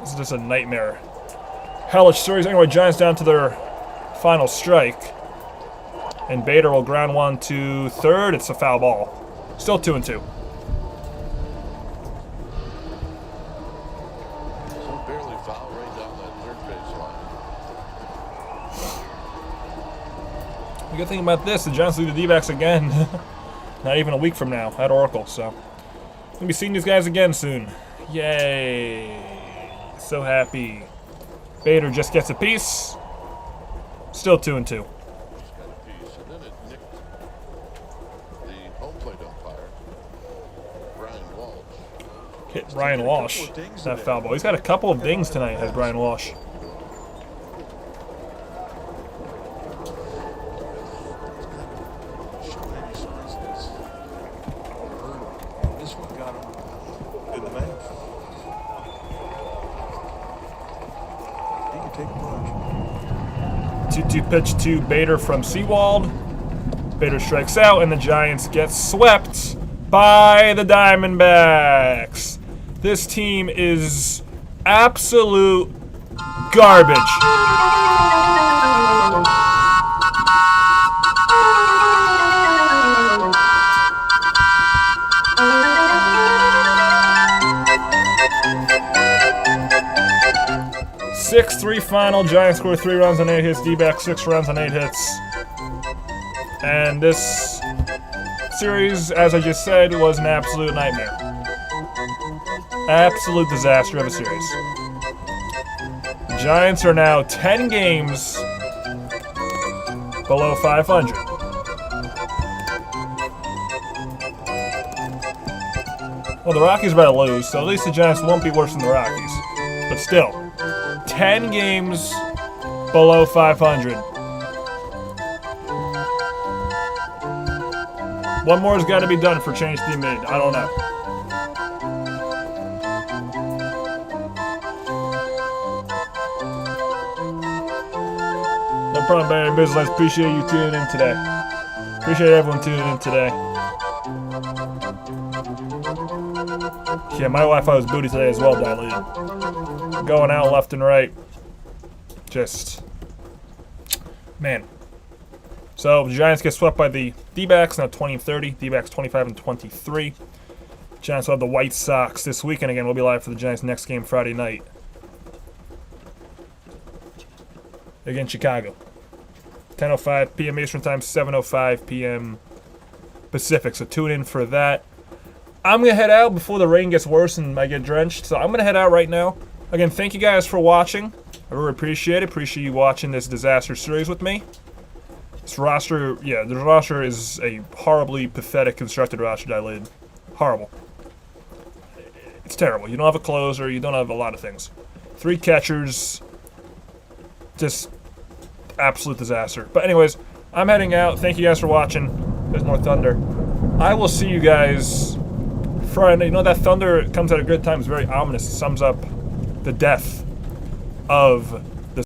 this is just a nightmare. Hellish series. Anyway, Giants down to their final strike. And Bader will ground 1 to third. It's a foul ball. Still 2-2. So barely foul right down that third baseline. The good thing about this, the Giants lead the D-backs again. Not even a week from now at Oracle, so we'll be seeing these guys again soon. Yay! So happy. Bader just gets a piece. Still 2-2. Hit Brian Walsh. That foul ball. He's got a couple of dings tonight, has Brian Walsh. This one got him in the mouth. He can take a punch. 2-2 pitch to Bader from Seawald. Bader strikes out, and the Giants get swept by the Diamondbacks. This team is absolute garbage. Six-3 final. Giants score 3 runs on 8 hits. D-backs 6 runs on 8 hits. And this series, as I just said, was an absolute nightmare. Absolute disaster of a series. The Giants are now 10 games below 500. Well, the Rockies are about to lose, so at least the Giants won't be worse than the Rockies. But still, 10 games below 500. One more has got to be done for change to be made. I don't know. No problem, Barry Business. Appreciate you tuning in today. Appreciate everyone tuning in today. Yeah, my Wi-Fi was booty today as well, dilated. Going out left and right. Just, man. So the Giants get swept by the D-backs, now 20-30. D-backs 25-23. Giants will have the White Sox this weekend. Again, we'll be live for the Giants' next game Friday night against Chicago. 10:05 p.m. Eastern Time, 7:05 p.m. Pacific. So tune in for that. I'm going to head out before the rain gets worse and I get drenched. So I'm going to head out right now. Again, thank you guys for watching. I really appreciate it. Appreciate you watching this disaster series with me. This roster, the roster is a horribly pathetic constructed roster that I laid. Horrible. It's terrible. You don't have a closer. You don't have a lot of things. 3 catchers. Just absolute disaster. But anyways, I'm heading out. Thank you guys for watching. There's more thunder. I will see you guys Friday. You know that thunder comes at a good time. It's very ominous. It sums up the death of